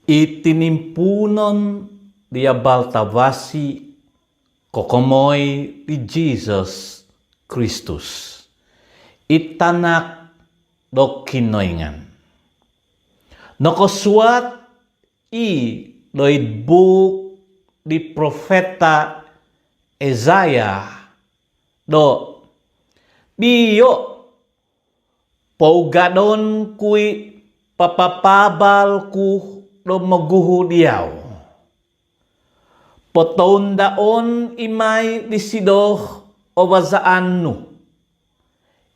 Itinimpunon dia baltavasi kokomoy di Jesus Kristus. Itanak do kinoingan. Nokosuat doid buk di profeta Ezaya do biyo paugadon kui papapabal ku do maguhu diyaw. Potaon daon imay disidoh o wazaan nu.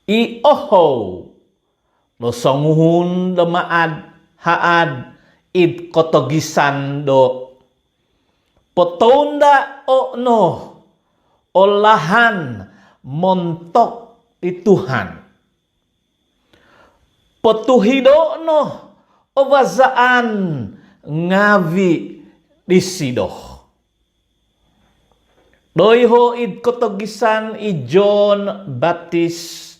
I-oho do songuhun do maad haad id kotogisan do. Potaon da o no olahan montok di Tuhan. Potuhido no o wazaan ngavi disidoh. Doiho id kotogisan i John Baptist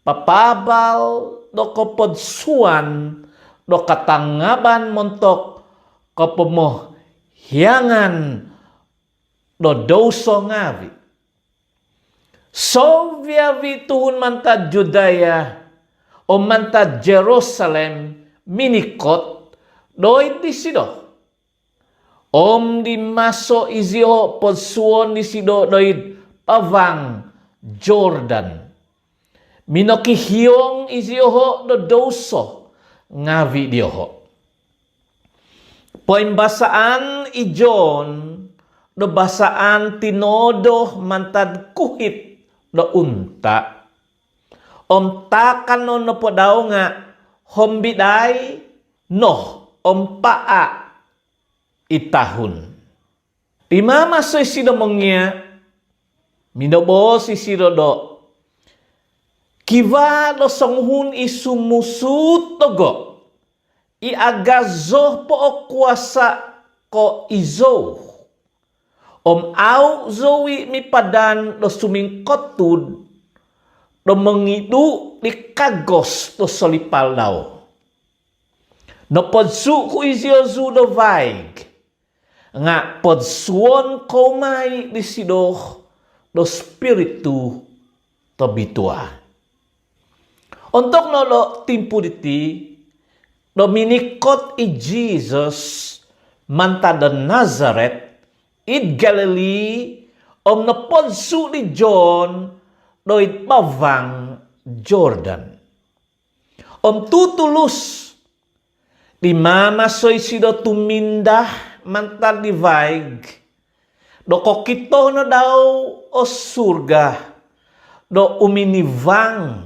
papabal do kopodsuan do katangaban montok kopomoh hiangan do doso ngavi. So viavi tuhun mantad Judaya o mantad Jerusalem minikot doid disido. Om di maso izio podsuon disido doid pavang Jordan. Minokihiyong izioho do doso ngavi dioho. Poin basaan i John do basaan tinodo mantad kuhit do unta. Om takan no po daw nga hombiday no om paa itahun. Di mama soy sido mongya minobo si sido do kiva do songhun isumusut togo i agazo po o kuasa ko izo. Om au zowi mi padan do sumingkotud do mengidu di kagos do solipal daw. No podsu ku iziozu do vaig. Nga podsuon komay disidoh do spiritu to bitua. Untuk nolo timpu diti do minikot i Jesus manta do Nazareth id Galilee om no podsu di John doid pavang Jordan. Om tutulus di mama soy sido tumindah mantar di vaig. Do kokito no daw o surga. Do uminivang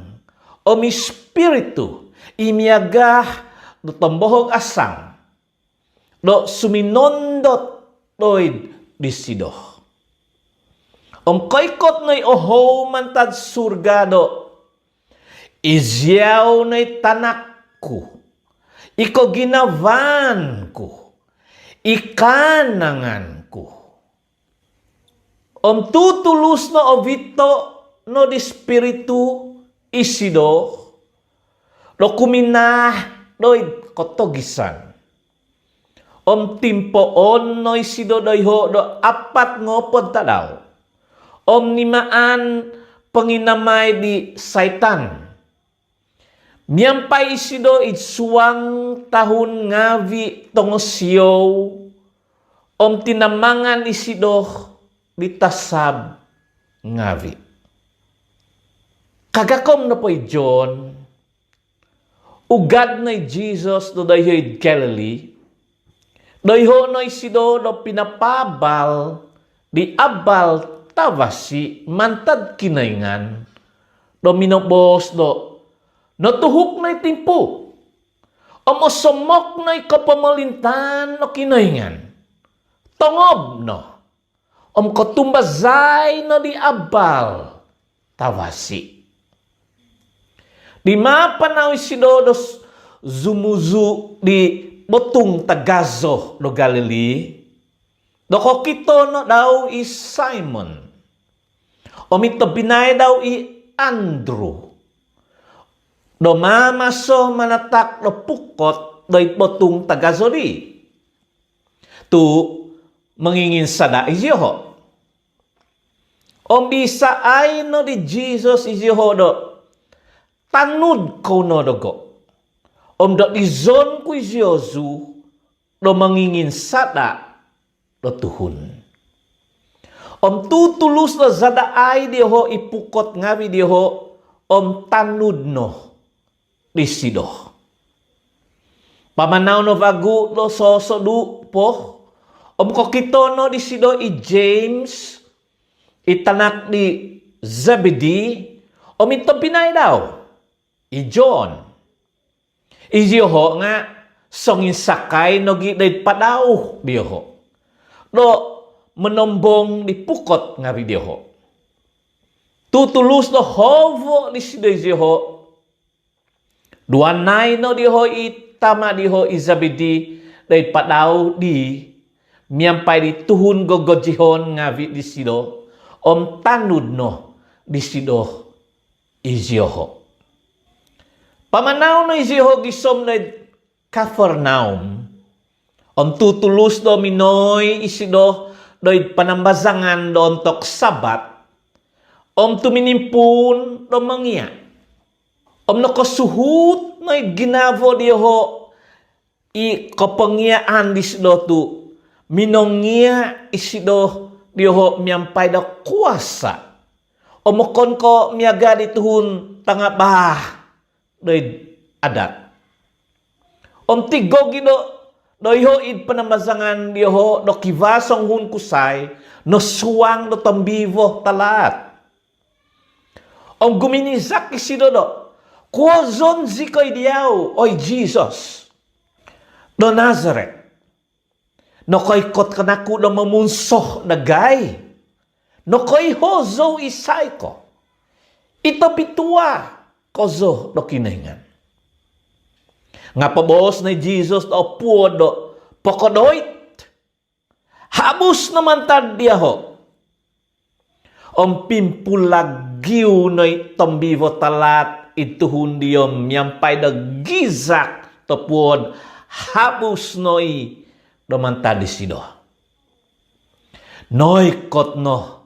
o mi spiritu imiagah do tombohog asang. Do suminondot doid disidoh. Om koikot noy oho mantad surga do. Izyaw noy tanakku. Iko ginavanku. Ikananganku. Om tutulus no ovito no di spiritu isido. Do kuminah doid kotogisan. Om timpoon no isido doiho do apat ngopod tadaw. Om nimaan penginamay di saitan. Miyampay isido itsuang tahun ngavi tongosyow. Om tinamangan isido ditasab ngavi. Kagakom na po'y John. Ugad na Jesus do dayhoy Galilee. Dayho no isido do pinapabal di abal tavasi mantad kinaingan. Do minobos do no tuhuk na itimpo. O mosomok na ikapamelintan no kinaingan. Tongob no. Om kotumbazay no di abal tawasi. Di mapanaw isido dos zumuzu di botung tagazo do Galilee. Do kokito no daw i Simon. O mito binay daw i Andrew. Do mamaso manatak no pukot do'y potong tagazori. tu mangingin sada iziho. Om bisa ay no di Jesus iziho do tanud ko no dogo. Om do di zon ku iziozu do mangingin sada do Tuhun. Om tu tulus do zada ay diho ipukot ngawi diho om tanud no di sido. Pamanaw no vagu do sosodu po. Om ko kito no di sido i James itanak di Zebedee. Om ito pinay daw i John. Iziho nga songin sakay no giday padaw diho. Do menombong di pukot nga video. Tutulus no hovo di sido iziho. Duanay no diho itama diho Zebedee day padaw di miyampay di Tuhun gogojihon nga di sido om tanud no di sido iziho. Pamanaw no iziho gisom na Capernaum. Om tutulus do minoy isido doy panambazangan do ontok Sabat. Om tuminimpun do mangiya. Om nakasuhut na ginavo diho i kapangyaan di sido tu minongia isido diho miyampay da kuasa. Om kon ko miyaga di Tuhun tanga bah doy adat. Om tigogi do iho id panamazangan diho do kivasong hun kusay no suwang do tambivo talat. Om guminizak isido do kuozon zikoy diyaw oy Jesus do Nazareth. No koy kot kanaku do mamunsoh na gay. No koy hozo isay ko. Ito bitua kozo do kinengan. Nga pabos na Jesus do puod do pokodoit. Habus naman tad diyaho. Om pimpulagiw no'y tambivo talat ituhun diyom yampay da gizak to puod habus no'y domanta di sido. Noy kot no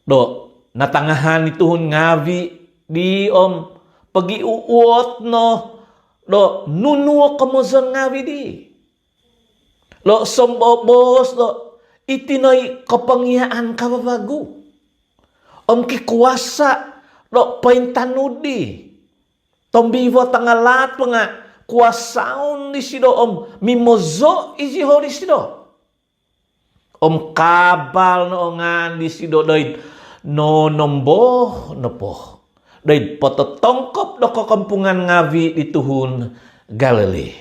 do natangahan ituhun ngawi di om pagiuot no do nunuo kamozon ngawi di. Lo sombobos do itinoy kapangyaan kababagu. Om kikuasa do paintanudi. Tombivo tangalat mga kuasaon di sido om mimozo iziho di sido. Om kabal no ngan di sido doy no nombo no po. Doy pototongkop do kakampungan ngawi di Tuhun Galilee.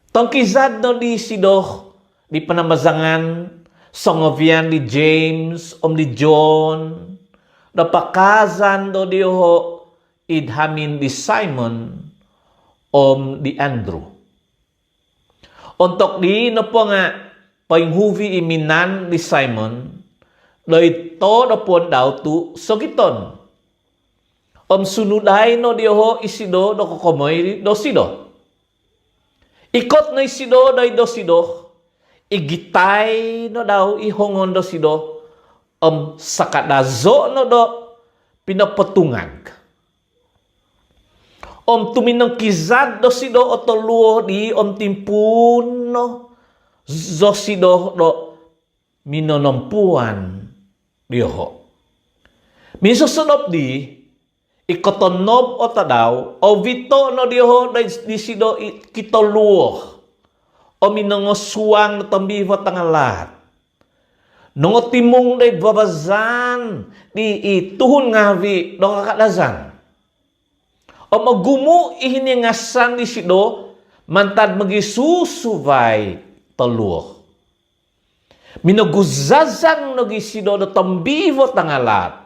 Tongkizad no di sido di panamazangan songovian di James om di John. Do pakazan do diho idhamin di Simon om di Andrew. Untuk di no po nga painghuvi iminan di Simon do ito do po daw tu sogiton. Om sunuday no diho isido do kokomoy do sido. Ikot no isido do sido. Igitay no daw ihongon do sido. Om sakadazo no do pinapatungag. Om tuminang kizad do sido o toluo di om timpun no zo sido do minonompuan diho. Misusunop di ikotonob o tadaw o vito no diho di sido kitoluo o minangosuang no tambivo tangalat. Nung timong day babazan di ituhun ngawi do kakadazan. O magumu ihiningasan di sido mantad magisusubay taluo. Minaguzazang no gisido do tambivo tangalat.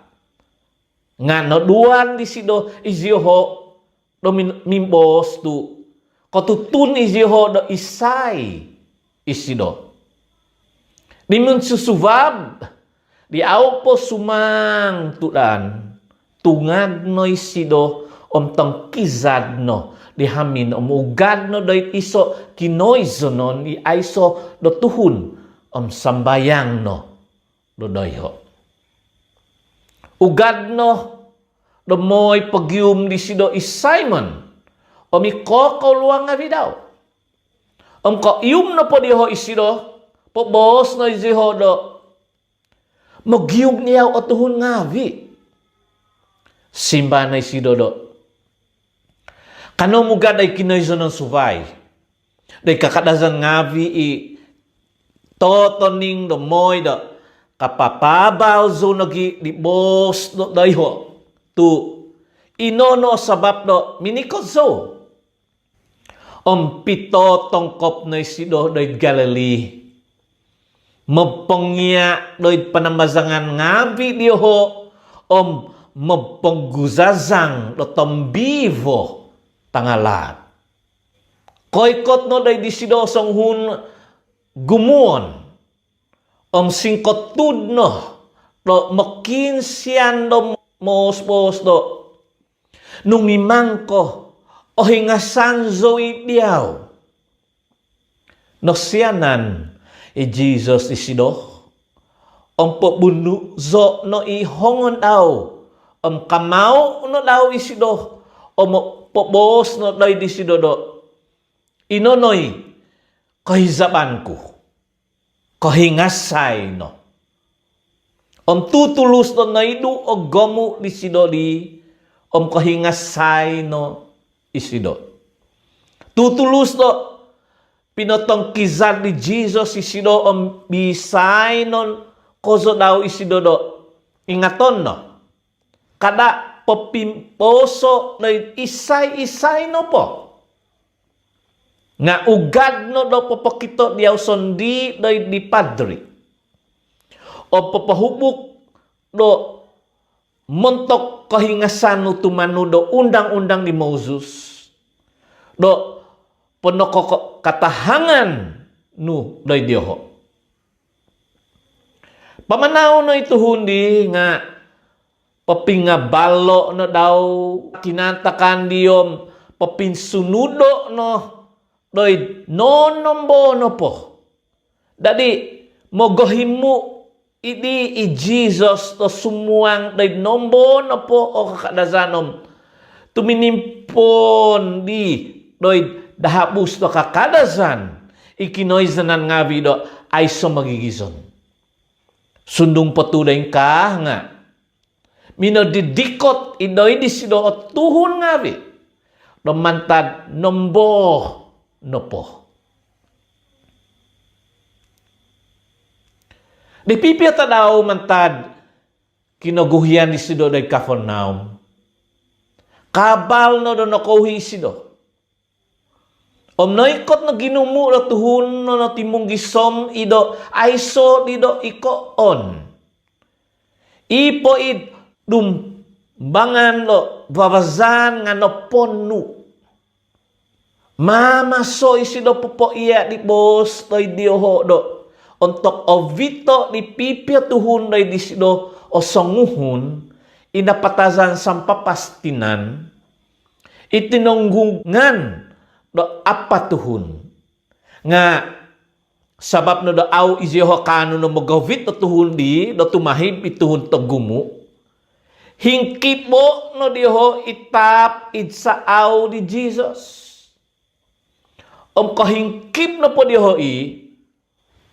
Nga no duan di sido iziho do mimbos tu. Kotutun iziho do isay isido. Dimun susubab di aupo sumang tudan tungag no isido tang kizad no dihamin ugad no dahil iso kinoizo no ni aiso do tuhun sambayang no do doyo. Ugad no do moy pagyum di sido is Simon ikoko luang nga bidaw. Ko iyum no po diho isido po bos no isiho do magyum niyaw o tuhun ngavi. Simba na isido do. Kano mugad ay kinoizo ng suvay. Day kakadazan ngavi totoning do moy do kapapabaw zo nagi di bos do dayho tu inono sabab do minikozo pito tongkop na isido doy Galilee mapangya doy panamazangan ngavi diho mapangguzazang do tambivo tangalat koykot no doy disido song hun gumuon singkot tudno do makinsian do mos do nung mimangko o hingasan zoe diyaw no siyanan Jesus isido pobunu zo no ihongon daw kamao no daw isido pobos no daw disido do inonoy kahizabanku kahingasay no. Tutulus no naidu o gomu di sido di kahingasay no isido. Tutulus no pinotong kizad di Jesus isido bisay no kozo daw isido do. Ingaton no. Kada popimposo na isay-isay no po. Nga ugad no do popokito diyaw sondi do di padre. O papahubok do montok kahingasan no tumano do undang-undang ni Moses. Do ponoko katahangan no do diyoho. Pamanaw no ito hundi nga papingabalo no daw kinatakan diyom papinsunudo no doy nonombo no po. Dadi mogohimu idi Jesus to sumuang doy nombo no po o kakadazanom. Tuminimpon di doy dahabus to kakadazan. Ikinoizanan nga vido ay so magigizon. Sundong patuday ka nga. Minodidikot idoy disido o tuhon nga vi. Nomantad nombo no po. Di pipiyata daw mantad kinaguhian di sido day Capernaum. Kabal no do nakuhi sido. Naikot na ginumu na tuhun no na timong gisom ido aiso dido iko on. Ipo id dumbangan lo babazan nga no ponu. Mama so isido po iya di bos doy diyoho do. Untuk ovito di pipia tuhun doy disido o songuhun inapatazan sampapastinan itinonggungan do apa tuhun. Nga sabab no do au iziho kanu no magavit do tuhun di do tumahib ituhun to gumu. Hingkipo no diho itap itsa au di Jesus. Kahingkip na po diho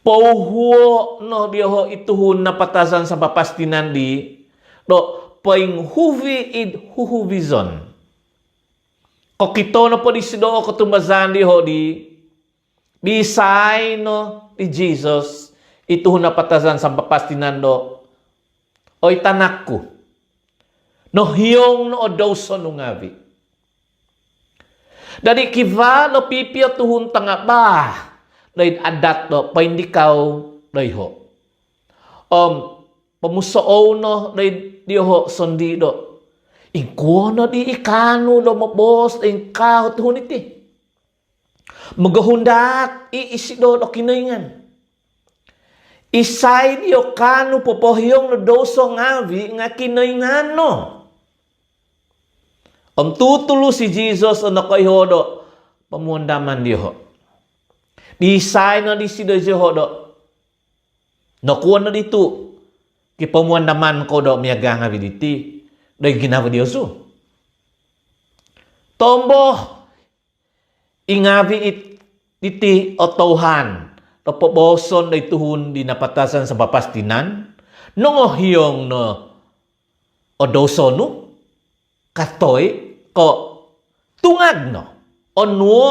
pauhuo no diho ituhun na patasan sa papastinan di do paing huvi id huhuvizon. Kokito na po di sido o katumazan diho di bisay no di Jesus ituhun na patasan sa papastinan do oy tanakku no hiyong no odawso no ngavi. Dari kiva lo pipia tuhun tanga ba doy adat do paindikaw doy ho. Pamusoo no doy diho sondi do. Ingko no di ikano do mabos ingkaw tuhun iti. Magahundak iisido do kinayngan. Isay diyo kano popohyong no doso ngavi nga kinayngan no. Om tutulu si Jesus ono ko ihodo pemundaman diho. Disay na di sido ihodo. No kuwan na dito. Ki pemundaman ko do miyaga nga viditi. Dahil ginawa Diyosu. Tombo ingabi iti o Tuhan. Topoboson na ituhun di napatasan sa papastinan. Nongohiyong no o dosonu. Katoy ko tungag no. O nuo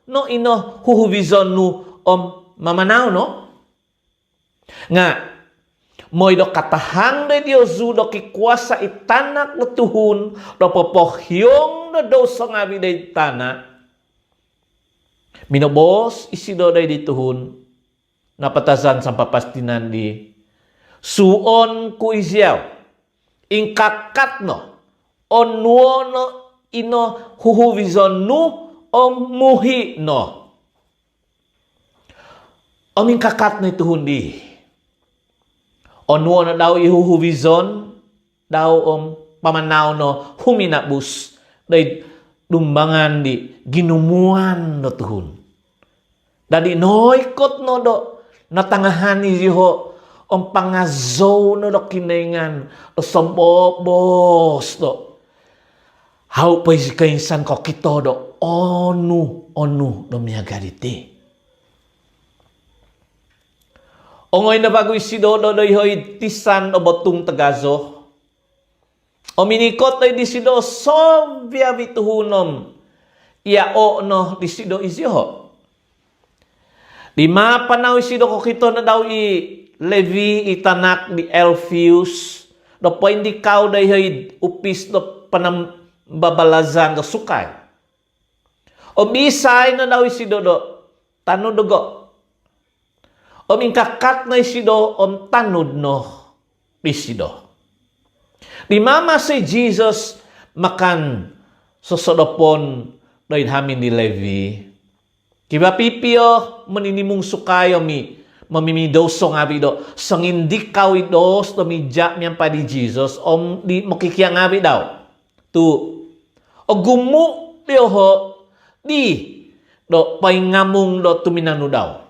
no ino huhubizon no om mamanaw no. Nga moy do katahang de Diyosu do kikuasa itanak no tuhun do popohyong no dosa nga biday tana minobos isido day dituhun napatasan sa papastinan di suon ku isyaw ingkakat no onwo no ino huhuvizon no o muhi no o ingkakat no ituhun di onwo na daw ihuhuvizon daw pamanaw no huminabus day dumbangan di ginumuan no tuhun. Dadi noikot no do natangahan ni Ziho pangazo no do kinaingan o sambobos do. How pa si kainsan ko kito do onu do miyagariti. Ongoy na bago isido do hoy tisan o botong tagazo. O minikot na disido sobya bituhunom. Iao no disido isiho. Di mapanaw isido ko kito na daw Levi itanak di Elpheus. Do po hindi kao da hoy upis do panambabalazan do sukay. O bisay na daw isido do tano dugo. O mingkakat na isido on tanud no isido. Di mama si Jesus makan sosodopon doin hamin ni Levi. Kiba pipio meninimung sukayo mamimidoso nga bido. Sangindi kawidos do midya miyang pa di Jesus om di makikiyang nga daw. Tu. O gumu diyo di do paingamong do tuminano daw.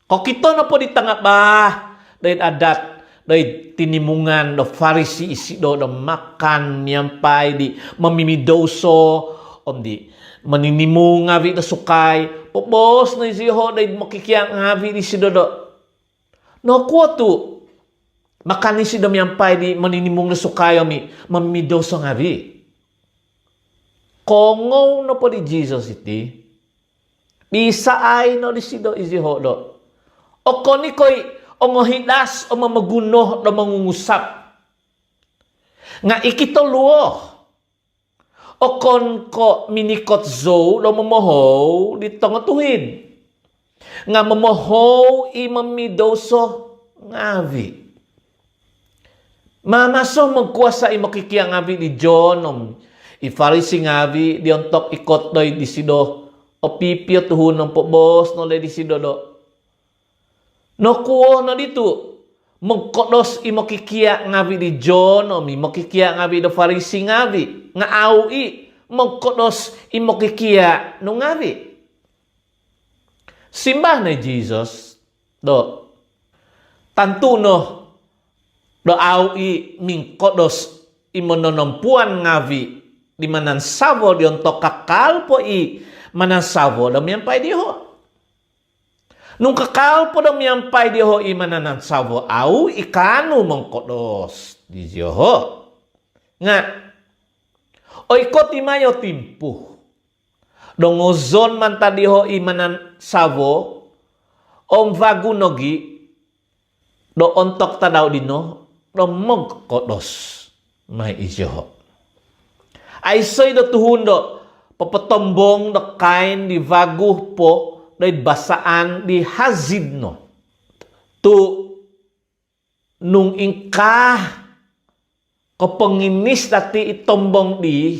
Kung kito na po di tanga ba, dahil adat, dahil tinimungan, do Pharisee isido, do makan, miyampay, di mamimidoso, di maninimung ngavi na sukay, popos na isiho, dahil makikiyang ngavi di sido do. No, kuwa tu, makan ni sido miyampay, di maninimung na sukay, mamimidoso ngavi. Kongo na po di Jesus iti, bisa ay no di sido isiho do. O koni ko'y ongohidas o mamaguno na mangungusap. Nga ikitoluo. O kon ko minikot zo na mamoho dito nga tuhin. Nga mamoho imamidoso ngavi. Mamaso magkuasa imakikiyang ngavi di John ifarisi ngavi di ontok ikot doy di sido o pipio tuhun ng pobos no le di sido do. No kuo na dito, magkodos imakikiya ngavi di John, o makikiya ngavi do Pharisee ngavi, nga awi, magkodos imakikiya no ngavi. Simbah na Jesus, do, tantuno, do awi, mingkodos imononompuan ngavi, di manansavo di ontok kakalpo manansavo, damiyampay diho. Nung kakal po daw miyampay diho imanan savo au ikano mongkodos di diho. Nga o ikot imayo timpu. Dongozon man tadiho imanan savo om vagunogi do ontok tadaw dino do mongkodos may isyo. Ay soy do tuhun do papatombong do kain di vaguh po dahil basaan di hazid no. Tu nung ingka kapanginis dati itombong di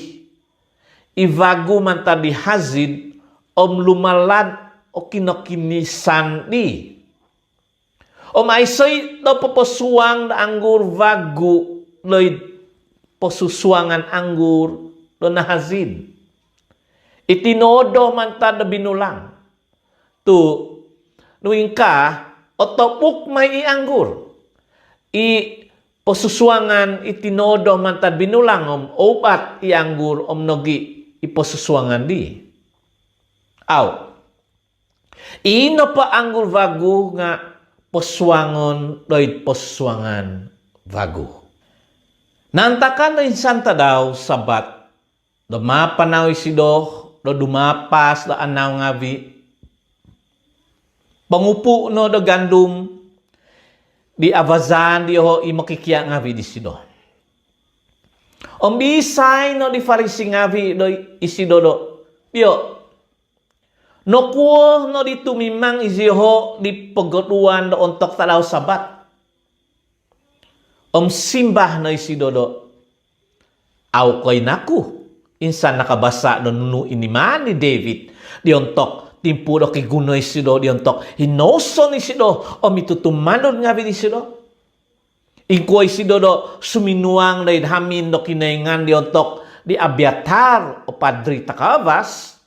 ivagu man ta di hazid om lumalad o kinokinisan di. Om aisoy do paposuang na anggur vagu loy posusuangan anggur do nahazid. Itinodo man ta da binulang. Tu nuing ka otopuk may ianggur. Posusuangan itinodo man ta binulang opat ianggur nogi iposusuangan di. Aw. Ino pa anggur vagu nga posuangon doy posuangan vagu. Nantakan na insanta daw sabat do mapanaw isido do dumapas do anaw ngavi pangupu no do gandum di avazan di ho imakikia ngavi di sido. Bisay no di farisi ngavi do isido do dio no kuo no di tumimang isiho di pegotuan do ontok tadaw sabat. Simbah no isido do aw koy naku insan nakabasa no nunu iniman ni David di ontok timpu do kiguno isido di ontok hinoso ni isido mitutumanod nga bi isido ingko isido do suminuang na hamin do kinaingan di ontok di Abiatar o padri takabas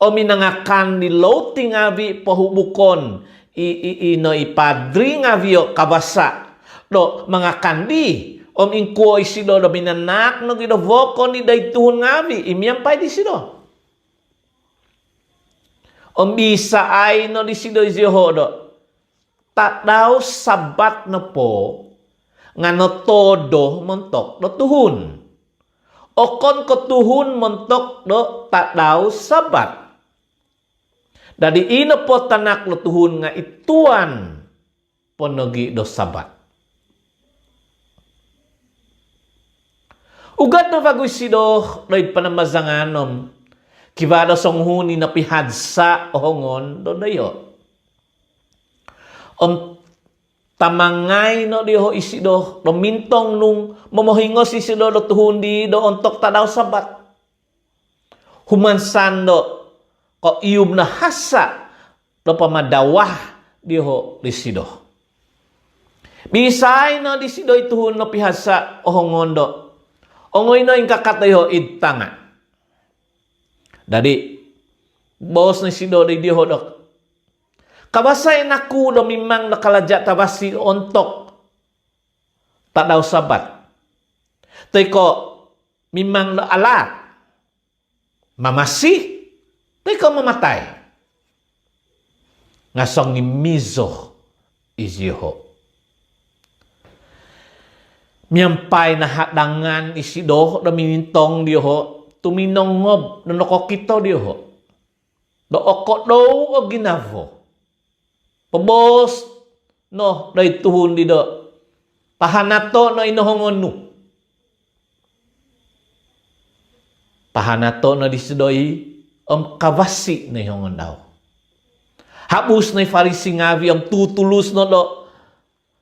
minangakan di loting abi pahubukon ino ipadri nga biyo kabasa do mga kandi ingko isido do minanak no gido voko ni daytuhon ngavi imyampay di sido bisa ay no di sido isiho do tak daw sabat na po nga no todo montok do tuhun o kon ko tuhun montok do tak daw sabat dadi ino po tanak lo tuhun nga ituan ponogi do sabat. Ugat na vagoy sido doy panamazanganom kivado songhuni na pihadsa ohongon do dayo. Tamangay no diho isido do mintong nung momohingos isido do tuhundi do ontok tadaw sabat. Humansan do ko iyub na hasa do pamadawah diho disido. Bisay no disido ituhun no pihadsa ohongon do. Ongoy no yung kakatayo idtanga. Dadi, bos na si Dodo di hodok. Kabasay naku do mimang nakalaja tabasi ontok. Tak daw sabat. Tay ko mimang lo alat. Mamasi. Tay ko mamatay. Ngasong ni mizo iziho. Miyampay na hadangan isido do minintong diho tuminongob no nokokito diho do oko do o ginavo pabos no day tuhun di do pahanato no inohongon nu pahanato no disidoi kawasi na hongon daw habus na farisi ngavi tutulus no do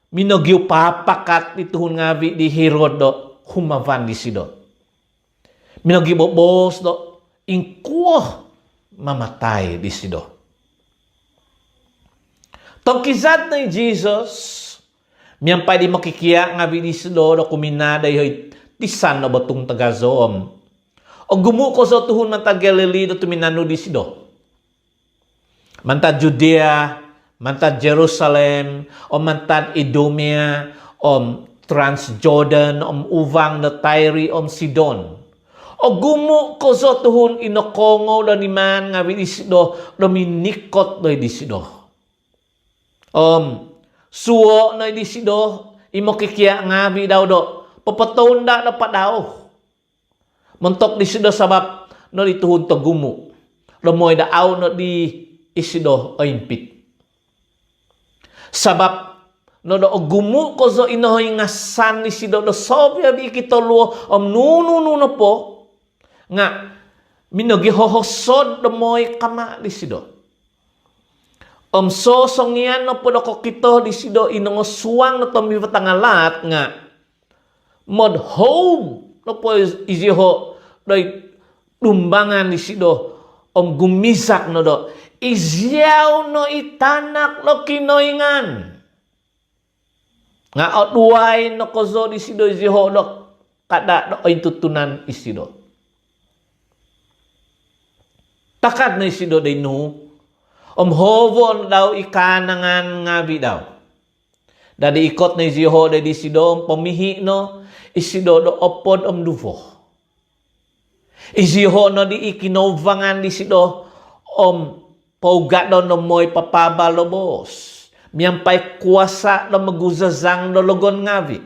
minogyo papakat ituhun ngavi di Herod do humavan di sido. Minogyo bobos do ingkuo mamatay di sido. Tongkizat na Jesus miyampay di makikiya ngavi di sido do kuminada yoy tisan no batong tagazoom. O gumuko sa tuhun man ta Galilee do tuminano di sido. Manta Judea mantad Jerusalem, mantad Idumea, Transjordan, uvang na Tyre, Sidon. O gumu ko sa tuhun inokongo na niman nga binisido, dominikot na idisido. Suwo na idisido, imokikia nga daw do, papatonda na pa daw. Montok disido sabab, no dituhun to gumu. Lomoy daaw no di isido o impit. Sabab no do gumu ko zo inohoy nga san ni sido do sobya di kitoluo nuno po nga minogi hohosod do moy kama di sido. So songyan no po do ko kito di sido inongo suwang no tomi patangalat nga mod home no po iziho doy lumbangan di sido gumisak no do izyaw no itanak lo kinoingan. Nga otway no kozo di sido iziho do kada do tutunan isido. Takad na isido day no. Hovon daw ikanangan ngabi daw. Dadi ikot na isiho day isido pamihi no. Isido do opod duvo. Isiho no di ikinovangan di isido paugat do no mo'y papabalobos. Miyampay kuasa do maguzazang do logon ngavi.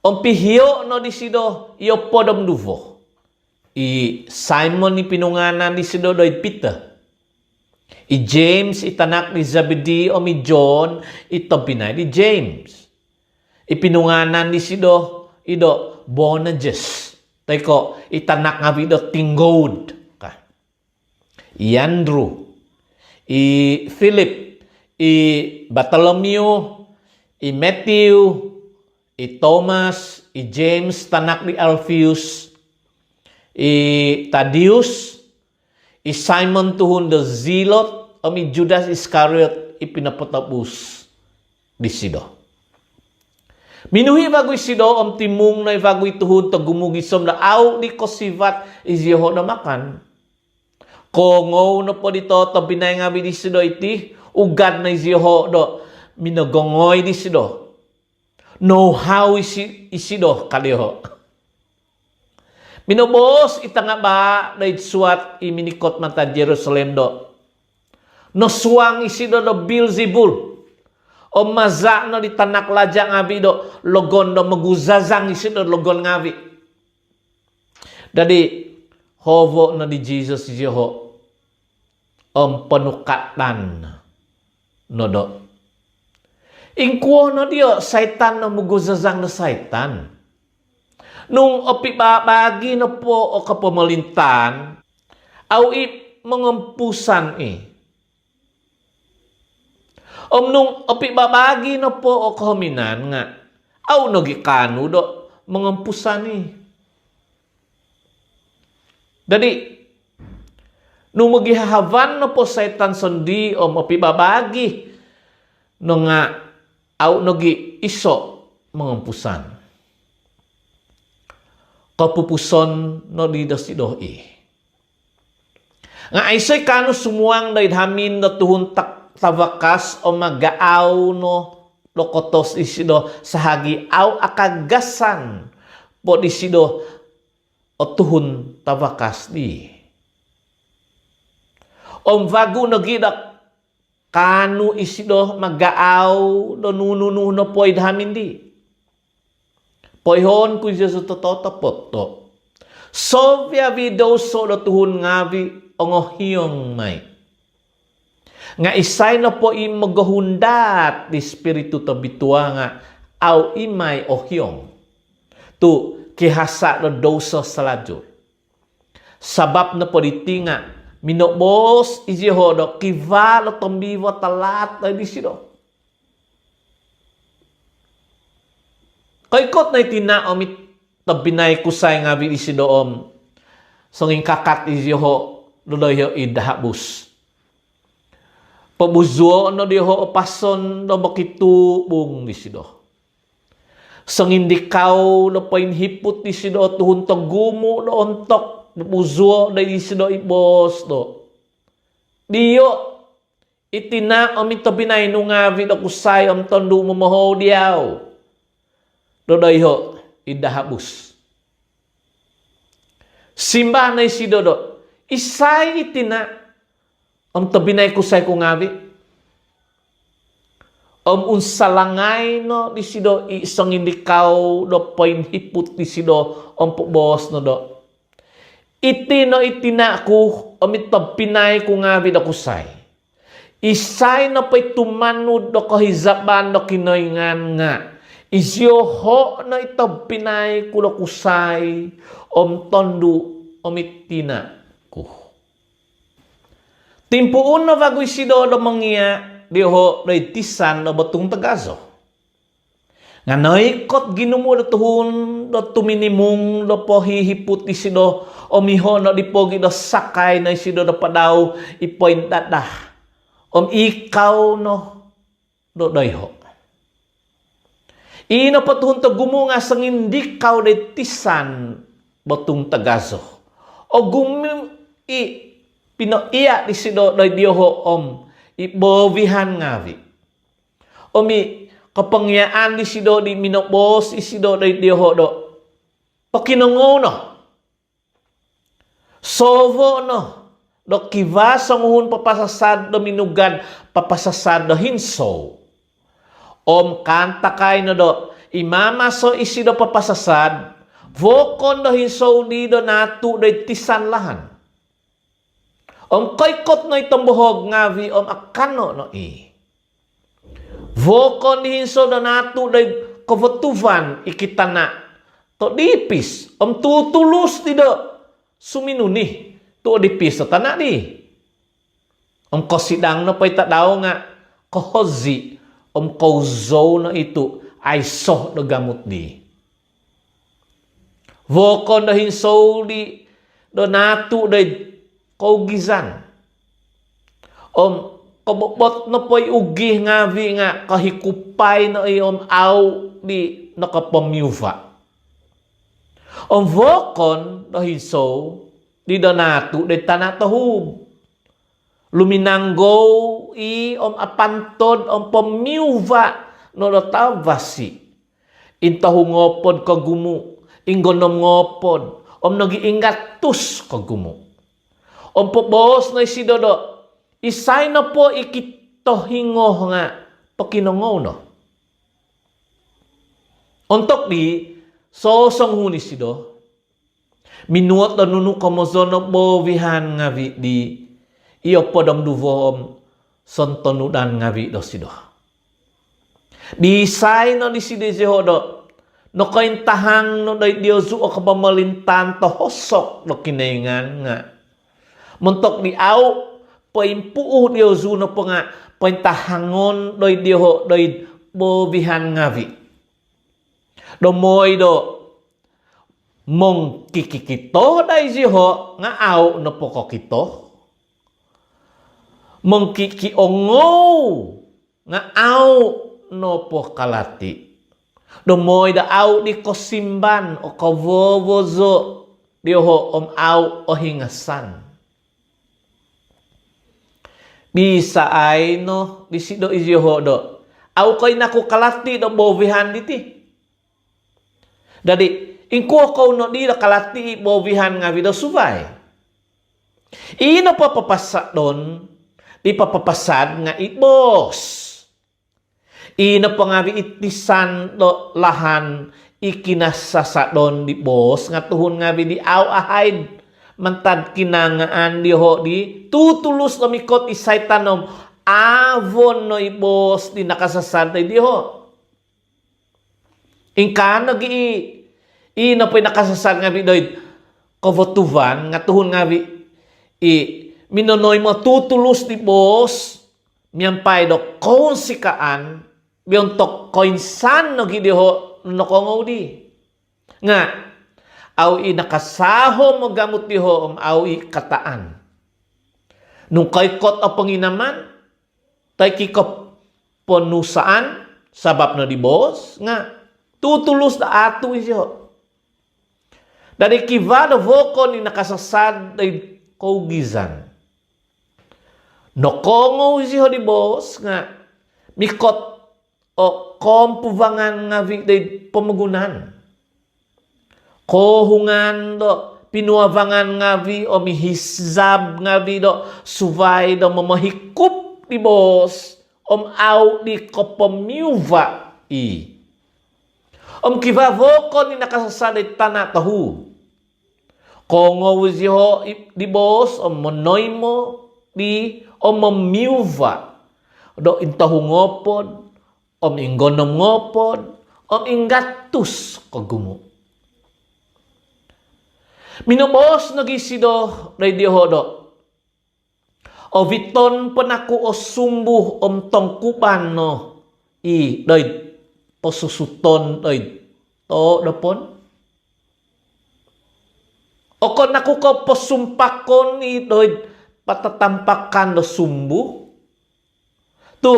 Pihiyo no di sido iopod duvo. Simon ni pinunganan di sido do Peter. James itanak ni Zebedee mi John itobinay di James. Ipinunganan di sido ido Boanerges. Teko itanak nga do tinggod ka. Andrew, Philip, Bartholomew, Matthew, Thomas, James tanak ni Alphaeus, Thaddeus, Simon tuhun the Zealot, mi Judas Iscariot ipinapatapos di sido. Minuhi bagoy sido timung na bagoy tuhod to gumugisom na aw di ko sivat iziho na makan. Kongo no po dito to binay nga di sido iti ugad na iziho do minagongoy di sido. Know how isido kaliho. Minobos itanga ba na itsuat iminikot mata Jerusalem do. No suang isido do Beelzebul. Maza no di tanak laja ngabi do logon do maguzazang isi do logon ngabi. Dadi hovo no di Jesus Jeho penukatan no do. Ingkuo no dio saitan no maguzazang no saitan. Nung opi bagi no po o kapamelintan au mengempusan nung opi babagi na po o kahuminan nga. Aw nagikano do mengempusan Dadi, nung magihahavan na po saitan sondi o opi babagi no nga aw nagi iso mengempusan. Kapupuson no di dasidohi. Nga aysay kano sumuang dahil hamin na tuhun tawakas o magaaw no lokotos isido sahagi aw akagasan po disido o tuhun tawakas di. Vago no gidak kanu isido magaaw no nununo po idhamin di. Poihon kung Jesus tototapot to. So via vidoso no tuhun ngavi ongohiyong may. Nga isay na po magahundat di spiritu tabitua nga aw imay ohyong tu kihasa no dosa salajur. Sabab na po diti nga minobos iziho do kiva lo tombiwa talat na disido. Kaikot na itinaom tabinay kusay nga disido songing kakat iziho dodoyo idahabus. Pabuzo no diho opason no makitubong ni sido. Sangindikaw no painhipot ni sido tuhun tagumo no ontok buzo na sido ibos do. Diyo itina omito binay no ngavi no kusay om tondo momoho diaw. Dodoyo idahabus. Simba na sido do. Isay itina tabinay kusay ko ngabi. Unsalangay no di sido isang indikaw do point hiput di sido pubos no do. Iti no itina ko tabinay ko ngabi do kusay. Isay no pa'y tumanud do kahizaban do kinoyngan nga. Isyoho na itabinay ko do kusay tondo itina ko. Timpuun na bagoy sido do mangiya diho do itisan do batong tagazo. Nga naikot ginumo do tuhun do tuminimung do po hihiput di sido miho no di pogi do sakay na sido do padaw ipoint dadah. Ikaw no do doyho. Ino patuhun to gumunga sang indikaw do itisan batong tagazo. O pinoiya di sido doy Diyoho ibovihan ngavi. Omi kepengyaan di sido di minobos isido doy Diyoho do pakinongono. Sovo no do kiva sanguhun papasasad do minugad papasasad do hinso. Kantakay no do imama so isido papasasad vokon do hinso di do natu do tisan lahan. Koykot no itong buhog ngavi akano no vokon di hinso do natu do kovotuvan ikitana to dipis tutulus di do suminuni to dipis to tanak di kosidang no pay tadaw nga kohozi kauzo no itu ay soh do gamut di vokon do hinso di do natu do kaugizan kabobot no po'y ugih ngavi nga kahikupay no aw di nakapamyuva vokon do hinso di do natu di tanatahub luminanggo apantod pamyuva no do tavasi intahungopod kagumu inggonom ngopod nagiingatus kagumu pobos na isidodo isay na po ikitohingo nga pakinongaw no. Ontok di sosong huni sido minuot na nunu kamozono bovihan nga vi di iyo podom duvom sontonudan nga vi do sido. Di isay no di sido sihodo no kaintahang no day Diyosu o kapamalintan to hosok no kinaingan nga muntok di aw paimpuuh Diyosu no po nga paintahangon doy Diyoho doy bovihan ngavi domoy do mong kikikito day Diyoho nga aw no po kokito mong kikiongo nga aw no po kalati domoy da aw di kosimban o kavovozo Diyoho aw o hingasan bisa ay no di sido Diyoho do aw koy naku kalati do bovihan diti dadi ingko ko no di kalati bovihan nga video suvay ino papapasa don di papapasad nga itbos ino pa nga itisan do lahan ikinasasa don di bos nga tuhon nga di aw ahaid mantad kinangaan Diyoho di tutulus na mikot isay tanom avon no ibos di nakasasad na Diyoho ingka ino pa nakasasad nga doy kovotuvan nga tuhon nga minonoy mo tutulus di bos miyampay do konsikaan biyontok koinsan no Diyoho no kongaw di nga aw nakasaho mo gamot Diyoho aw kataan. Nung kaykot o panginaman, tay kikop ponusaan, sabab na di bos, nga tutulus na ato Diyoho. Dari kiva na vokon ni nakasasad ay kaugizan. No kongo Diyoho di bos, nga mikot o kompuvangan nga day pamagunan. Kohungan do pinuavangan nga vi o mihizab nga vi do suvay do mamahikup di bos aw di kopomyuva kivavoko ni nakasasalit tanatahu kongo Diyoho di bos monoy mo di mamyuva do intahungopod inggonom ngopod ingatus kagumo minobos nagisido day Diyoho do viton penaku sumbuh tongkupan no doy posusuton doy to dopon kon naku ko posumpakon doy patatampakan do sumbuh tu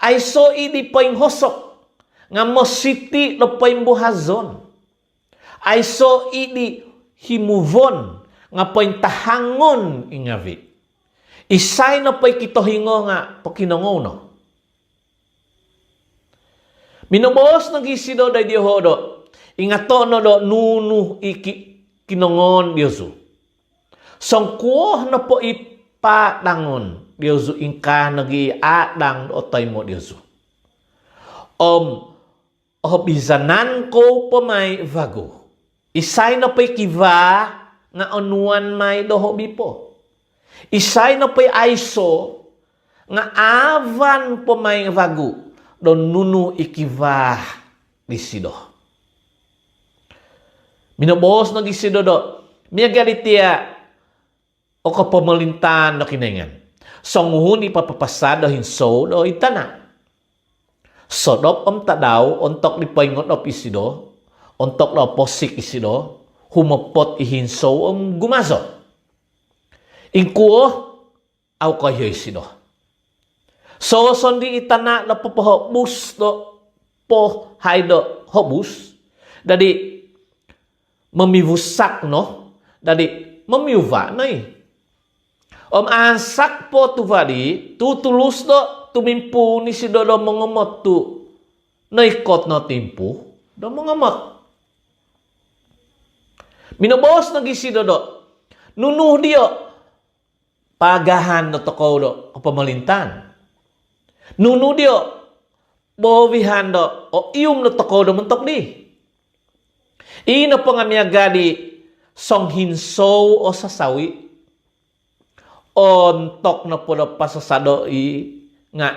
ay so di poing hosok nga mositi do poing buhazon ay so di himuvon nga poing tahangon ingavi Isay na pa'y kitohingo nga pakinango no. Minubos ng isido day dihodo. Ingato no do nunu kinongon Diyosu. Sangkuh na po ipatangon Diyosu ingka nag-iadang otay mo Diyosu. Bizanan ko pa may vago. Isay na pa'y kiva nga onuan may dohobi po. Isay na pa'y aiso nga avan po may vago. Don nunu ikiva disido. Minubos nag isido do. Miyagalitia o kapamalintan na kinengan. Songuhun ipapapasado hinso do itana. Sodop tadaw ontok ni paingot op isido. Ontok na posik isido. Humapot ihinso gumaso. Ingkuo au kayo isido. So sondi itana na popahobus do po haydo hobus. Dadi mamivusak no. Dadi mamiuva na ansak po tuvadi tutulus do tumimpu ni si do mengemot tu naikot no timpu do mengemot. Minobos nagi si do nunuh dia pagahan no toko do pamalintan. Nunu dia bovihan do o ium no toko do mentok di. Ino pangamiaga di song hinso o sasawi. Ontok na po na pasasado nga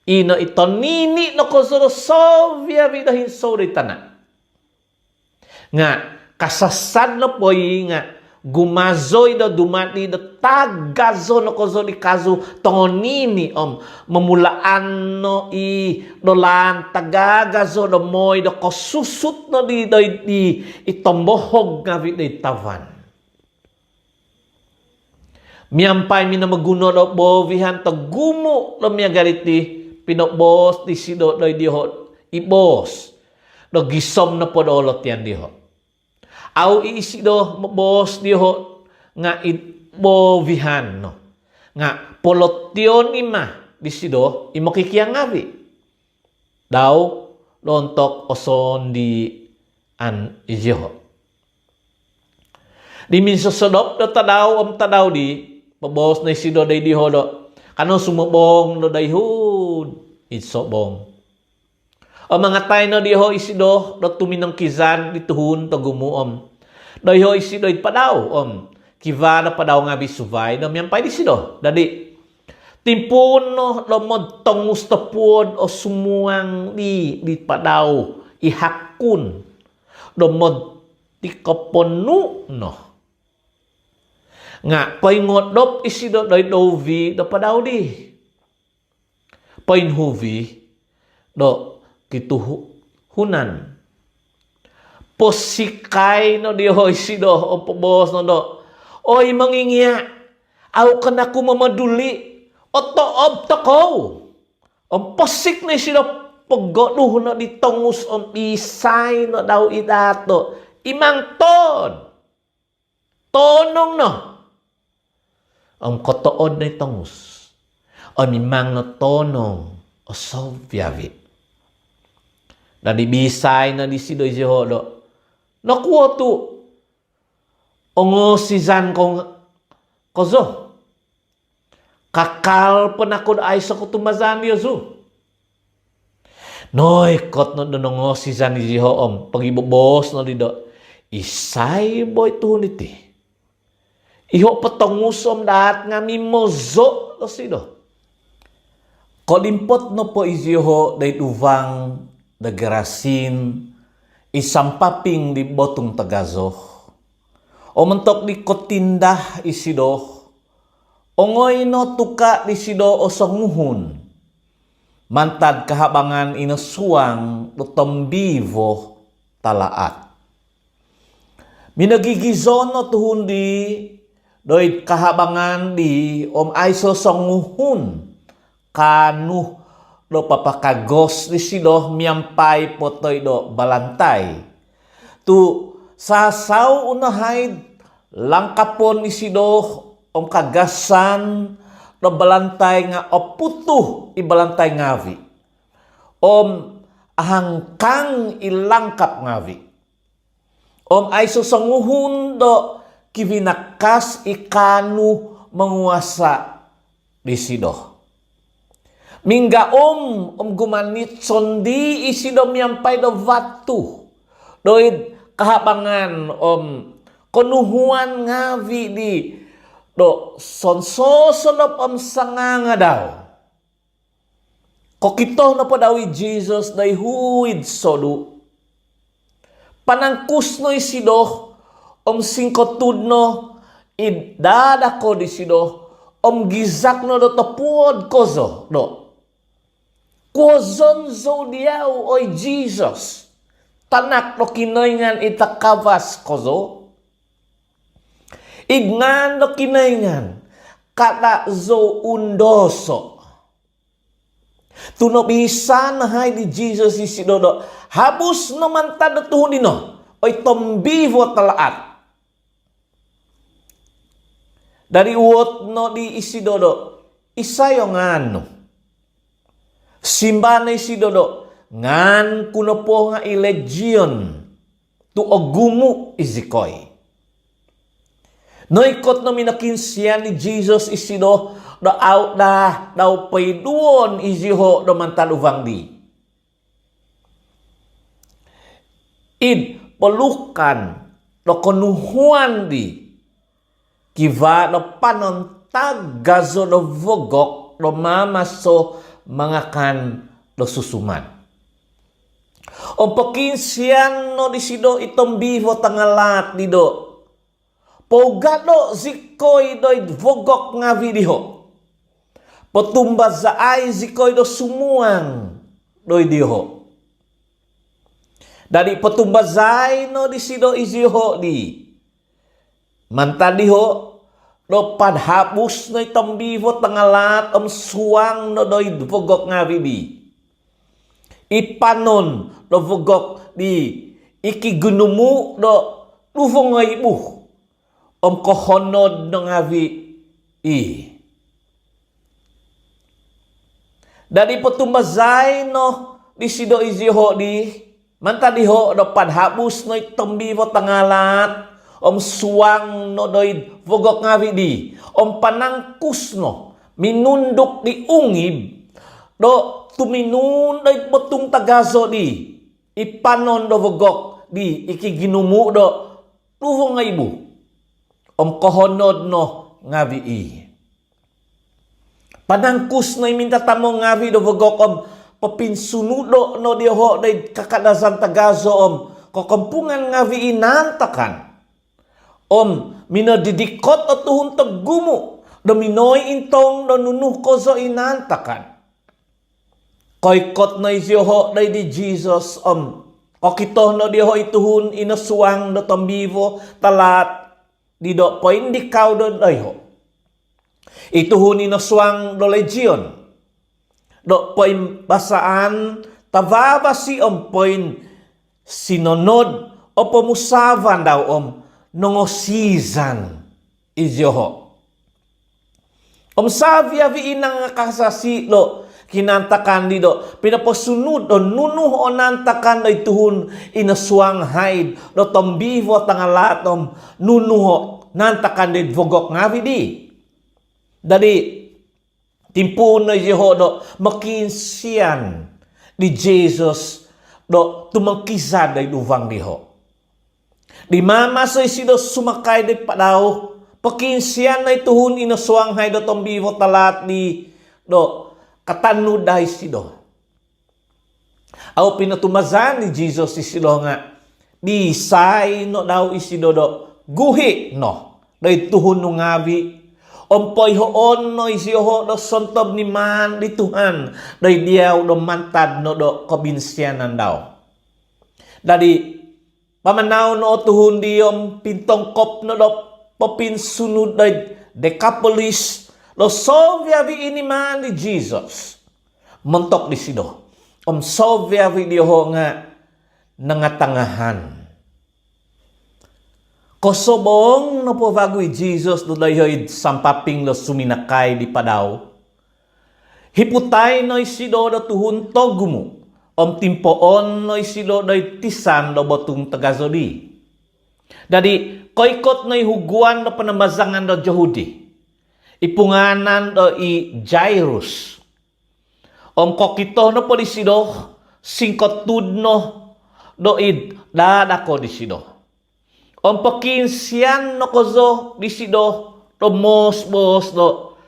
ino ito nini no kosoro sovia vida hinso di tanah. Nga kasasad na po nga gumazoy do dumati do tagazo no kozo di kazu tongonini mamulaan no dolan tagagazo do moy do kosusut no di itombohog nga vit tavan. Miampay minamaguno do bovihan to gumo do miagariti pinobos di sido do dihot ibos do gisom na po do lotian dihot. Au isi do bos diho nga bovihan no. Nga polotion ima disido imo kikiyang ngavi. Daw lontok oson di an ijiho. Di minsosodop do tadaw di babos na isido day diho do. Kano sumubong do dayhud itsobong. O mga tayo no diho isido do tuminong kizan dituhun to gumuom. Doiho isido padaw kiva na padaw nga bisuvay no miampay disido. Dadi timpun no lomod tongus tapod o sumuang di padaw ihakun lomod tikoponu no. Nga paingodop isido doy dovi do padaw di. Painhuvi do kituhunan. Posikay no diho isido o pobos no do. Oy mangingia. Aw kana ko mamaduli. O toob toko. O posik na isido paggoduh no ditongus o isay no daw idato. Imang ton. Tonong no. Ang kotood na itongus. O mimang no tonong o sovyavi. Na dibisay na disido isiho do. Nakuha tu ongo sizan kong kozo. Kakal penakod ay sa kutumazan Yosu. Noy kot no donongo sizan ijiho pagibobos no dido. Isay boy tuniti. Iho patongus dahat nga mimozo lo sido. Kolimpot no po ijiho day uvang dagarasin isampaping di botong tagazo. O mentok di kotindah isido. Ongoy no tuka di sido o sanguhun. Mantad kahabangan inasuang lutombivo talaat. Minagigizo no tuhun di doy kahabangan di aiso sanguhun. Kanuh do papakagos di sido miampay potoy do balantay. Tu sasaw unahay langkapon isido kagasan do balantay nga oputuh ibalantay ngavi. Ahangkang ilangkap ngavi. Ay susanguhun do kivinakas ikanu menguasa di sido. Mingga gumanit sondi isido miampay do vatu. Doid kahabangan konuhuan ngavi di do sonsosolop sanganga daw. Kokito na pa daw Jesus day huid sodu. Panangkus no isido singkotudno idadako di sido gizak no do tapuod kozo do. Kozon zo diyaw oy Jesus. Tanak no kinayngan itakavas kozo. Ignan no kinayngan kata zo undoso. Tuno bisa na hay di Jesus isidodo. Habus naman tada tuhun dino. Oy tombivo talaat. Dari uot no di isidodo. Isayo ngano. Simba na isidodo. Ngan kuno po nga ilegion. Tu ogumu izikoy. No ikot no minakinsiyan ni Jesus isido. Daw paiduon iziho do mantaluvang di. Id pelukan do konuhuan di. Kiva do panontag gazo do vogok do mamaso mangakan do susuman. Pakinsian no disido itong bivo tangalat dido. Pogado zikoy do vogok nga video. Potumbas sa ay zikoy do sumuang do diho. Dari potumbas ay no disido iziho di. Mantadiho do padhapus no itambivo tangalat suang no do vogok nga bibi. Ipanon do vogok di ikigunumu do luvong ibu. Kohonod no nga i. Dari potumbazay no disido iziho di mantadiho do padhabus no itombivo tangalat suang no doid vogok ngavi di panangkus no minundok di ungib do tuminun doid betung tagazo di ipanon do vogok di ikiginumu do luvong nga ibu kohonod no ngavi i. Panangkus na iminta tamong ngavi do vogok papinsunudo no diho day kakadasan tagazo kakampungan ngavi inantakan. Minodidikot o tuhun taggumo do minoy intong do nunuh kozo inantakan. Koykot na isiho day di Jesus kokito no diho ituhun inasuang do tombivo talat di do po indikaw do dayho. Ituhun inaswang do legion. Do poin basaan tavavasi poin sinonod o pamusavan daw nongosisan izyoho. Savia vi inang kasasi do kinantakan di do pinaposunod o nunuh o nantakan do ituhun inaswang haid do tombivo tangalat nunuh o nantakan di vogok ngavi di. Dari timpun na Yehodo makinsian di Jesus do tumangkisa day duvang diho. Di mama so isido sumakay day padaw pakinsian na ituhun inasuang hay do tombivo talat di do katanu day sido. Aw pinatumazan ni Jesus isido nga di say no daw isido do guhi no day tuhun no ngavi. Ompoy hoon no isiho do sontob ni man di Tuhan day diaw do mantad no do kobinsyanan daw. Dadi pamanaw no tuhun diyom pintongkop no do popinsunod day Decapolis do sovya vi ini man di Jesus. Montok di sido. Sovya vi diho nga nangatangahan. Kosobong no po bagui Jesus do dayoy sampaping lo suminakay di padaw. Hiputay no isido do tuhun togumu. Timpoon no isido do tisan do botung tagazodi. Dadi koikot no huguan do panamazangan do Yahudi. Ipunganan do i Jairus. Kokito no po disido singkot tudno do id dadako disido. Pakinsian no kozo disido do mos do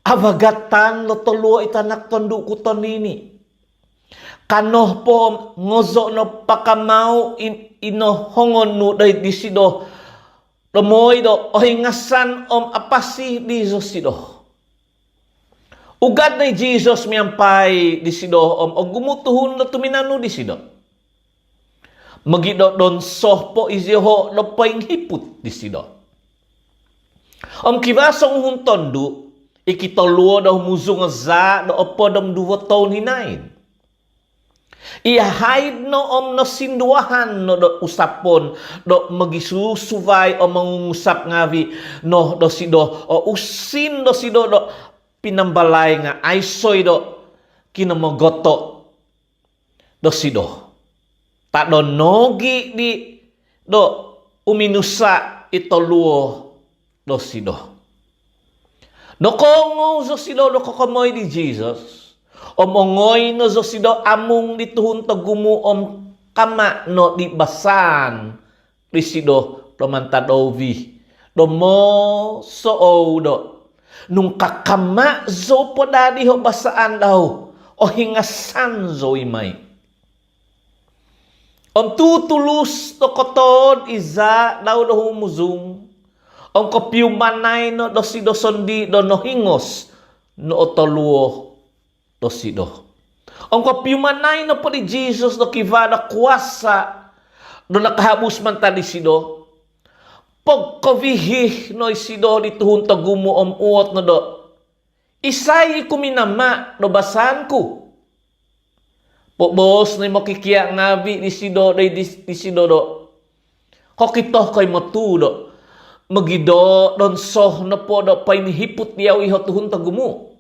avagatan lo toluo itanak tondu kuton ini. Kanoh po ngozo no pakamau ino hongon no day disido do moy do ohingasan apasi di sido. Ugad na Jesus miyampay disido gumutuhon no tuminano disido. Magido don soh po iziho no paing hiput disido. Kibasong huntondu ikitoluo daw muzung za no opo dam duwo taon hinain. Ihaid no no sinduahan no do usapon do magisusuvay mangungusap ngavi no do sido usin do sido do pinambalay nga aisoy do kinamogoto do sido. Tak do nogi di do uminusa itoluo do sido. No kongo zo sido do kokomoy di Jesus. Ongoy no zo sido among dituhun tagumu kama no di basan di sido do mantadovi. Do mo soo do. Nung kakama zo po dadi ho basaan daw. O hingasan zo imay. Tutulus to koton iza daw do humuzung. Kopiumanay no do sido sondi do no hingos no otoluo do sido. Kopiumanay no po ni Jesus do kiva na kuwasa do nakahabus man tadi sido. Pagkavihih no isido dituhun tagumo uot no do. Isay kuminama do basan ko. Bos na mo kikiya ngabi di sido di sido do. Kokito koy matudo. Magido don soh na po do painihiput diyaw iho tuhun tagumu.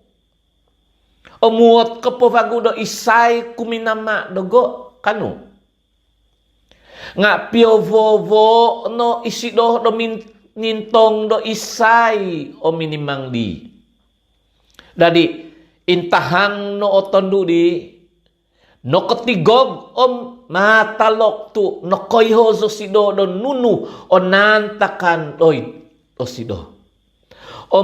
Umuot ka po bago do isay kuminama dogo kanu. Nga piovovo no isido do nintong do isay o minimang di. Dadi intahang no otondu di no ketigog matalok tu no koyho zo sido do nunu nantakan doy do sido.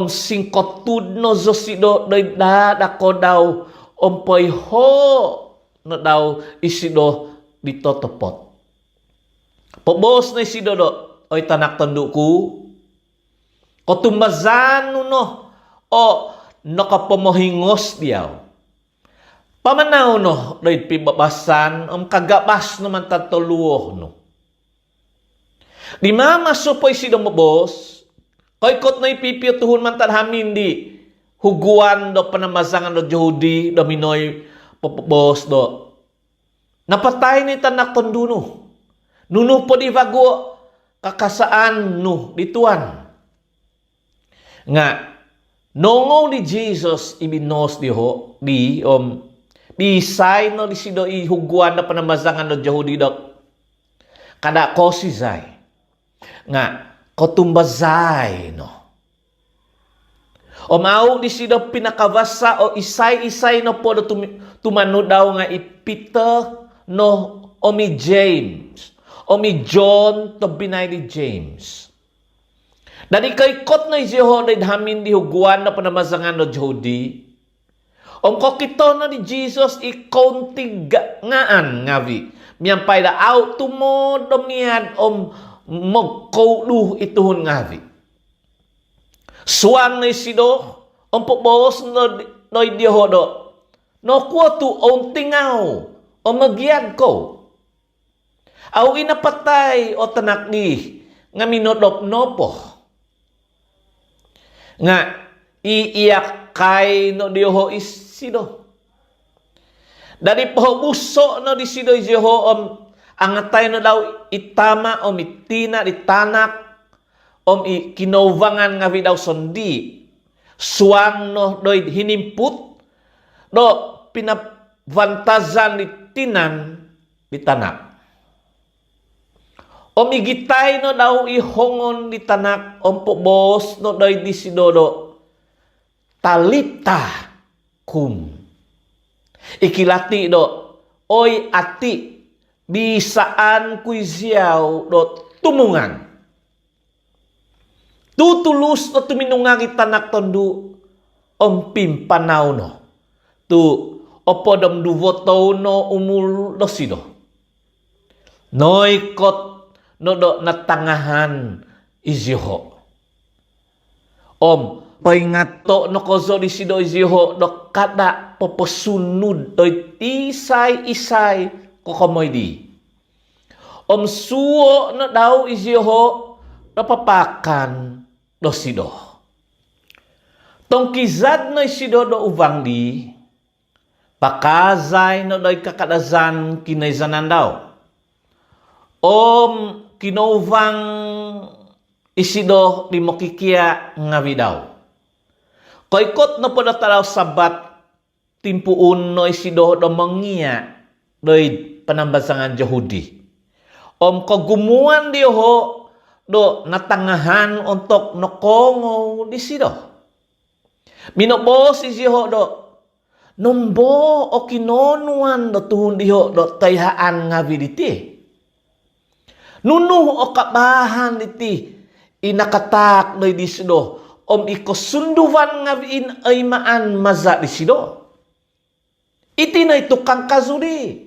Singkotud no zo sido doy dadako daw poyho no daw isido ditotopot. Pobos na isido do oy tanak tanduku kotumbazan no nakapamohingos diyaw. Pamanaw no, doy pibabasan, kagabas naman tatuluo no. Di mamaso po isido mo bos, koy kot na ipipiutuhon man tadhamin di, huguan do panamazangan do Yahudi, do minoy bos do. Napatay ni tanak tonduno. Nuno po di bago, kakasaan no, dituan. Nga, nongo ni Jesus ibinos diho, Bisay no di sido ihuguan na panamazangan no Yahudi do. Kada kosizay. Nga kotumbazay no. Mau di sido pinakabasa isay-isay no po do tumano daw nga ipita no omi James. Omi John to binay ni James. Dadi kay kot na isiho na hamin di huguan na panamazangan no Yahudi. Kokito na ni Jesus ikontig ngaan ngavi. Miyampay da out tumo domiad magkauduh ituhon ngavi. Suang na isido pupos no dihodo. No kuatu tingaw magyad ko. Aw inapatay o tanak di nga minodop nopo. Nga iiyak kay no diho isido. Dari pohubuso no di sido jeho Angatay no daw itama om itina itanak om kinauvangan nga daw sondi. Suang no doy hinimput do pinavantazan itinan ditanak. Om igitay no daw ihongon ditanak om po bos no doy disidodo talita kum. Ikilati do oy ati bisaan kuisiyaw do tumungan. Tutulus no tuminungang itanak tondu om pimpanaw no. Tu opo dam duvoto no umul do sido. Noikot no do natangahan iziho. Om paingato no kozo di sido iziho do kada poposunod do isay-isay kokomoy di. Om suo no daw iziho do papakan do sido. Tong kizad no isido do uvang di pakazay no doy kakadazan kinaizanan daw. Om kinovang isido di mokikia ngawi daw. Koikot no pada talaw sabat timpuun no isido do mengia doy penambasangan Yahudi. Om kagumuan diho do natangahan untuk nokongo di sido. Minobos isiho do nombo o kinonuan do tuhun diho do tayhaan ngawi diti. Nunuh o kabahan diti inakatak doy disido om ikosunduan ngawiin ay maan maza disido. Iti na tukang kazuri.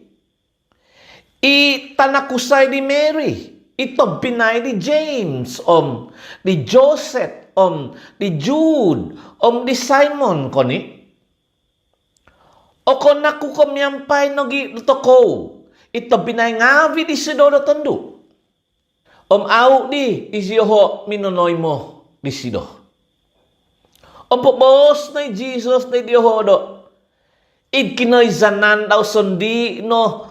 Itanakusay di Mary. Ito binay di James om di Joseph om di Jude om di Simon koni. O kon nakukomyampay no gi toko. Ito binay ngawi disido do tandu. Om au di isiho minunoy mo di sido. Om pobos na Jesus na diho do. Id kinoy zanan daw sondi no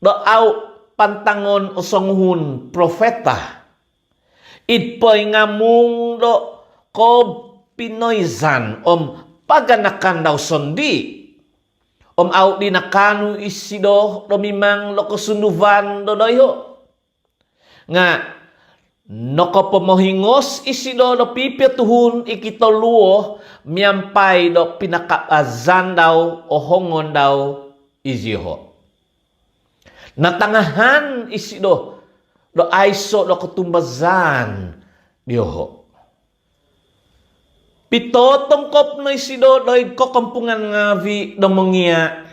do au pantangon usonghun profeta. Id poy ngamung do ko pinoyzan om paganakan daw sondi. Om au di nakanu isido do mimang lo kosunduvan do doyo. Nga noko pomohingos isido do pipituhun ikitoluo miampay do pinakaazan daw o hongon daw iziho. Natangahan isido do aiso do kutumbazan diho. Pito tongkop no isido do kokampungan ngavi do mengia.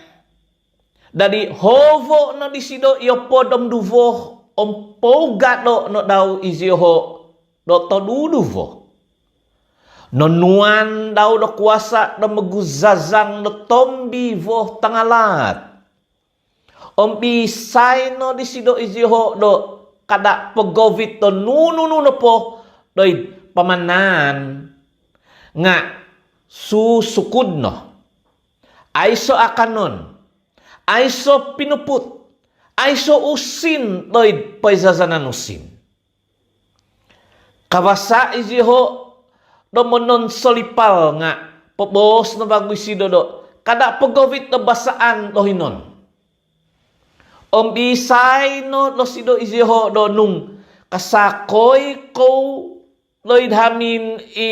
Dari hovo no disido iopo dom duvo om pogat no daw iziho do toduduvo. Nonuan daw do kuasa do meguzazang do tombi voh tangalat. Om bisay no disido iziho do kada pegovit do nunununo po do pamanan nga susukud no. Aiso akanon. Aiso pinuput. Aiso usin doy paizazanan usin. Kawasa iziho do monon solipal nga pobos na bagus sido do kada pagawit na basaan do hinon. Om bisay no do sido iziho do nung kasakoy ko loy hamin i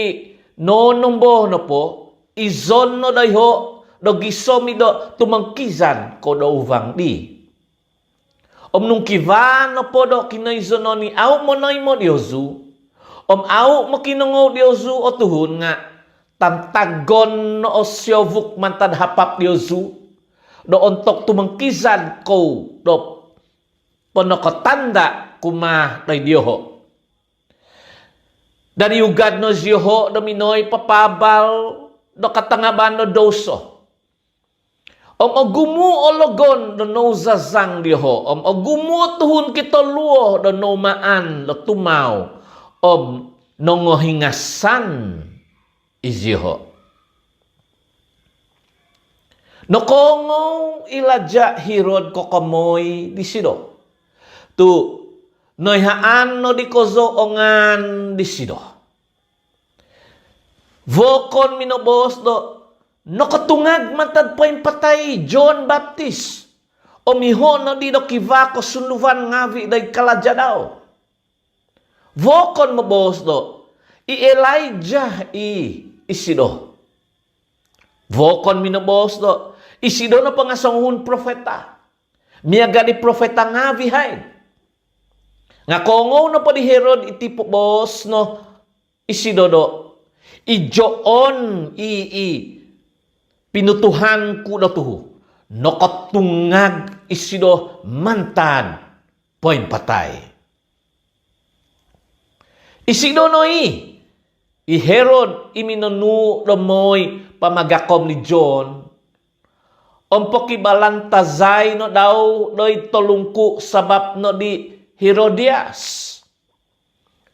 nonombo no po izon no dayho do gisomi do tumangkizan ko do uvang di. Om nung kivan no po do kinaizono ni au monoy mo diozu. Om au mo kinongo diozu o tuhun nga tantagon no osyovuk mantad hapap diozu. Do ontok tumangkizan ko do ponokotanda kumah day dioho. Dari ugad no ziho do minoy papabal do katangaban no doso. Om ogumu ologon do no zazang diho. Om ogumu tuhun kita luo do no maan do tumaw. Om nongohingasan iziho. Nokongo ilaja hirod kokomoy disido. Tu noihaan no di kozo ongan di sido. Vokon minobos do nakatungag matad poin patay John Baptist. Omiho no di do kivako sunluvan ngavi day kalaja daw. Vokon mabos do i Elijah isido. Vokon minobos do isido no pangasanghun profeta. Miyaga di profeta ngavi haid. Nga kongo no pa di Herod iti bos no isidodo ijoon pinutuhan ku do tuhu no katungag isido mantan poin patay. Isido no i Herod iminonu do moy pamagakom ni John ompok ibalantazay no daw doy tolungku sabab no di Herodias.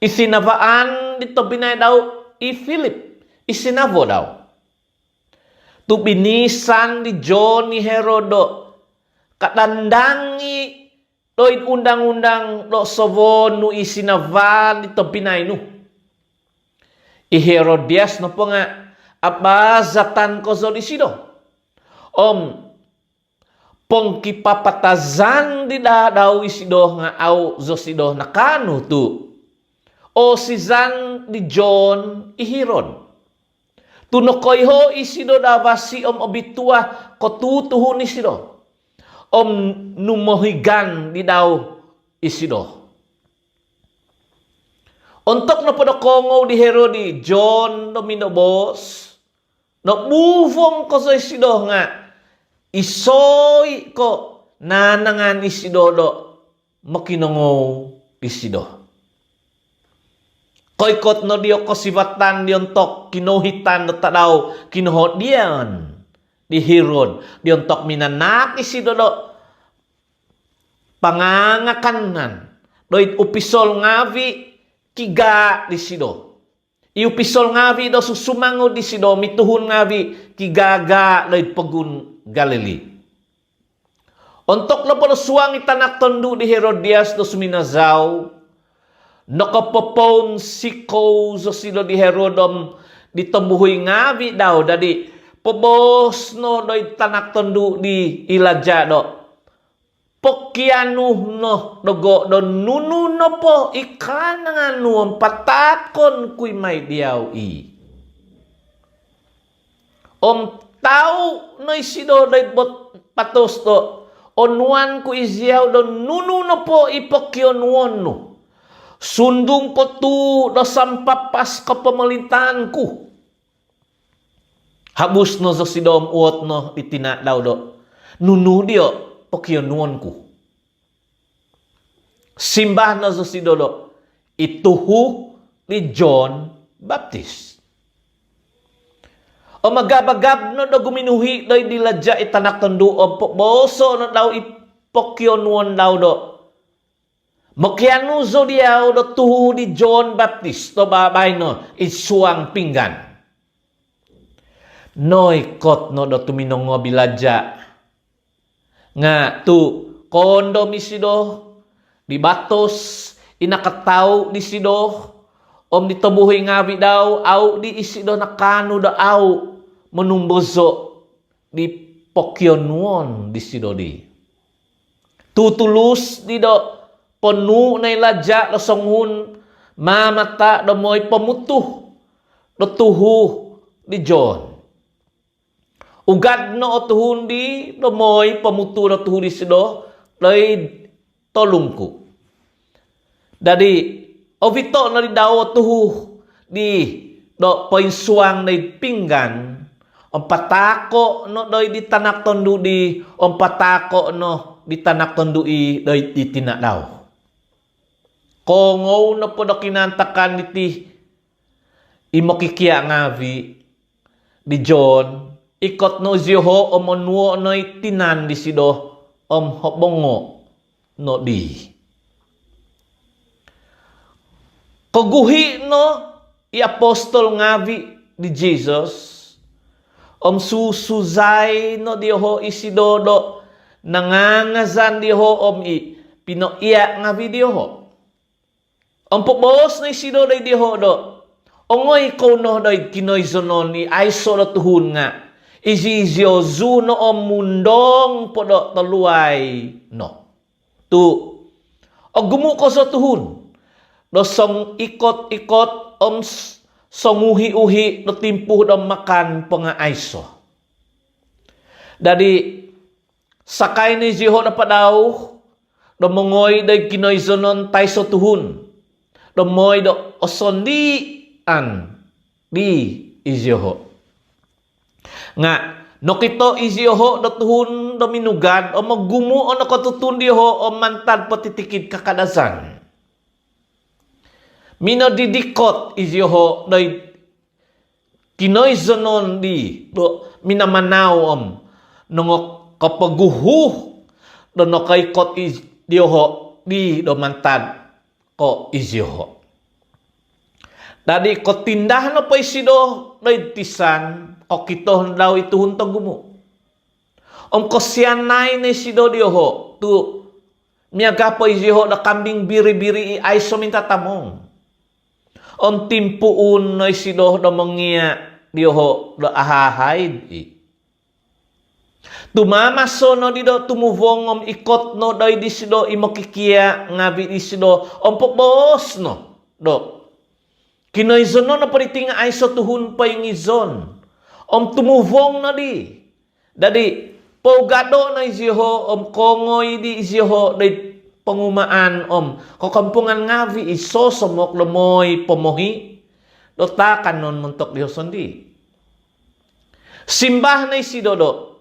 Isinavaan dito binay daw Philip. Isinavo daw. Tu binisan di John ni Herodo. Katandangi doy undang-undang do sovon nu isinavan dito binay nu. Herodias no po nga abazatan ko solisido. Pong kipapatazan di daw isido nga au zosido nakano tu. O sizan di John Herod. Tunokoy ho isido davasi obitua kotutuhun isido. Numohigan di daw isido. Untuk na po kongo di Herod di John no minobos. No buvong ko sa isido nga isoy ko nanangan isidodo makinongo isido. Koykot no diyo ko sibatan diyon tok kinuhitan no tadaw kinuhot diyan di Herod diyon tok minanak isidodo pangangakanan doit upisol ngavi kiga di sido. Iupisol ngavi do susumango di sido mituhun ngavi kigaga doit pagun Galilea. Untuk na po suwang itanak tondo di Herodias do suminazaw, nakapopon siko so silo di Herodom di tembuhui ngavi daw dadi pobos no do itanak tondo di Ilaja do. Pokianu no dogo do nunu no po ikan nga nuam patakon kuy may diyaw i. Tau no isido doit bot patos do onuan ku iziaw do nunu no po ipokyon no sundung ko tu do sampapas ka pemerintahan ku habus no so sidom uot no itina daw do nunu dio pokyon ku simbah no so sido do ituhu ni John Baptist. O magabagab no do guminuhi doy diladya itanak tondo o boso no daw ipokyon daw do. Mokyanuzo diyaw do tuhu di John Baptist to babay no isuang pinggan. Noy kot no do tuminongo biladya. Nga tu kondo misido di batos inakataw di sido ditobuhi ngabi daw au di isido nakano do au menumbozo di pokyonuon di sido di. Tutulus di do ponu na ilaja do songhun mamata do moy pamutuh do tuhu di John. Ugad no otuhun di do moy pamutuh do tuhu di sido loy tolungku. Dadi ovito na di daw tuhu di do poin suang na pinggan om patako no doy di tanak tondo di om patako no di tanak tondo i doy di tina daw. Kongo no po do kinantakan iti imokikia ngavi di John ikot no ziho om onwo no itinan di sido om hobongo no di. Koguhi no i apostol ngavi di Jesus susuzay no diho isidodo nangangazan diho i pino iya nga video ho. Ang pupos na isido day di ho do. Ongoy ko no day kinoy zonon ni ay solo tuhun nga. Izizyo zuno om mundong podo taluay no. Tu o gumu ko sa tuhun. Do song ikot-ikot om songuhi-uhi do timpuh do makan penga aiso. Dari sakay ni ziho na padaw do mongoy day kinoy zonon tay so tuhun. Do moy do osondi an di izyoho. Nga, no kito izyoho do tuhun do minugad o maggumu o nakatutun diho o mantad patitikid kakadasan. Mino didikot izyoho do kinoy zonon di do minamanaw nongo kapaguhuh do no kaikot izyoho di do mantad ko izyoho. Dadi ko tindahan na pa isido day tisan o kito daw ituhun tagumo. Ko siyanay na isido diho tu miyaga pa isiho na kambing biri-biri ay suminta tamong. Timpuun na isido na mangiya diho na ahahaid. Tumamaso no dido tumuvong ikot no day disido imokikia ngabi disido popos no do. Kinoy zonon na pariting ay so tuhun pa yung izon. Tumuvong na di. Dadi, pogado na iziho, kongoy di iziho, di pangumaan, kakampungan ngavi iso somok lumoy pomohi, dotakan non muntok dihoson di. Simbah na isidodo,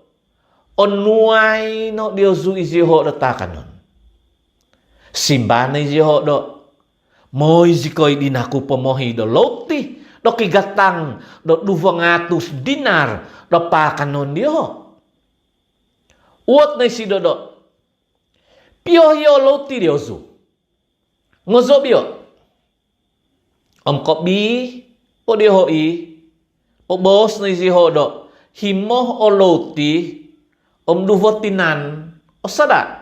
onuay no diozu iziho dotakan non. Simbah na iziho do, moy zikoy din ako pomohi do loti do kigatang do 200 dinar do pakanon dio. Uot na si dodo. Pio yo loti dio zu. Ngozobio. Kopi po dio i po bos na si hodo. Himo o loti duvotinan o sada.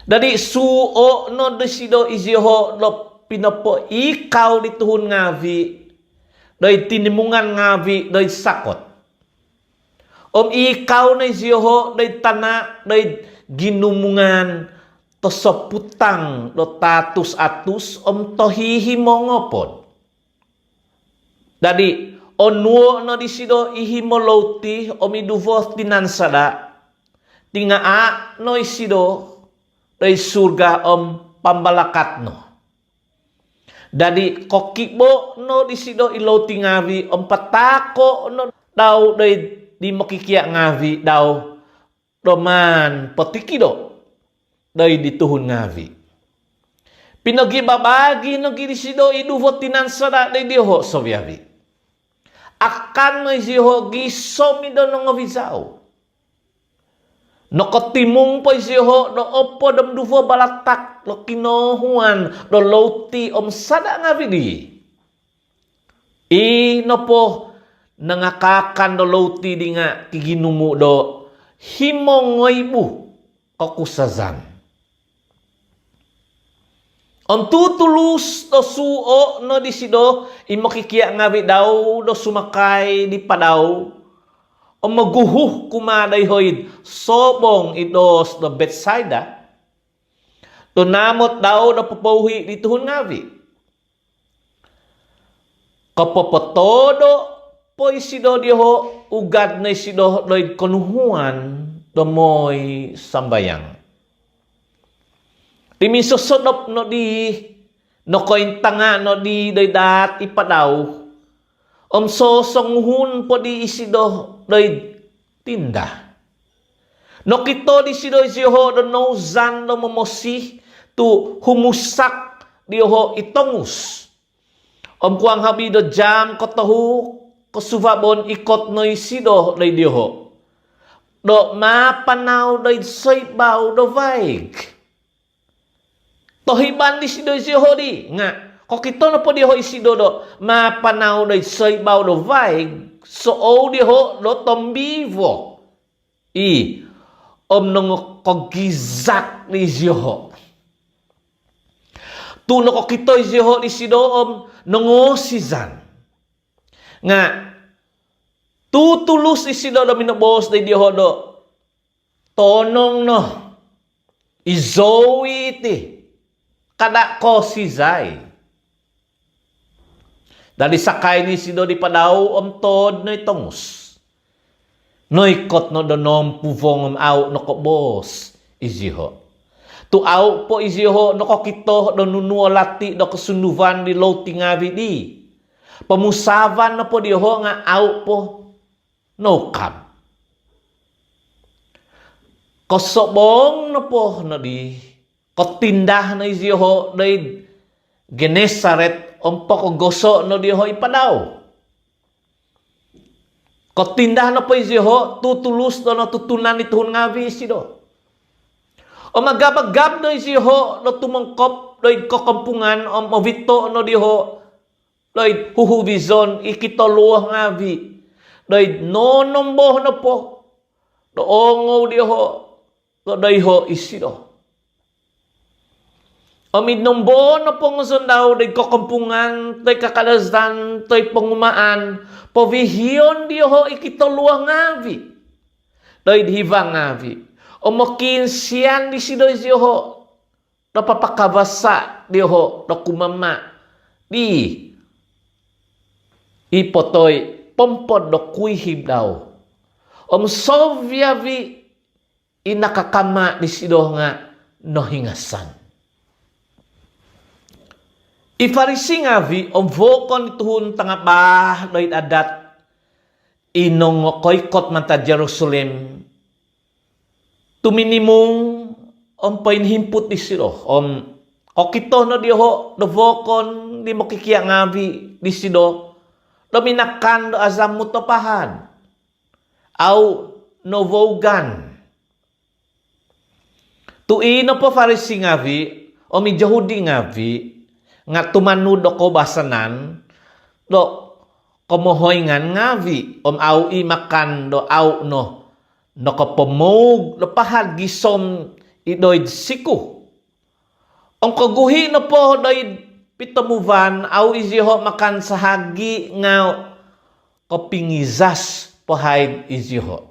Dari suo no desido iziho lo pinapo ikaw dituhun ngavi doy tinimungan ngavi doy sakot. Ikaw na iziho doy tana doy ginumungan to soputang do tatus atus tohihi mongopod. Dari onuo no disido ihimoloti iduvos tinansada tingaa no isido day surga pambalakat no. Dadi kokibo no disido iloti ngavi patako no daw day di makikia ngavi daw doman patikido day dituhun ngavi. Pinagibabagi no gidisido iduvot tinansada day diho sobyavi. Akan no isiho gisomido no ngavizaw. No kotimong po isiho no opo dam duvo balatak lo kinohuan lo loti sada nga vidi. No po nangakakan do loti di nga kiginumu do himongoy bu kokusazan. Tutulus do suo no disido imokikia nga daw do sumakay di padaw. Maguhuh kumaday hoid sobong idos do Bethsaida. Tunamot daw na pupuhi dituhun ngavi. Kapopotodo po isido diho ugad na isido doid konuhuan do moy sambayang. Timisosodop no di no kointanga no di doy dat ipadaw. Sosonghun po di isido doy tinda. No kito di sido isiho do no zan do momosi tu humusak diho itongus. Kuang habi do jam kotahu kosuvabon ikot no isido doy diho. Do mapanaw doy soibaw do vaig. Tohiban di sido isiho di nga. Kokito na po diho isido do mapanaw doy soibaw do vaig. So diho do tombivo. Nung kogizak ni Ziho. Tuno ko kitoy Ziho ni sidoom nangosizan. Nga, tutulus isido na minabos na Diho do. Tonong no. Izowi iti. Kada ko sizay. Dali sakay ni sido di padaw tod no itongus. No ikot no donom puvong au no kobos iziho. Tu au po iziho no kokito do nunuo lati do kesunuvan di lauti ngavi di. Pemusavan no po diho nga au po no kam. Kosobong no po no di. Kotindah na iziho do Genesaret ompo goso no diho ipadaw. Kotindah no po iziho tutulus do no tutunan ituhun ngavi isido. O magabagab no iziho no tumangkop do kokampungan o mavito no diho do huhubizon ikitoluah ngavi. Do nonomboh no po do ongo diho do diho isido. O midnombo no pong sundaw day kakampungan, day kakadasdan, day pangumaan, povihiyon diho ikitoluah ngavi. Day hivang ngavi. O makinsiyan di sido diho, napapakabasa diho, nakumama, di ipotoy, pompod do kuihib daw. O sovyavi, inakakama di sido nga, nohingasan. Ifarisi ngavi om vokon ituhun tanga bah doit adat inong koikot manta Jerusalem tuminimong om painhimput di siro om kokito no diho do vokon di makikia ngavi di sido do minakan do azam mutopahan au no vogan tuino po Farisi ngavi om Yahudi ngavi nga tumanud ko basanan do komohoyngan ngavi om au i makan do au no kopomog do pahag gisom idoid siku om kaguhi no po doid pitamuvan au iziho makan sahagi nga kopingizas pohaid iziho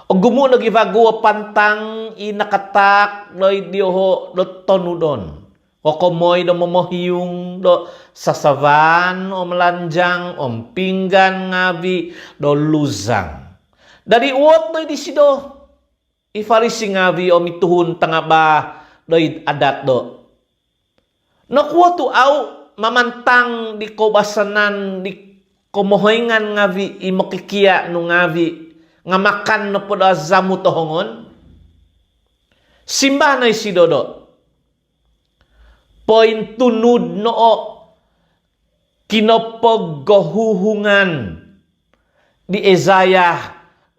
o gumu nagivago pantang inakatak doid diho do tonudon kokomoy do momohiyung do sasavan o melanjang o pinggan ngavi do luzang. Dari uot do di sido ifarisi ngavi o mituhun tangaba do adat do. Nakuha tu au mamantang di kobasanan di komohoyngan ngavi imokikia no ngavi nga makan no podo azamu tohongon. Simba na isido do. Poin tunud noo kinopaggahuhungan di Isaiah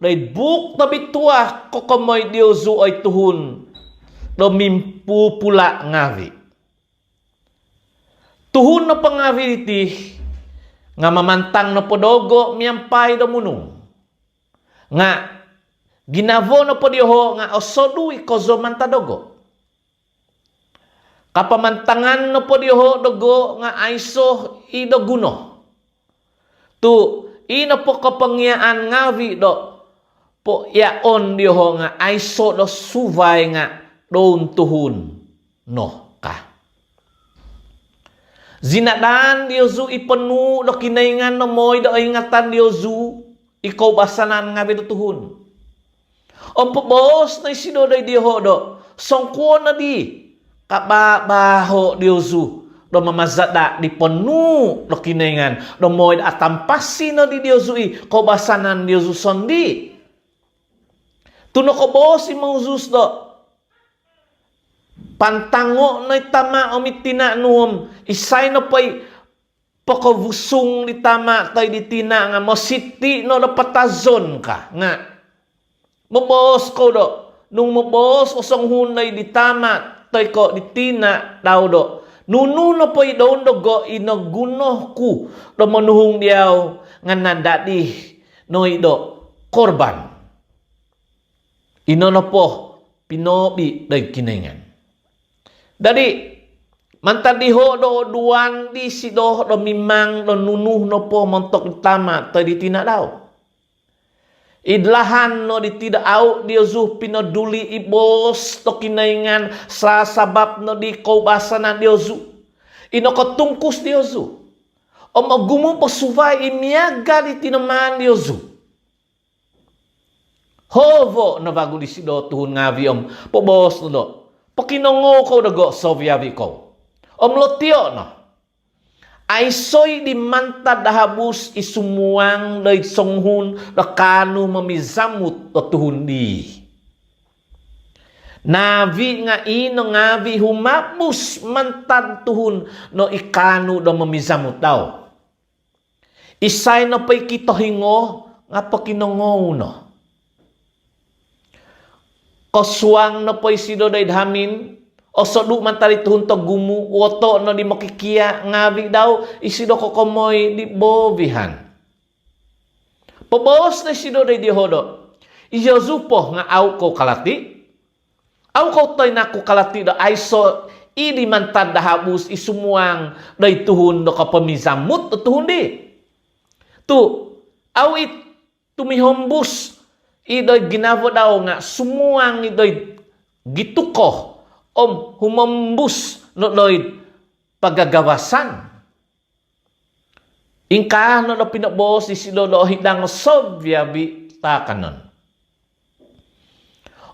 day buk na bituah kokomoy Diyosu ay tuhun do mimpu pula ngavi. Tuhun na pangavi iti nga mamantang na podogo miyampay do munong. Nga ginavo na po diho nga osodu ikozo mantadogo. Kapamantangan no po diho dogo nga aiso idoguno. Tu ino po kapangyaan ngavi do po yaon diho nga aiso do suvay nga doon tuhun no ka. Zinadan Diyosu ipenu do kinaingan no moy do ingatan Diyosu ikaw basanan ngavi do tuhun. Om po bos na isidoday diho do songko na di kababaho Diyosu do mamazada di penu do kinaingan do moy atampasi no di Diyosu i kobasanan Diyosu sondi tuno ko bos imauzus do pantango no itama omitina nuom isay no pay pakavusung di tama tay di tina nga mositi no do patazon ka nga mobos ko do nung mobos usong hunay di tama tay ko ditina daw do nununo po idon do go inagunoh ku do manuhung diaw nga nandadi no ido korban inono po pinobi day kinengan. Dadi mantadiho do duan di sido do mimang do nunuh no po montok utama to di tina daw. Idlahan no di tidak au dia zuh pinoduli ibos to kinaingan sa sabab no di kaubasanan dia zuh. Ino ko tungkus dia zuh. O magumo po suvay imiaga di tinaman dia zuh. Hovo na bago di sido tuhun ngavi po bos no do. Pakinongo ko dago sovyavi ko. Lotio no. Ay soy di mantad dahabus isumuang day songhun da kanu mamizamut o tuhun di. Navi nga ino ngavi humapus mantad tuhun no ikanu do mamizamut daw. Isay no pa'y kitohingo nga pakinongo no. Koswang no pa'y sido day dhamin o sodu mantari tuhun to gumu woto no di makikia ngavi daw isido kokomoy di bovihan. Pabos na sido day dihodo. Iyozupo nga au ko kalati. Au ko toy na ko kalati do ay so idi mantad dahabus isumuang day tuhun do kapamizamut o tuhun di. Tu awit tumihombus idoy ginavo daw nga sumuang idoy gituko humambus no doy pagagawasan. Ingka no do pinabos isido do hidang sovyabi takanon.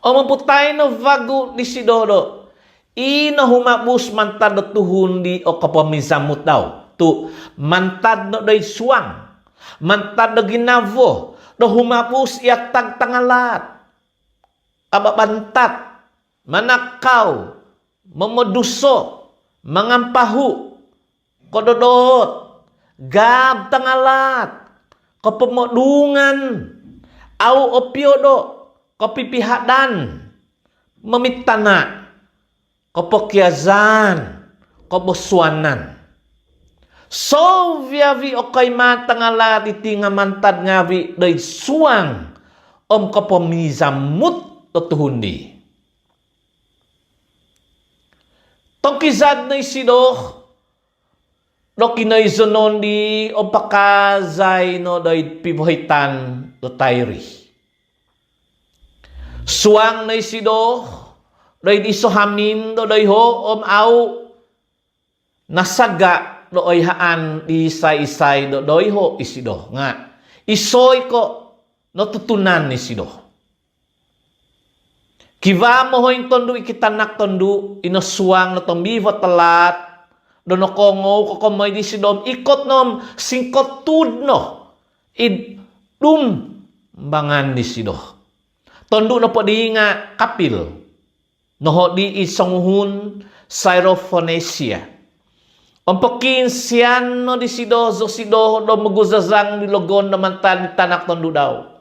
O maputay no vago di sidodo ino humabus mantad do tuhun di o kapamizamut daw. Tu mantad no doy suang. Mantad do ginavo do humapus iyak tagtangalat. Ababantat, manakaw, mamoduso, mangampahu, kododot, gab tangalat, kapamodungan, au opiodo, kapipihadan, mamitana, kapokyazan, kaboswanan. So viavi okay matangala iti nga mantad ngavi day suang kapamizamut o tuhundi. Tongkizad na isido do kinaizonon di pakazay no day pibuhitan do tayri. Suang na isido day isohamin do day ho au nasaga doy haan isay-isay doy ho isido nga isoy ko no tutunan ni sido. Kiva mo ho yung tondo ikitanak tondo inosuang no tombivo talat do no kongo kokomoy di sidom ikot nom singkot tudno id bangan di sido. Tondo no po di nga kapil no ho di isonghun Syrophonesia. Pakinsian no di sido do maguzazang ni logon naman tanak tondo daw.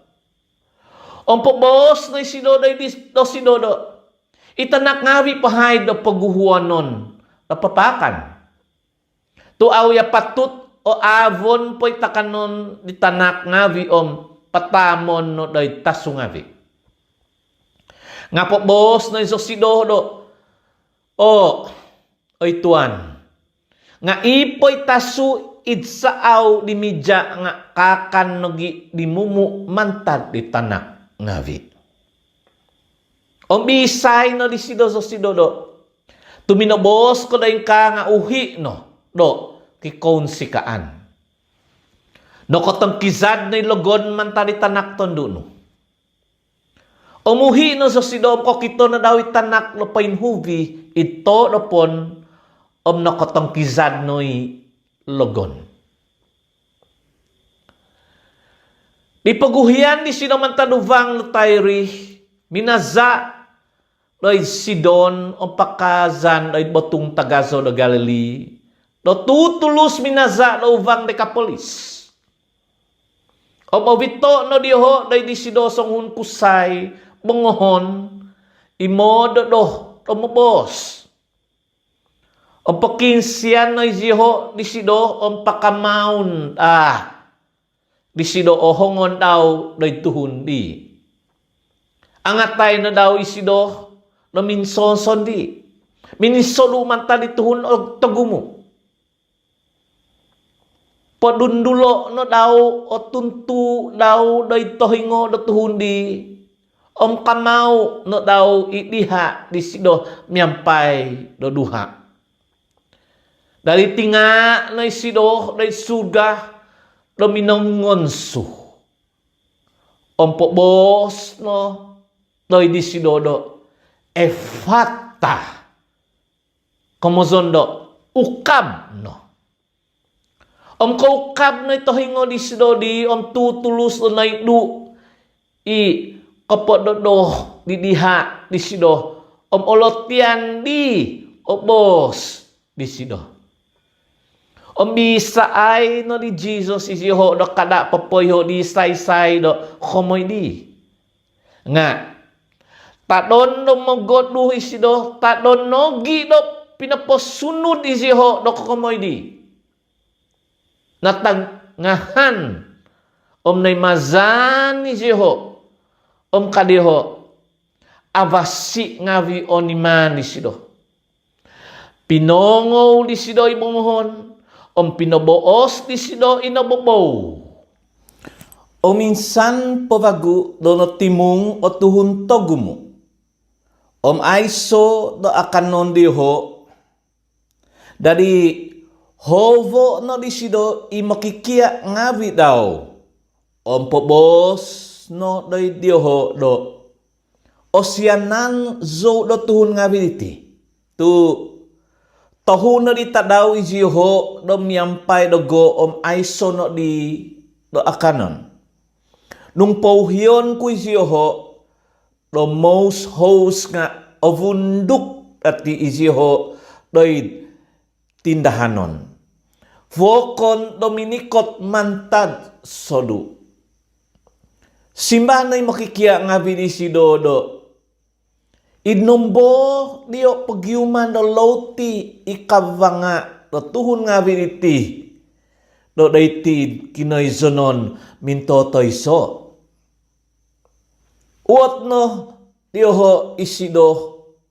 Pabos no isido do sido do itanak ngawi pahay do paguhuanon napapakan. Tu ya patut o avon po'y takanon di tanak ngawi patamon no doy tasungawi. Nga pabos no isido do oy tuan. Nga ipoy tasu idsaaw di media nga kakan nogi di mumu mantad di tanak ngavi. Bisay no di sido do. Tuminobos ko dahin ka nga uhi no do kikonsikaan. No kotong kizad na ilogon mantad di tanak tondo no. Umuhi no sido ko kito na daw itanak no painhuvi ito no pon nakotong kizad no'y logon. Di paguhian ni sino man tanuvang no tayri, minaza lo'y Sidon o pakazan lo'y botong tagazo do Galilee, do tutulus minaza no uvang Decapolis. O mawito no diho lo'y di sidosong hun kusay, bungohon, imodo do, tumubos. O pakinsian no iziho di sido pakamaun di sido ohongon daw doy tuhun di. Angatay na daw isido no minsoson di. Minisoluman tadi tuhun og tagumo. Padundulo no daw o tuntu daw day tohingo do tuhun di. Om kamau no daw idiha di sido miampai do duha. Dari tinga na sido day surga do minongonsu. Om po bos no doy di sido do efata. Komozondo ukab no. Om ko ukab na ito hingo di sido di om tutulus do na idu i kapododo di diha di sido om olotian di obos di sido. Om bisa ay no di Jesus isiho do kada papoyo di say do komoy di. Nga tadon do mogodu isido tadon nogi do pinaposunod isiho do komoy di. Natangahan om nay mazan isiho om kadiho avasi ngavi oniman isido. Pinongo di sido ibomohon om pinoboos di sido inobobow. O minsan povagu dono timung o tuhun togumu. Om aiso do akan non diho. Dari hovo no di sido imakikia ngavi daw. Om pobos no do diho do. Osianan zo do tuhun ngavi diti. Tu tahun di tadaw iziho do miampai do go om aiso no di do akanon. Nung pauhion ku iziho do most host nga ovunduk at di iziho do tindahanon. Vokon dominikot mantad sodu. Simba na makikia ngavi di si dodo. Inombo dio pagyuman do lauti ikavanga do tuhun nga viriti do daitid kinoy zonon mintotoy so. Uot no dio ho isido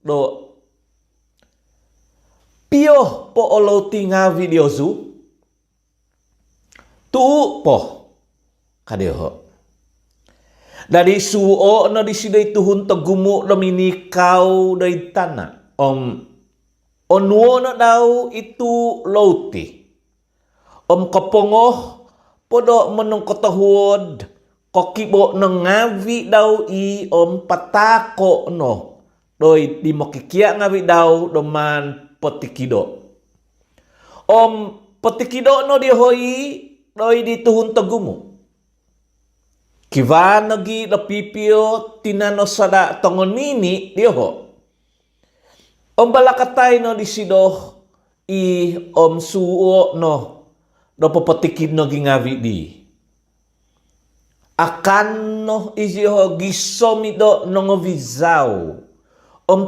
do pio po o lauti nga video zu tu po kadio ho. Dari suo no di siday tuhun tagumo do minikaw day tana. Onwo no daw itu lauti. Kapongoh podo menung kotahud kokibo no ngavi daw i patako no. Doy di mokikia ngavi daw do man potikido. Potikido no di hoi doy di tuhun tagumo. Kiva nagi napipio tinano sada tongon mini diho. Balakatay no di sido i suo no do papatikid no gingavi di. Akan no isiho gisomido no ngovizaw.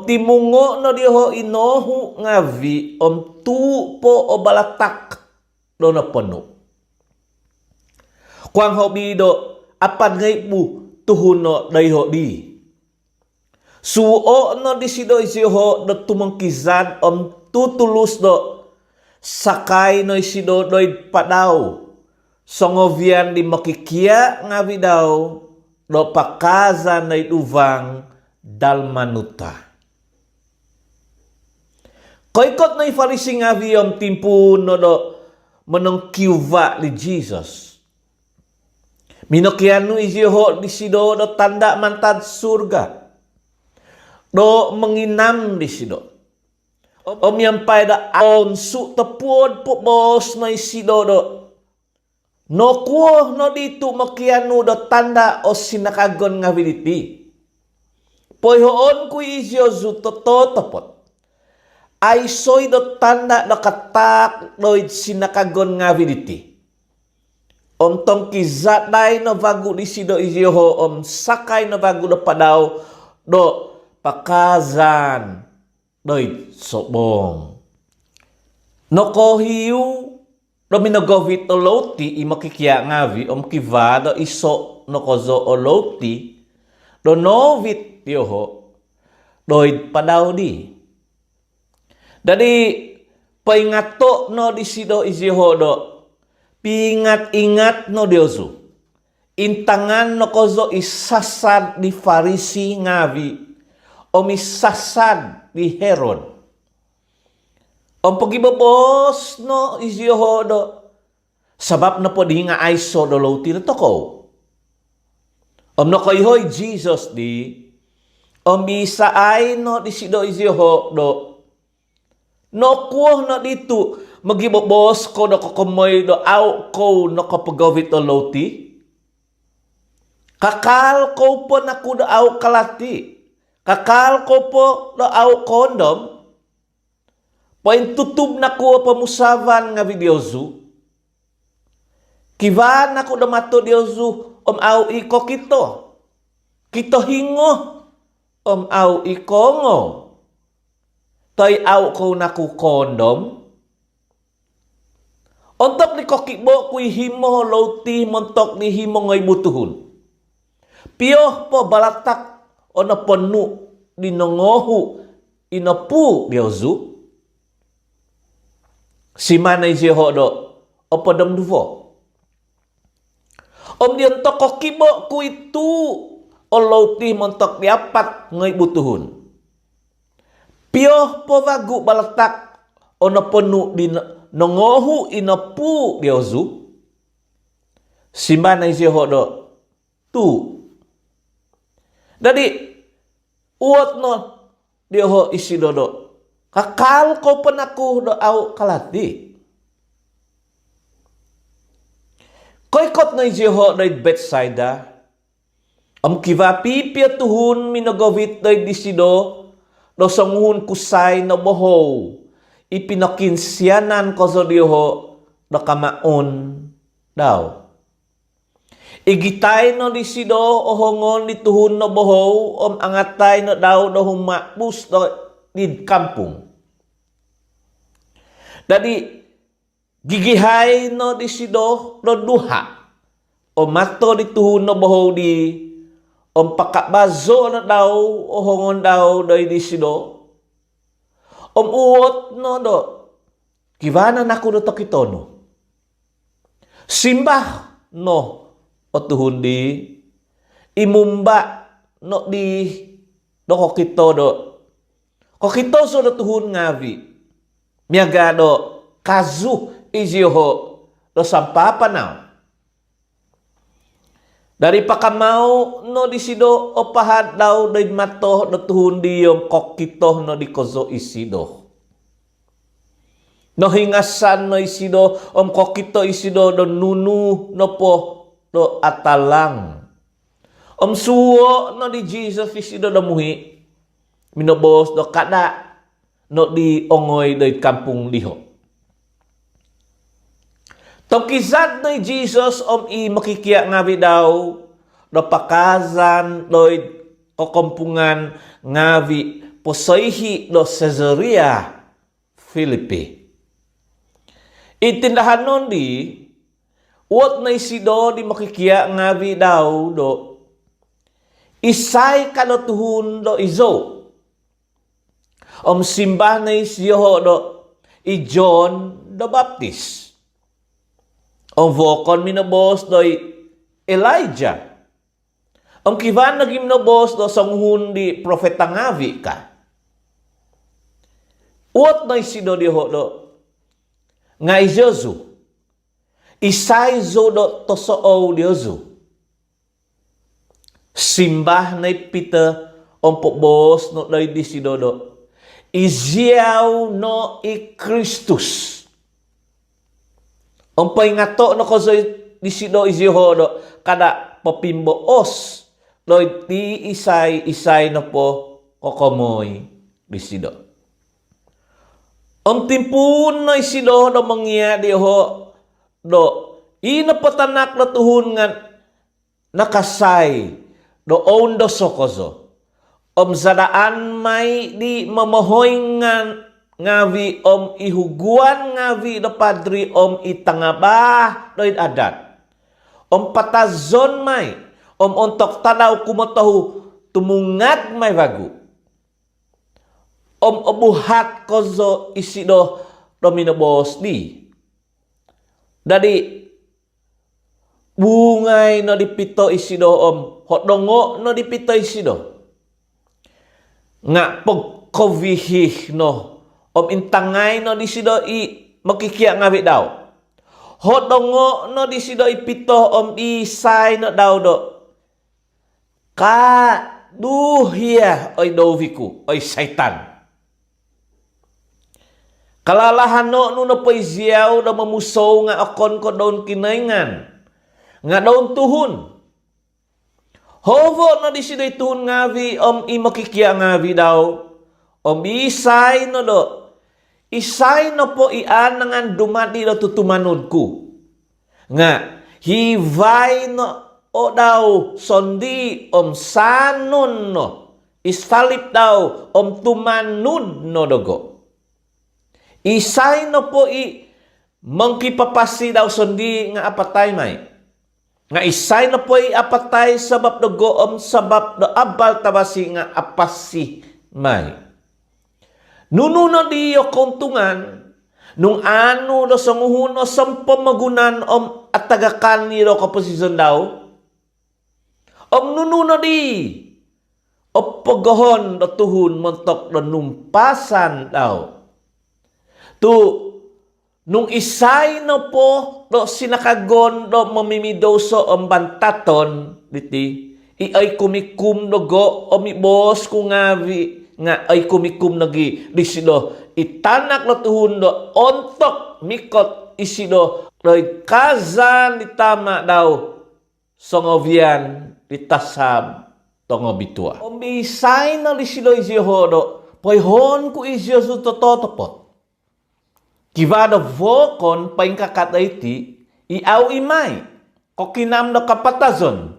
Timungo no diho inohu ngavi tupo o balatak do na penuh. Kuang hobi do apan ngay bu tuhuno dayho di. Suo no di sido isiho do tumangkizad tutulus do sakay no isido doy padaw. Songovian di makikia ngavi daw do pakaza na iduvang dalmanuta. Koikot na ifarisi ngavi timpu no do menong kiuva di Jesus. Minokianu isiho di sido do tanda mantad surga. Do menginam di sido. Yampai da su tepuod po bos na isido do. No kuo no ditu makianu do tanda o sinakagon nga viliti. Poyhoon ku isio zu toto topot. Ay soy do tanda do katak do sinakagon nga viliti. Tong kizat day no vagu di sido iziho sakay no vagu do padaw do pakazan doy sobong. No kohiu do minogovit o loti imakikia ngavi kiva do iso no kozo o loti do novit yoho doid padaw di. Dari paingato no di sido izihodo, pingat-ingat no diosu. Intangan no kozo isasad di Farisi ngavi, o misasad di Herod. Om pagibabos no izihodo, sabab na po di nga aiso do lauti na toko. Om no koyhoy Jesus di, om bisa ay no di sido izihodo, no kuo na dito, magibobos ko na kukumoy do aw ko na kapagawit o lauti. Kakal ko po na ko do aw kalati. Kakal ko po do aw kondom. Poin tutub na ko pamusavan nga videozu. Kivan na ko do mato diozu om aw iko kito. Kito hingo om aw iko ngo. Toy aw ko na ku kondom. Ontok ni kokibo kui himo lauti montok ni himo ngay butuhun. Piyoh po balatak o na ponu di nongohu inapu diozu. Si manay jehodo o padam duvo. Om diontok kokibo kui tu o lauti montok di apat ngay butuhun. Piyoh po vagu balatak o na ponu di nongohu inapu diozu. Simba na isihodo tu. Jadi uot no dioho isidodo. Kakal ko penaku do au kalati. Koikot na isiho do Bethsaida. Am kiva pipia tuhun minagovit do disido. Do sanguhun kusay na boho, ipinakinsyanan ko sa diho na kamaon daw. Igitay no disido o hongon dituhun na boho, angatay no daw na humapus no di kampung. Dadi gigihay no disido no duha, o mato dituhun na boho di pakabazo na daw o hongon daw doy disido. Uot no do. Kivana na kuno to kitono. Simbah no o tuhun di. Imumba no di do kokito do. Kokito so do tuhun ngavi. Miyaga do kazu iziho do sampapanaw. Dari pakamau no disido o pahad daw doy mato no tuhun diyom kokito no di kozo isido. No hingasan no isido kokito isido do nunu no po do atalang. Suwo no di Jesus isido do muhi. Minobos do kada no di ongoy doy kampung liho. Tokizat no Jesus i makikiya ngawi daw do pakazan do kokompungan ngawi posoihi do Caesarea Philippi. Itindahan nun di uot na isido di makikiya ngawi daw do isay kalotuhun do izo. Simbah na isiyo do John the Baptist. Vokon minobos doy Elijah. Kivan naging minobos do sanghun di propeta ngavi ka. Uot na isido di ho do nga izozu. Isay zo do tosoo di ozu. Simbah na ipita pokbos no doy disido do. Iziaw no i Kristus. Paingato no kozo disido izihodo kada popimboos loy ti isay no po kokomoy disido. Timpun no isido do mangia diho do inapatanak na tuhun nga nakasay do ondo sokozo. Zadaan may di mamahoy ngavi ihuguan ngavi do padri itangaba doid adat. Patazon may ontok tanaw kumotahu tumungat may bagu. om obuhat kozo isido dominobos di. Dadi bungay no dipito isido om hodongo no dipito isido. Nga pagkovihih no om intangay no disido i makikia ngawi daw. Hodongo no disido ipito om isay no daw do. Ka duhia oy doviku oy syaitan. Kalalahan no nuno po izyaw na mamusaw nga akon ko daon kinayngan. Nga daon tuhun. Hovo no di siya tuhun ngavi om imakikia ngavi daw. Om isay no do. Isay no po ian nangan dumati do tutumanod ku. Nga hivay no o daw sondi om sanon no. Istalip daw om tumanud no dogo. Isay no po mangkipapasi daw sondi nga apatay may. Nga isay no po apatay sabab do goom sabab do abal tabasi nga apasi may. Nuno no diyo kontungan nung ano do sanguhuno sampo magunan om at tagakan niro kaposisyon daw. Om nuno no di o pagahon do tuhun montok do numpasan daw. Tu nung isay no po do sinakagon do mamimidoso ang bantaton diti ay kumikum no go o mibos kung ngavi nga ay kumikum nagi disido itanak no tuhun do ontok mikot isido doy kazan ditama daw songovian ditasab tongobitua. Ombisay no disido isiho do poihon ku isyo su tototopot. Kivado vokon paing kakataiti iaw imay kokinam do kapatazon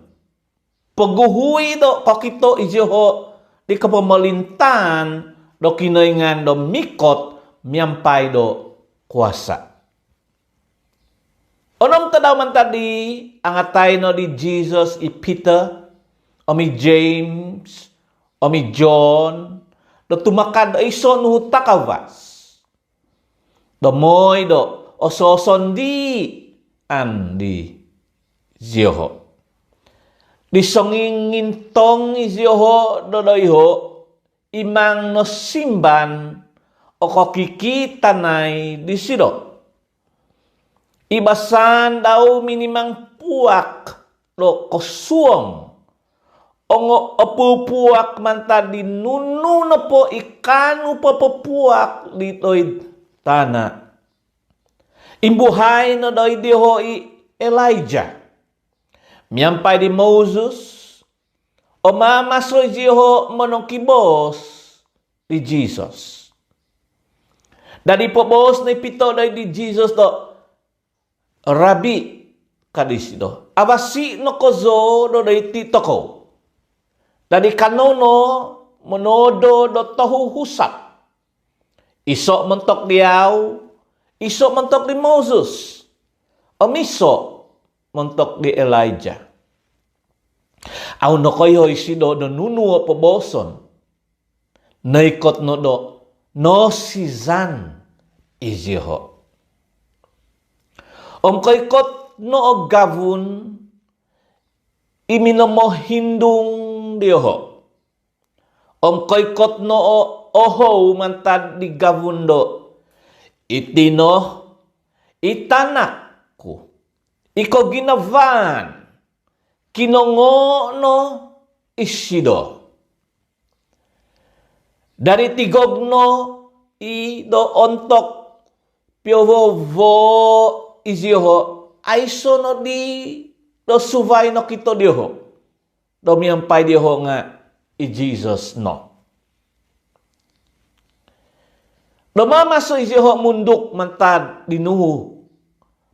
paguhui do kokito ijoho di kapamalintan do kinaingan do mikot miampay do kuasa. Onom tadaw man tadi angatay no di Jesus i Peter omi James omi John do tumakad iso no takawas. Domoy do ososondi andi ziyoho. Di songingintong iziyoho dodoiho imang no simban o kokikitanay di sido. Ibasan daw minimang puak do kosuong ongo opupuak manta di nunu no po ikanu papapuak dito'y tana. Imbuhay no doy diho Elijah. Miampay di Moses. O mamasoy diho monongkibos di Jesus. Dari po bos na ipito doy di Jesus do. Rabi kadis do. Abasi no kozo do doy titoko. Dari kanono monodo do tohu husap. Isok mentok diaw, isok mentok di Moses, omisok mentok di Elijah. Aw no koyo isido do nunu poboson, naikot no do no sizan iziho. Koykot no gavun iminomo hindung diho. Koykot no oho mantad di gavundo itino itanakku iko ginavan kinongo no isido dari tigogno do ontok piovovo iziho aiso no di do suvay no kito diho do miampay diho nga i Jesus no. Domamaso iziho munduk mantad dinuhu.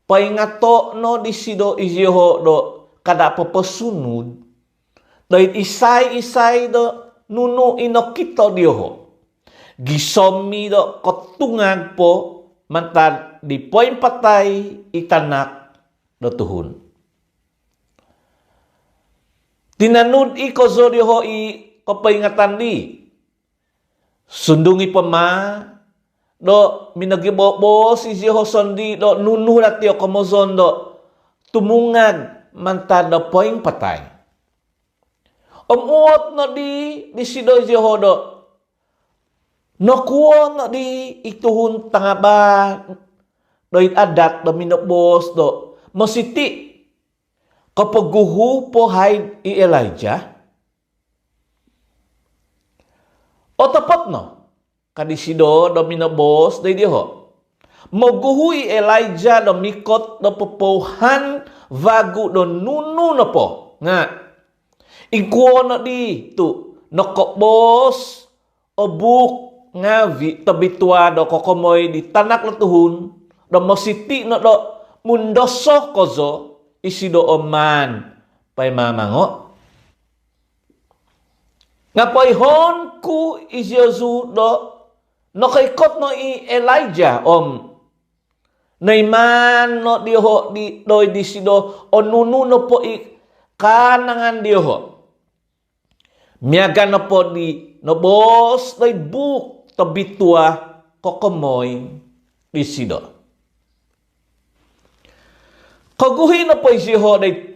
Paingato no disido iziho do kada papasunod. Dahil isay-isay do nunu inokito diho. Gisomi do kotungag po mantad di poin patay itanak do tuhun. Tinanud iko zo diho i kapaingatan di. Sundungi pema do minagibobos isiho sondi do nunuh ratio komozon do tumungag mantad do poing patay. Uot no di sido isiho do no kuo no di ituhun tangaba do adat do minobos do mositi kapaguhu po hay i Elijah. O tapat no, kadisido do minabos day diho. Moguhui Elijah do mikot do pupuhan vagu do nunu no po. Nga, ikuo no di tu, nokobos obuk ngavi tabitua do kokomoy di tanak latuhun do mositi no do mundoso kozo isido oman pay mamango. Ngapoy hon ku isyosu do no kaikot no i Elijah naiman no diho di doy disido o nunu no po i kanangan diho miaga no po di no bos doy buk tabitua kokomoy disido koguhi no po isiho day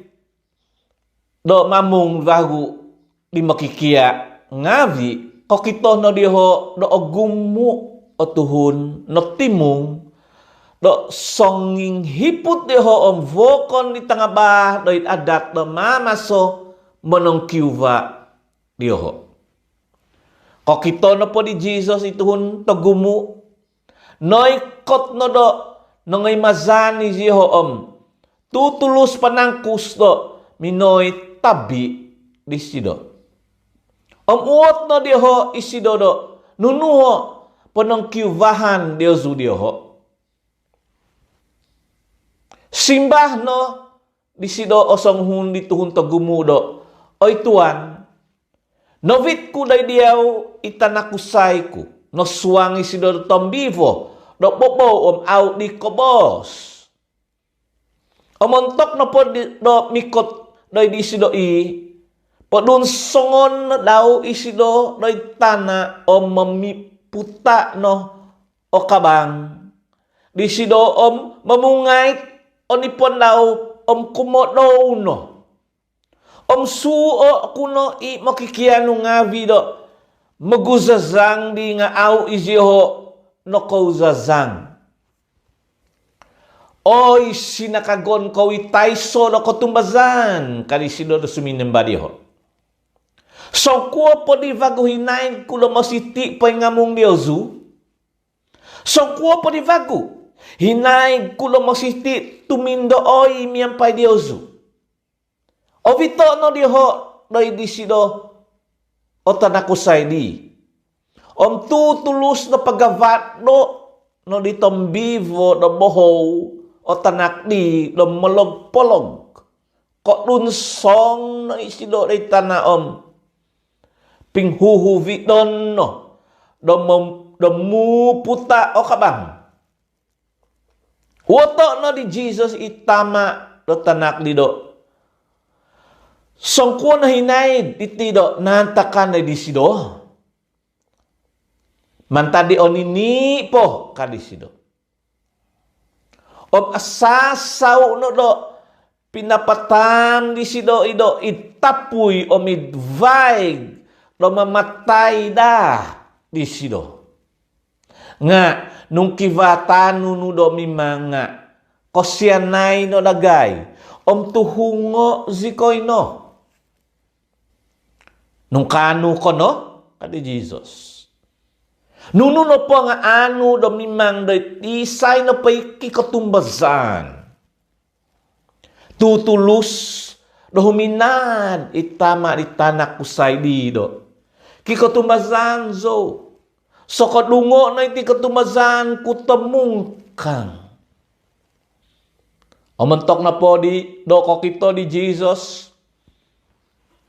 do mamung ragu di makikia ngavi kokito no diho do ogumu o tuhun no timung do songing hiput diho vokon di tangabah do adat do mamaso monong kiuva diho kokito no po di Jesus ituhun togumu noy kot no do nongay mazani diho tutulus panangkus do minoy tabi di sido. Uot no diho isido do nunuho ponong kiuvahan diozu diho. Simbah no disido osong hun dituhun togumu do. Oy tuan, novit ku day diaw itanakusay ku. No suang isido do tombivo do bobo out di kobos. Omontok no po do mikot day disido podun songon daw isido doy tana mamiputa no o kabang disido mamungay o nipon daw kumodo no suo kuno i makikiano nga vido maguzazang di nga aw isiho no kauzazang oy sinakagon ko itayso no kotumbazan kalisido do suminemba diho. So kuo po di vagu hinain kulo masiti po ngamong diozu. So kuo po di vagu hinain kulo masiti tumindo oy miyampay diozu. O vito no diho doy disido o tanakusay di. Tutulus na pagavat no di tombivo no boho o tanak di no molog-polog. Ko dun song no isido doy tana pinghuhuvi don no domu puta o kabang woto no di Jesus itama do tanak dido songko na hinay ditido nantakan na disido mantadi onini po kadisido asasaw no do pinapatam disido ido itapuy midvaig do mamatay da disido. Nga nung kivatan nunudo mimanga kosyanay no lagay tuhungo zikoy no. Nung kanu ko no kadi Jesus. Nununo po nga anu do mimang do isay no pay kikatumbazan. Tutulus do huminad itama itanak kusay dido. Kikatumazan zo. So kadungo na iti katumazan kutamungkang. Omentok na po di do kokito di Jesus.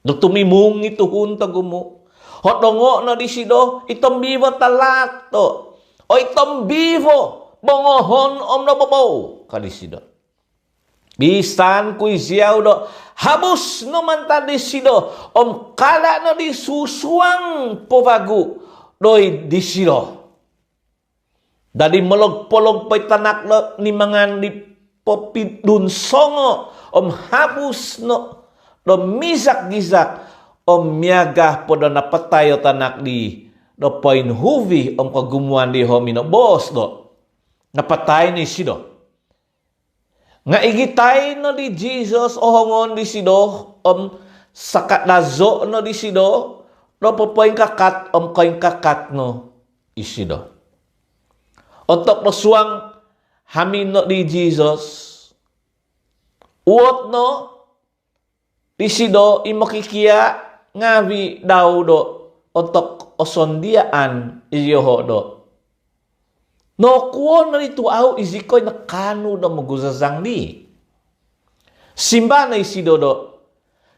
Do tumimung ituhun tagumo. Hotongo na di sido itombivo talak to. O itombivo bongohon na babaw kadisido. Bisan kuy siyaw do habus no man tadi sido kala no di susuang povagu doy di siro. Dari melog-polog pa'y tanak no, ni mangan di popidun songo hapus no do misak-gisak miagah podo napatayo tanak di do poin huvi kagumuan di homino bos do napatay ni sido. Nga igitay no di Jesus ohongon di sido sakat nazo no di sido do popoin kakat koin kakat no isido. Untuk nosuang hamin no di Jesus uot no di sido imokikia ngawi daw do untuk osondiaan iyoho do. No kuo na ito au izikoy na kanu do maguzazang di. Simba na isido do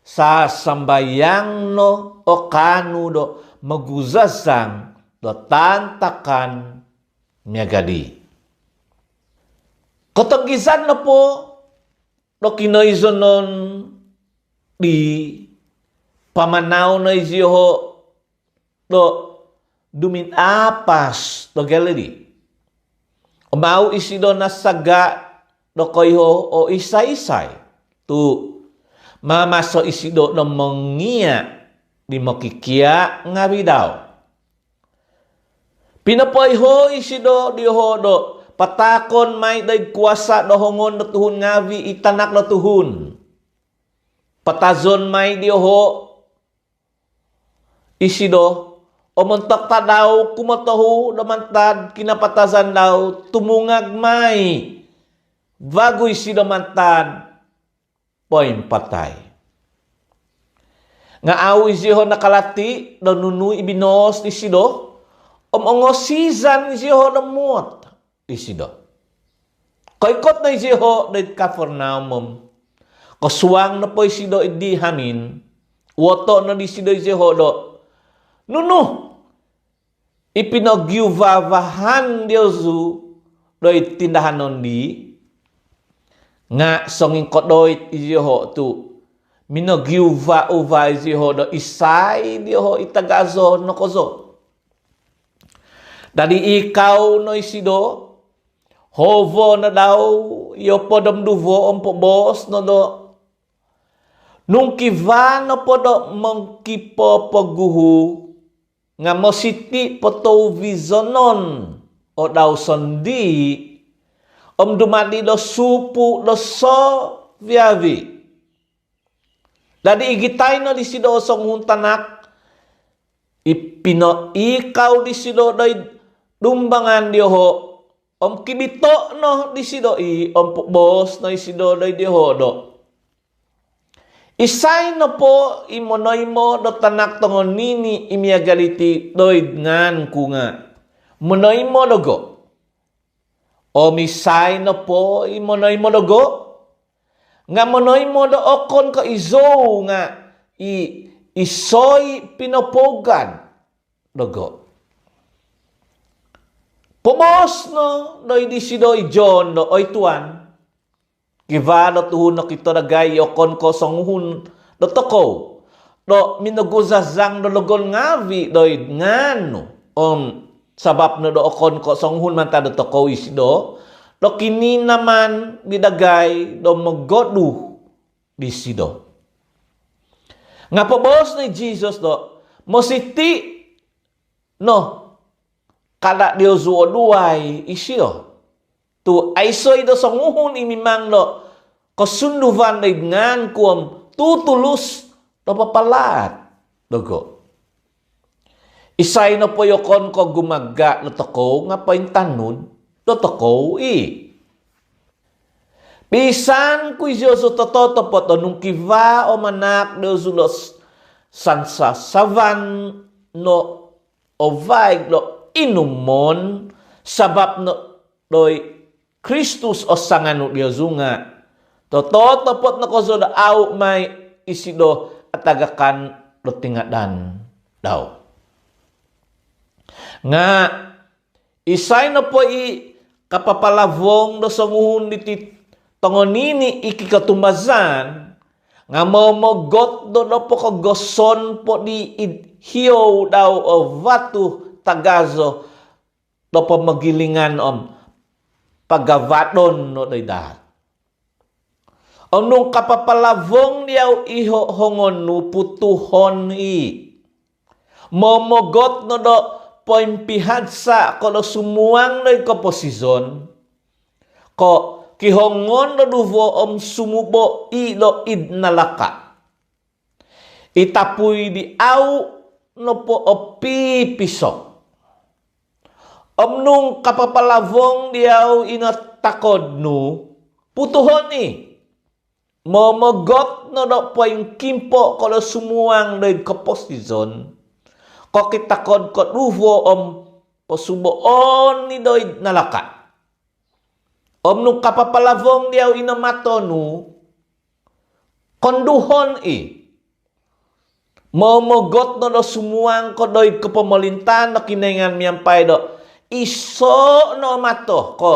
sa sambayang no o kanu do maguzazang do tantakan miyagadi. Kotonggisan na po no kinoizonon di pamanaw na iziho do dumin apas do gallery. Umau isido na saga do koyho o isay-isay. Tu mamaso isido no mengia di mokikia ngabidaw. Pinapoy ho isido di ho do patakon may day kuasa do hongon do tuhun ngavi itanak do tuhun. Patazon may di ho isido o mentok tadaw kumatahu do mantad kinapatazan daw tumungag may bago isido mantad poin patay. Nga aw isiho nakalati do nunu ibinos isido ongosizan isiho na muot isido. Kaikot na isiho na Kapernaum. Kasuang na po isido idi hamin. Woto na isido isiho do. Nunu. Ipinagyuvavahan Diyosu do itindahan non di. Nga songing kodoit isiho tu. Minagyuva-uva isiho do isay diho itagazo no kozo. Dari ikaw no isido, hovo na daw, iyo po damduvo po bos no do. Nung kiva no po do mangkipo paguhu, nga mositi po to vizonon, o daw sondi, dumadi do supu do so viavi. Dari igitay no di sido song huntanak, ipino ikaw di sido doy, dumbangan diho kibito no di sido bos no isido do diho do. Isay no po imonoy mo do tanak tongon nini imiagaliti doy ngan kunga. Monoy mo dogo. Misay no po imonoy mo dogo. Nga monoy mo do okon ka izo nga isoy pinopogan dogo. Pumos no doy di sidoy John no oy tuan kiva no tuhun no kito nagay okon ko songhun do toko do minuguzazang do logon ngavi doy ngano sabab no do okon ko songhun man ta do toko isido do kini naman bidagay do magodu di sido. Nga pumos ni Jesus do mositi no kada Dios duay isyo. Tu aisoy do songuhun imimang do kasunduvan dengan kuam tutulus do papalat dogo. Isay no po yokon ko gumaga no toko nga paintanod do toko Pisan ku Dios tototo po to nung kiva o manak Dios ulos sansa savan no ovaig do inumon sabab no doy Kristus o sanganu Diyozunga. Toto topot na ko so aw may isido at tagakan do tingadan daw. Nga isay na po kapapalavong do sanguhun diti tongonini ikikatumazan nga momogot do po kagoson po di hiyo daw o vatu tagazo do pamagilingan pagavadon no daydahat. Nung kapapalavong diyaw iho hongon no putuhon momogot no do poimpihansa ko do sumuang no komposisyon ko kihongon no duvo sumubo do idnalaka. Itapuy di au no po pipisok. Nung kapapalavong diyaw inatakod no putuhon momogot no do poing kimpo ko do sumuang no komposisyon ko kitakod ko duvo posuboon ni do idnalaka. Nung kapapalavong diyaw inamato no konduhon momogot no do sumuang ko do kepemelintahan no kinengan miyampay do iso no mato ko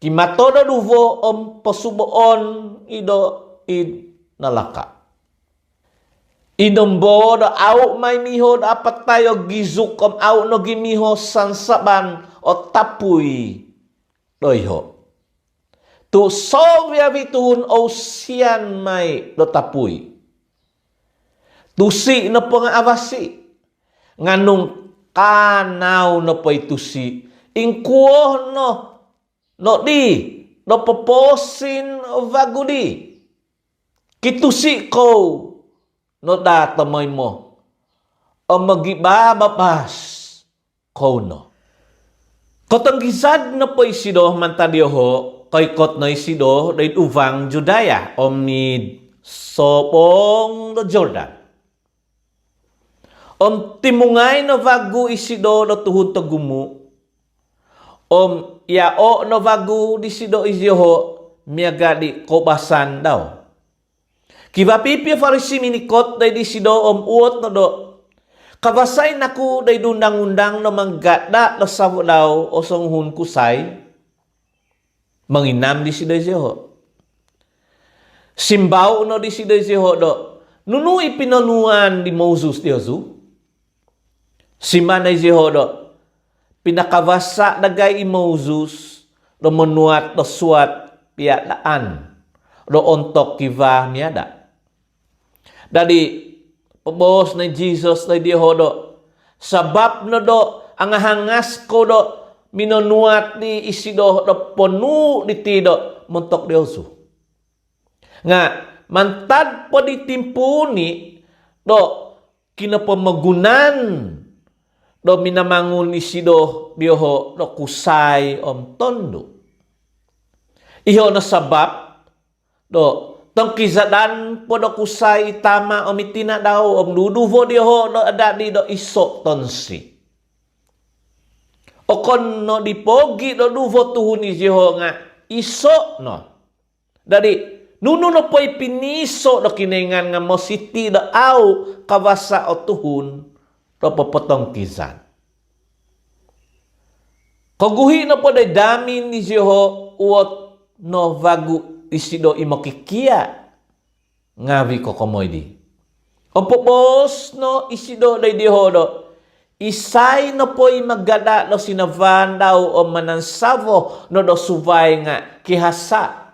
kimato do duvo posuboon ido nalaka. Inombo do au may miho do apat tayo gizuk au no gimiho sansaban o tapuy doiho. Tu sovya bituhun o sian may do tapuy. Tusi no pangavasi nganung kanaw no pay tusi ingkuo no di no poposin vagudi kitusi ko no datamay mo magibababas ko no kotanggisad no pay sido mantadioho kay kot no isido day uvang Judaya omnid sopong do Jordan. Timungay no vagu isido no tuhun tagumu. Yao no vagu disido izyoho miagadi kobasan daw. Kibapipi farisi minikot day disido uot no do. Kabasay naku day dundang-undang no manggada no sabo daw o songhun kusay. Manginam disido izyoho. Simbaw no disido izyoho do. Nunu ipinanuan di Moses diyosu. Simana izyoho pinakabasa dagay Moses do menuat do suat piadaan do ontok kiva miada. Dadi pebos na Jesus na diyoho sabab no do ang hangas ko do minonuat di isido do ponu ditido montok diyosu. Nga mantad po ditimpuni do kinapamagunan do minamangun isido diyoho do kusay tondo. Iho na sabab do tangkizadan po do kusay itama mitina daw duduvo diyoho do adadi do iso tonsi. Okon no dipogi do duvo tuhun izyoho nga iso no. Dari nuno no po'y piniso do kinengan nga mositi do au kawasa o tuhun do popotong kizan. Kaguhi no po day damin ni Ziho uot no vagu isido imokikia ngavi ko komoydi. O popos no isido day diho do isay no po'y maggada no sinavan daw o manansavo no do suvay nga kihasa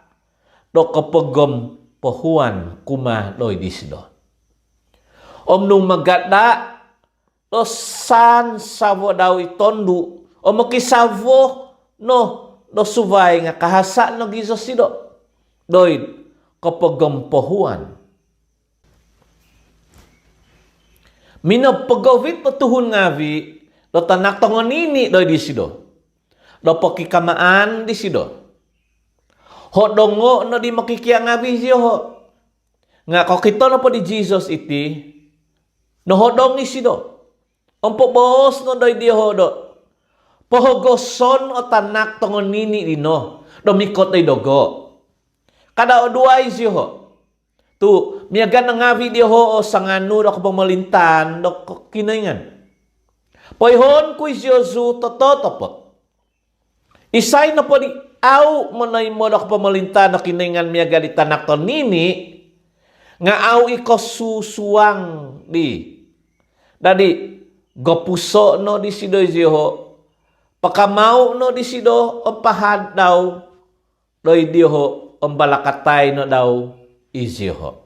do kapagom pohuan kuma doy disdo. Nung magada do san savo daw itondu o makisavo no do suvay nga kahasa no gizo sido doy kapagom pohuan. Minapagawit no tuhun ngavi do tanak tongonini doy disido. Do pokikamaan disido. Hodongo no di makikia ngabi siyo nga kokito no po di Jesus iti no hodong isido ompo bos no doy di hodo pohogoson o tanak tongonini dino do mikot ay dogo kada oduay siyo tu miagan nga ngabi di ho o sanganu do kapamalintan do kinaingan poihon kuy siyo su tototopot isay no po di au manay modok pamalinta na kiningan miyaga di tanak to nini nga au iko susuang di. Dadi Gapuso no di sido iziho. Pakamau no di sido ang pahad daw. Doy diho ang balakatay no daw iziho.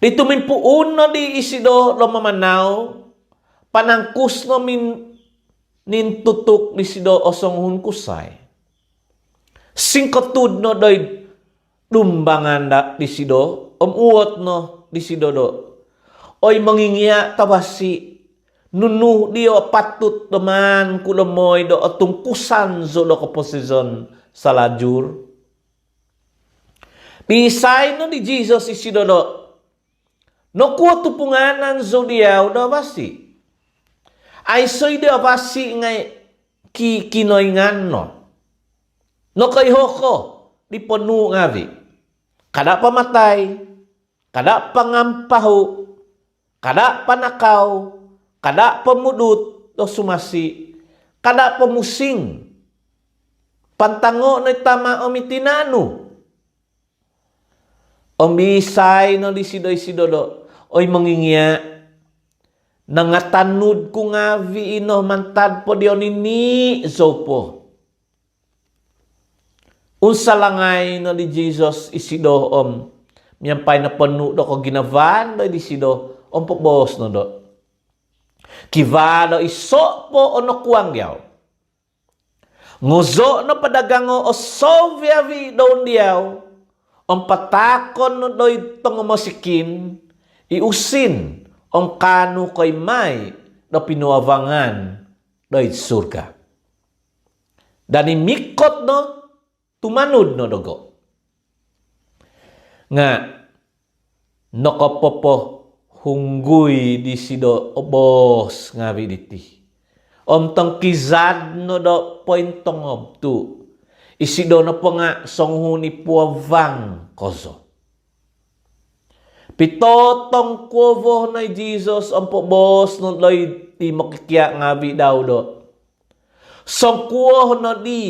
Di tumimpuun no di isido lo mamanaw. Panangkus no nintutuk di sido osong hun kusay. Singkotud no doy dumbangan da di sido. Uot no di sido do. Oy mangingia tabasi. Nunuh dio patut teman kulamoy do tungkusan zo do keposizon salajur. Bisay no di Jesus isido do. No kuat tupunganan zo diaw do basi. Ay soy dia basi ngay kinoingan no. No kay hoko di ponu ngavi. Kada pamatay, kada pangampahu, kada panakaw, kada pemudut do sumasi, kada pemusing. Pantango no tama omitinanu. Ombisay no di sido do. Oy mangingia nangatanud ku ngavi ino mantad po diyon ni zopo. Unsa langay no di Jesus isido miyampay na panu do ko ginavan do di sido pokbos no do. Kiva do iso po ono kuang yaw. Nguzo no padagango o sovyavi do diyaw. Patakon no doy tongomosikin iusin kanu koy may do pinuavangan doy surga. Dan mikot no tumanud no dogo. Nga nokopopo hungguy di sido obos ngawi diti. Tong kizad no do pointong obtu. Isido no po nga songhuni puavang kozo. Pitotong kuovo na Jesus ang pobos no loy ti makikya ngabi daw do. Songkuo no di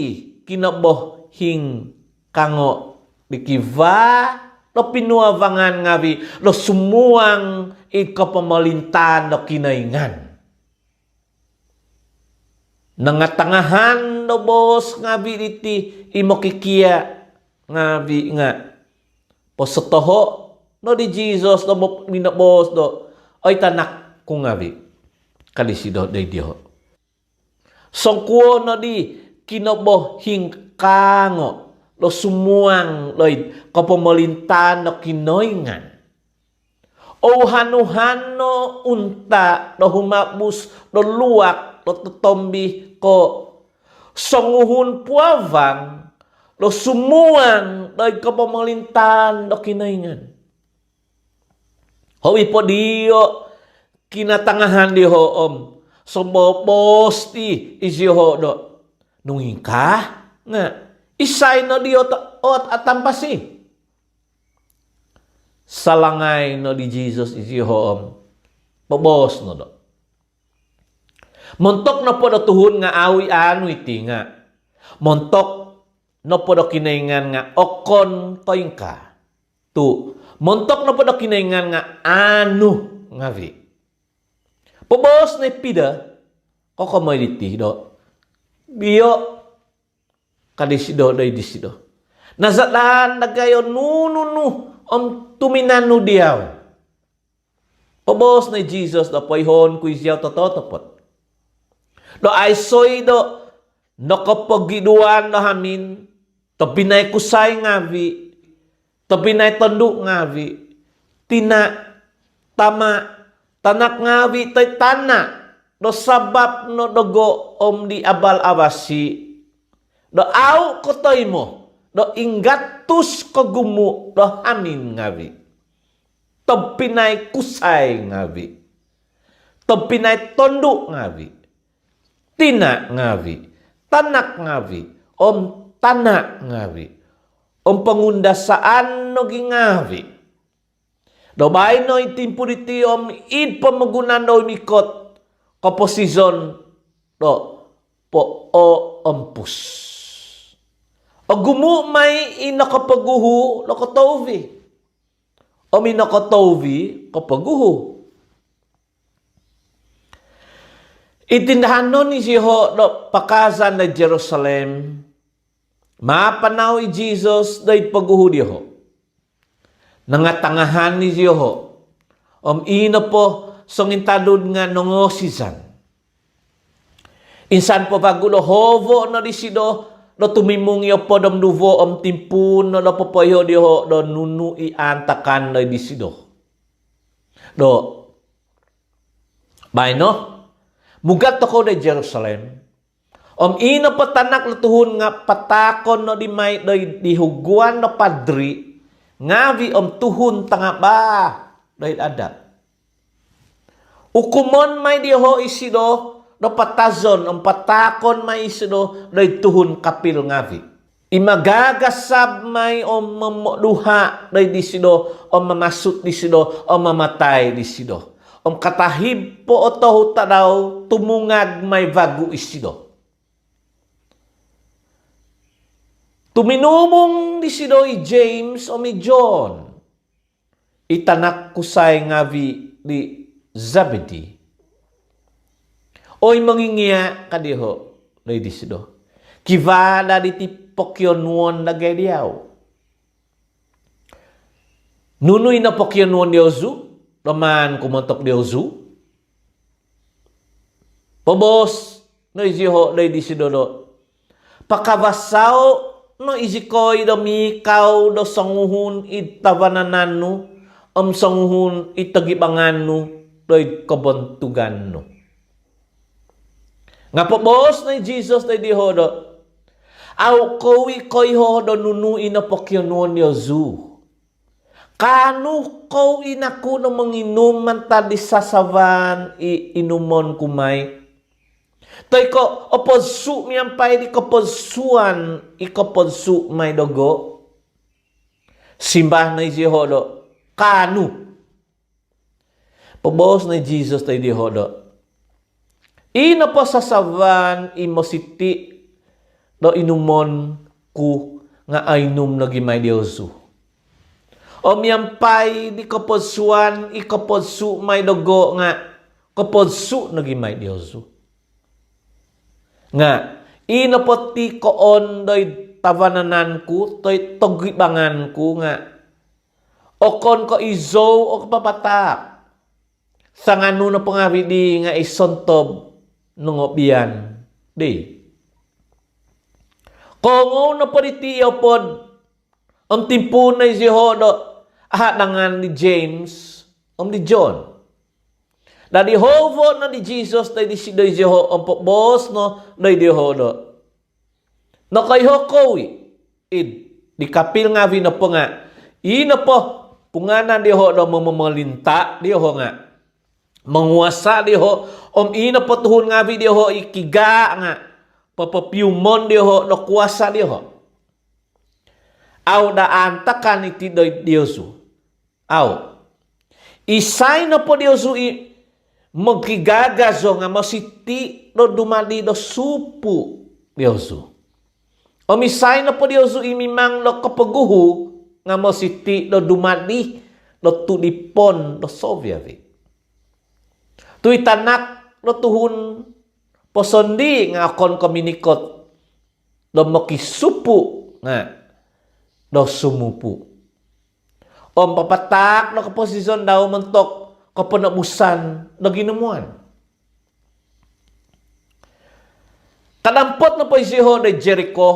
kinaboh hing kango di kiva no pinuavangan ngabi no sumuang ikapamalintan no kinaingan. Nangatangahan no bos ngabi iti imokikya ngabi nga. Posotoho no di Jesus no minabos do ay tanak kung ngabi kalisido day diho. Songkuo no di kinoboh hing kango lo sumuang loy kapamalintan no kinoingan. O hanu-hano unta no humabus no luwak no tutombi ko songuhun puavang lo sumuang loy kapamalintan no kinoingan. Howi po diyo kinatangahan di ho Sombopos ti isiho do. Nunging ka nga isay no diyo ot atampasi. Salangay no di Jesus isiho pobos no do. Montok no po do tuhun nga awi anu iti nga. Montok no po do kinaingan nga okon koing ka. Tu montok na po na kinaingan nga anu ngavi. Pobos na pida kokomoy diti do. Biyo kadisido do disido. Nazalan nagayo nununu tuminanu diyaw. Pobos na Jesus do poyhon kuisyaw tototopot. Do ay soy do nakapagiduan na hamin to pinay kusay ngavi. Tapi na tanduk ngavi, tina tama tanak ngavi tay tana do sabab no dogo di abal abasi do au kotoy mo do inggatus kogumu do amin ngavi. Topinay kusay ngavi, topinay tanduk ngavi, tina ngavi, tanak ngavi, tanak ngavi. Pangundasaan no gingavi. Dobay no itimpo diti id pamagunan no mikot kaposizon do po ampus. Gumu may inakapaguhu nakatovi. Inakatovi kapaguhu. Itindahanon ni Jeho do pakazan na Jerusalem. Mapanaw i Jesus day paguhud Jeho. Nangatangahan ni Jeho. Ino po songintadud nga nongosisan. Insan po pagulo hovo no disido do tumimung yo po dom duvo timpun no po poyo Jeho do nunu iantakan no disido. Do bay no? Mugat ako na Jerusalem. Ino patanak lutuhun nga patakon no di may dihuguan no padri ngavi tuhun tanga ba dahil adat. Ukumon may diho isido no patazon patakon may isido dahil tuhun kapil ngavi. Imagagasab may mamuduha dahil disido mamasut disido mamatay disido. Katahib po o tohuta daw tumungag may vagu isido. Tuminumong disido i James o mi John. Itanak kusay ngavi di Zebedee. Oy mangingiya kadiho lay disido. Kivala di tipokyonuon lagay diyaw. Nunoy na pokyonuon diyozu. Naman kumontok diyozu. Pobos no iziho lay disido do. Pakabasaw no izikoy do mikaw do sanguhun itabanananu sanguhun itagibanganu do kabontuganno. Nga po boss na Jesus na diho do. Aw kowi koy ho do nunu ina pokyonon yozu. Kanu ko inaku no manginuman tadi sasavan inumon kumay. Toy ko oposu miyampay di koposuan ikoposu may dogo. Simbah na diho do. Kanu. Pobos na Jesus na diho do. Ino po sasavan imositi do inumon ku nga ainum na gimay diyosu. Miyampay di kaposuan ikaposu may dogo nga kaposu na gimay diyosu. Nga ino po ti koon doy tavananan ku toy togibangan ku nga okon ko izo o papatak sa nganu na pangabidi nga isontob nungobian di. Kongo na po itiyo pod ang timpo na Jeho ahatangan ni James ni John. Na di hovo na di Jesus na di si Jeho ang bos no na di hodo. No kayo kowi di kapil nga vino po nga ino po punganan di hodo mamalinta di ho nga manguasa di ho ino po tuhun nga vi di ho ikiga nga papapiumon di ho no kuasa di ho. Aw daantakan iti doy Diyosu. Aw. Isay na po Diyosu magkigagazo nga masiti no dumali do supu Diyosu. O misay na po Diyosu imimang no kapaguhu nga masiti no dumali no tulipon do Soviet. Tuy tanak no tuhun posondi nga akon komunikot no makisupu nga do sumupu. Papatak na kaposisyon daw mentok kapenabusan na ginemuan. Kadampot na po isiho na Jericho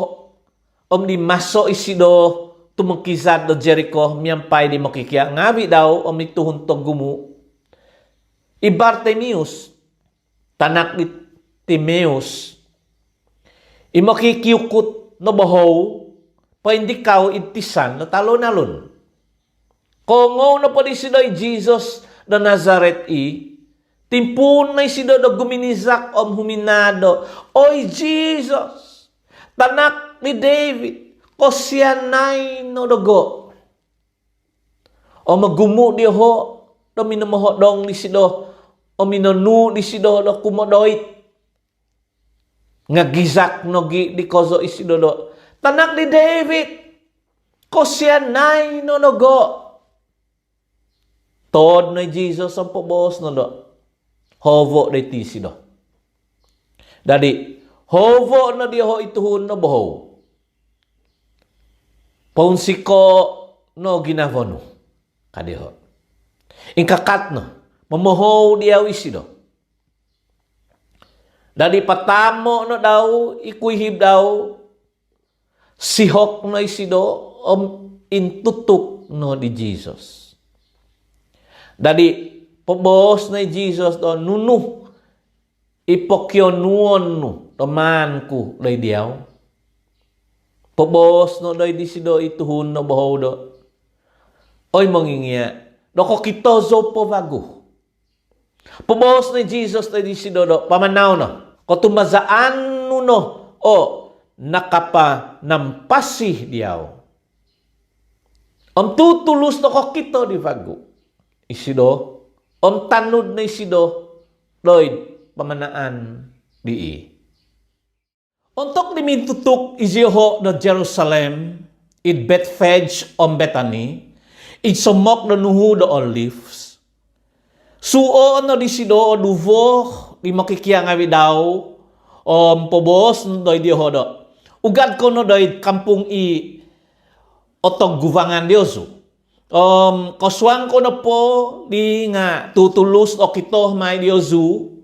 di maso isido tumungkizad do Jericho miyampay di makikya. Ngabi daw ituhuntog gumu. Bartimeus tanak ni Timeus imakikiyukot na bahaw hindi kao itisan na talon-alon. Kongo na po di sidoy Jesus na Nazaret timpun na sido na guminizak huminado. Oy Jesus, tanak ni David, kosyanay no dogo. Magumu di ho, do minamohodong di sido, minonu di sido do kumodoit. Ngagizak no di kozo isido do. Tanak ni David, kosyanay no nogo. Tod na Jesus ang pobos no do. Hovo de tisido. Dadi hovo na diho ituhon na boho. Paunsiko no ginavono kadiho. Ingkakat no mamoho diaw isido. Dadi patamo no daw ikuihib daw sihok no isido intutuk no di Jesus. Dadi pobos na Jesus do nunuh ipokyo nuon no temanku day diaw. Pobos no day disido ituhun no boho do. Oy mangingia do ko kito zopo bago. Pobos na Jesus day disido do pamanaw no. Kotumazaan no o nakapa nampasih diaw. Tutulus no ko kito di bago. Isido tanud na isido doy pamanaan di. Untuk dimintutuk iziho na Jerusalem, it Bethphage Bethany, it somok na nuhu the olives. Suo na disido o duvo, di makikiya nga daw, pobos no doy diho do. Ugad ko no doy kampung otog guvangan Diosu. Koswang ko na po di nga tutulus o kito may Diosu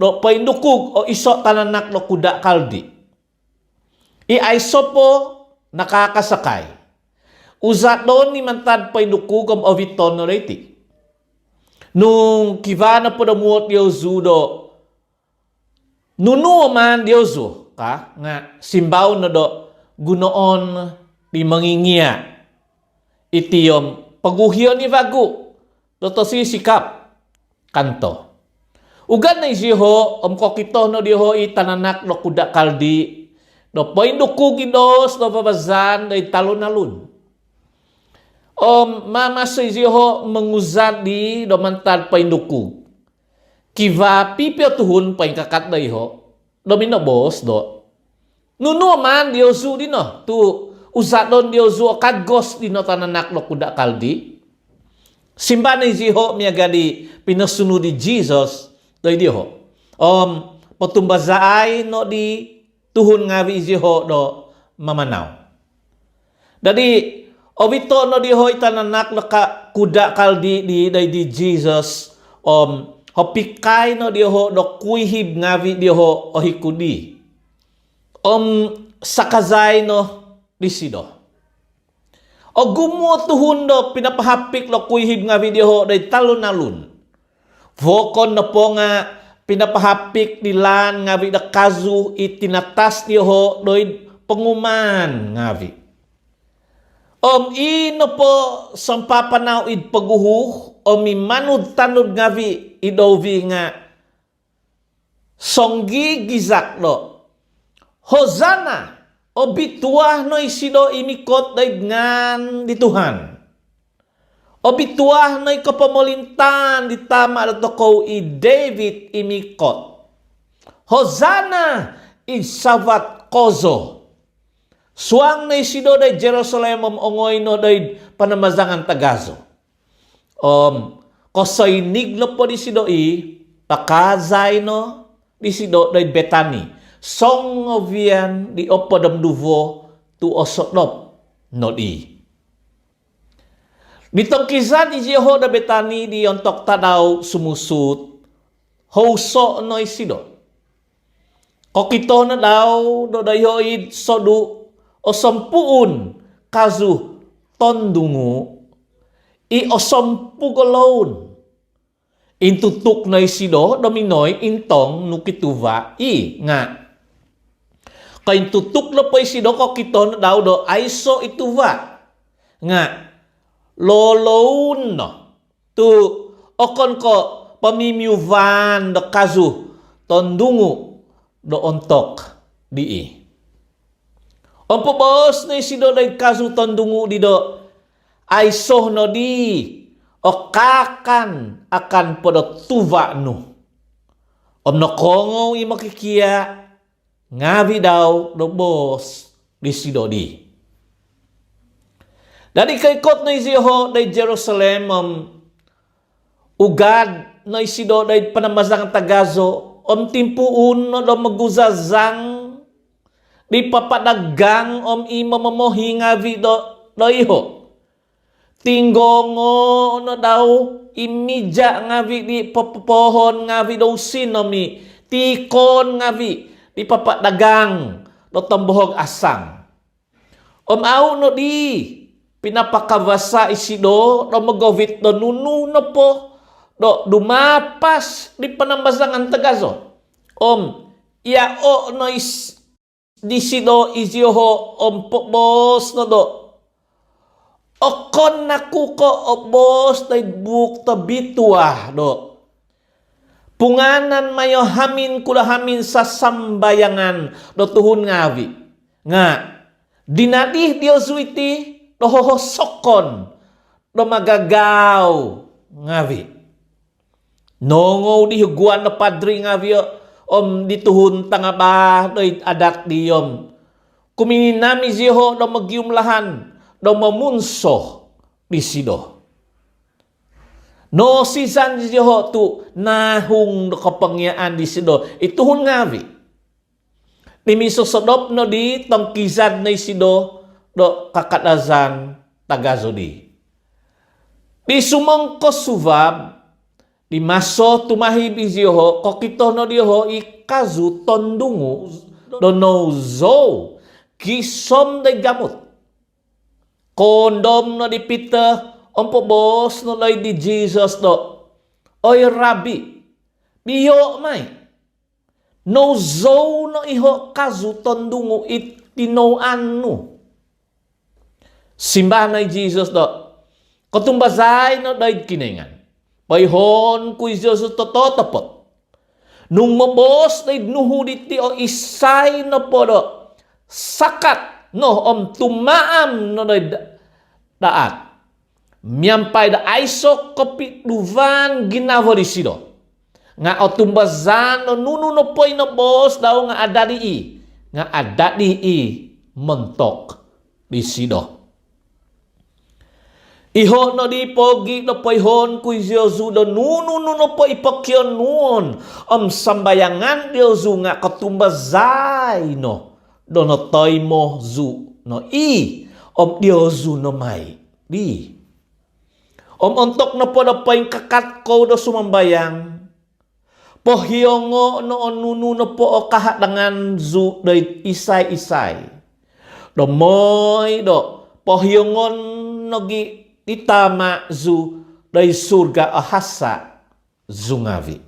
do paindukug o iso tananak no kuda kaldi. Iaiso po nakakasakay. Uzat doon ni mantad paindukug o viton no reti. Nung kivana po damuot Diosu do nuno man Diosu ka nga simbaw na do gunoon di mangingia itiyom paguhiyon ni vagu doto si sikap kanto ugan na isiho kokito no diho itananak no kuda kaldi no paindukug idos no babazan no talon-alun mama sa isiho menguzad di do mantad paindukug kiva pipyo tuhun paingkakat na iho do minobos do nuno man Diosu di no tu usat don Diosu kagos di no tananak no kuda kaldi. Simba na isiho miyagadi pinasunu di Jesus doy diho. Potumbazaay no di tuhun ngavi isiho do mamanaw. Dadi obito no diho itananak no kuda kaldi di doy di Jesus hopikay no diho do kuihib ngavi diho ohikudi. Sakazay no disido. O gumo tuhun do pinapahapik lo kuihib nga video day talon-alun. Vokon na po nga pinapahapik nilan nga vida kazu itinatas diho doy penguman nga vi. Ino po sampapanaw id paguhuh mimanud-tanud nga vi idovi nga songgi gizak do. Hosana o bituah no isido imikot daignan di Tuhan. O bituah no ikapamolintan di tama at ko i David imikot. Hosana isavat kozo. Suang na isido day Jerusalem ongoy no day panamazangan tagazo. Kosoy niglo po di sido pakazay no di sido day Bethany. Song of yan di opadam duvo tu osotnop no di. Ditong kisan ijeho da Bethany di ontok tadaw sumusut hoso no isido. Kokito na daw do dayoid sodu o sampuun kazu tondungu o sampu golon. Intutuk na isido dominoy intong nukituva nga. Kain tutuk na po isido ko kito na daw do aiso ituva nga loloun no tu okon ko pamimiuvan do kazu tondungu do ontok di. Pobos na isido do kazu tondungu di do aiso no di o kakan akan podo tuva no. Nokongo imakikia ngavi daw do bos di sido di. Dadi kaikot na isiho day Jerusalem ugad na isido day panamazang tagazo o timpuun no do maguzazang di papadagang imamomohi ngavi do iho. Tinggongo no daw imija ngavi di pohon ngavi do sinomi. Tikon ngavi di papadagang do tambohog asang. Au no di pinapakawasa isido do magawit do nunu no po do dumapas di panambasangan tagazo. Iao no di sido izyoho bos no do. Okon naku ko bos day buk tabituah do. Punganan mayo hamin kula hamin sa sambayangan do tuhun ngavi. Nga dinadih diosuiti do hohosokon do magagaw ngavi. Nongo di huguan na padri ngavi dituhun tangabah do adak diyom. Kumininami ziho do magyumlahan do mamunso di sido. No sisan ziho tu nahung do kapangyaan di sido. Ituhun ngavi. Nimisosodop no di tangkizad na sido do kakadazan tagazodi. Di sumangko suvab di maso tumahib izyoho kokito no diho ikazu tondungu do no zo kisom day gamot. Kondom no di pita bos no lay di Jesus do. Oy Rabbi, biyo may. No zo no iho kazu tondungu itinoan no. Simbahan na Jesus do. Katumbazay no day kiningan. Payhon kuy Jesus tototapot. Nung mabos na nuhuditi o isay na po do. Sakat no tumaam no daat. Miyampay da aisok kopit duvan ginawa di sido. Nga o tumbazan no nuno no poy no bos daw nga adadi. Nga adadi mentok di sido. Iho no di pogi no poihon kuy Diosu do nuno po ipakyon nuon sambayangan Diosu nga katumbazay no do no toy mo zu no Diosu no may di ontok no po do poing kakat ko do sumambayang pohiyongo no nuno no po o kahadangan zu do isay do moy do pohiyongon no gi itama zu day surga ahasa zungavi.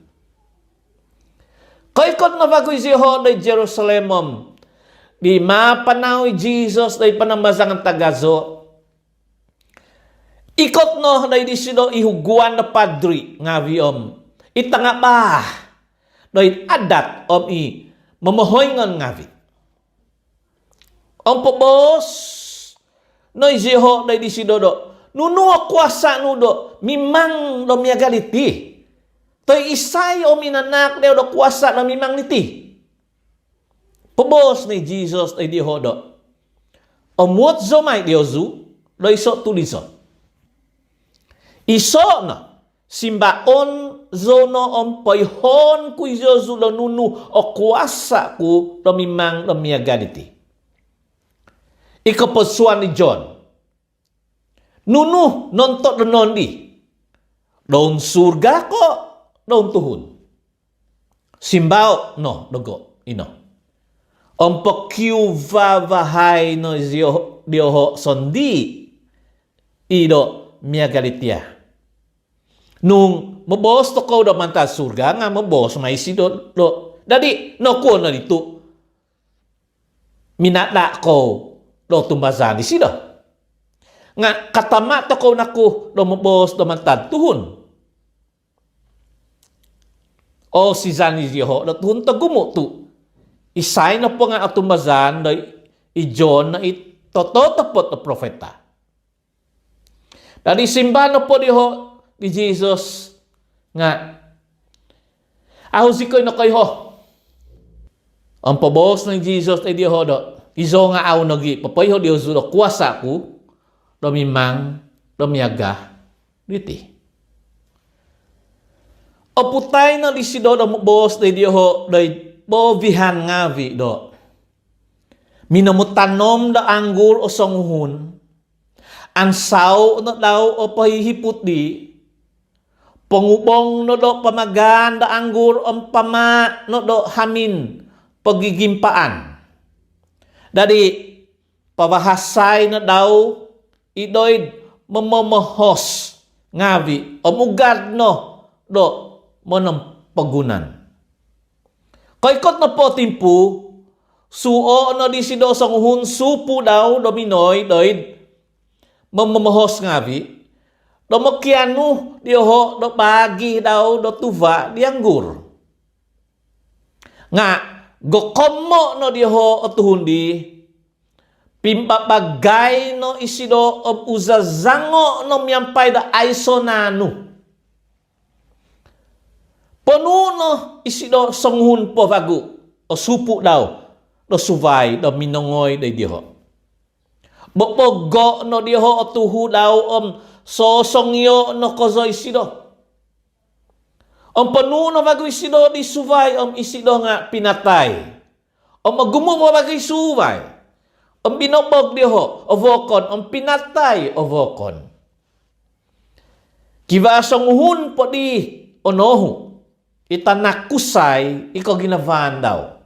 Kaikot na bagoy ziho day Jerusalemom. Di mapanaw Jesus day panambasangan tagazo. Ikot no day di sido ihuguan na padri ngavi itanga ba day adat mamohoyngon ngavi. Pobos no ziho day di sido do. Nuno kuasa nudo mimang do miagaliti. Toy isay minanak deo do kuasa na mimang niti. Pobos ni Jesus ay dihodo. Omwot zo may diozu do iso tulizo. Iso na simbaon zo no poyhon ku Diosu do nunu o kuasa ku do mimang do miagaliti. Ikaposuan ni John. Nunu nontot nondi. Daun surga ko, daun tuhun. Simbao no dogo ino. Pokyu vavahay no dioho sondi ido miagalitia. Nung mabos to ko do manta surga nga mabos may sido do. Dadi no ko na dito. Minata ko do tumbazan di sido. Nga katama to ko naku lumabos dumantad tuhun. O si Zani Diho na tuhun tagumo tu. Isay na po nga atumazan na ijon na itototapot na profeta. Dari simba na po diho ni Jesus nga si ko'y na kayo ho. Ang pabos ng Jesus ay diho do. Izo nga aw nagi papayo Dios do kuasa ku domimang domiaga diti. O putay na di sido do bos day diho day bovihan ngavi do. Minamutanom da anggur o songhun. Ansaw na daw o pahihipot di. Pangubong no do pamagan da anggur o pama no do hamin pagigimpaan. Dari pabahasay na daw idoid mamamahos ngavi o mugad no do monong pagunan. Kaikot na po timpu suo no di sido songhun supu daw dominoy doid mamamahos ngavi. Do makianu diho do pagi daw do tuva dianggur. Nga gokomo no diho otuhundi pimpapagay no isido of uzazango no miyampay da aisonanu. Ponuno isido songhun po bagu o supu daw do suvay do minongoy day diho. Bopogo no diho o tuhu daw sosongyo no kozo isido. Ponuno bagu isido di suvay isido nga pinatay. Magumo bagu suvay. Binobog diho o vokon pinatay o vokon. Kiva songhun po di onohu. Itanakusay ikaw ginavan daw.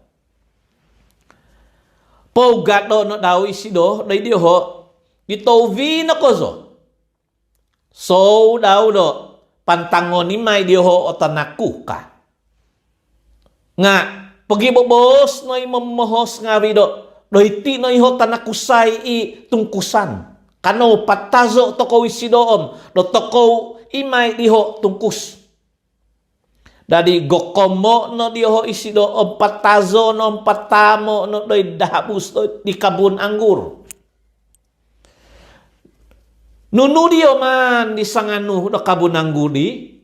Pogat do no daw isido day diho itovi na kozo. So daw do pantangon ni may diho o tanakuka. Nga pagibobos no imamahos nga rido do iti no iho tanakusay i tungkusan. Kano patazo toko isidoom do toko imay diho tungkus. Dari gokomo no diho isido o patazo no patamo no doy dahabus do di kabun anggur. Nunu diyo man di sanganu do kabun anggur di.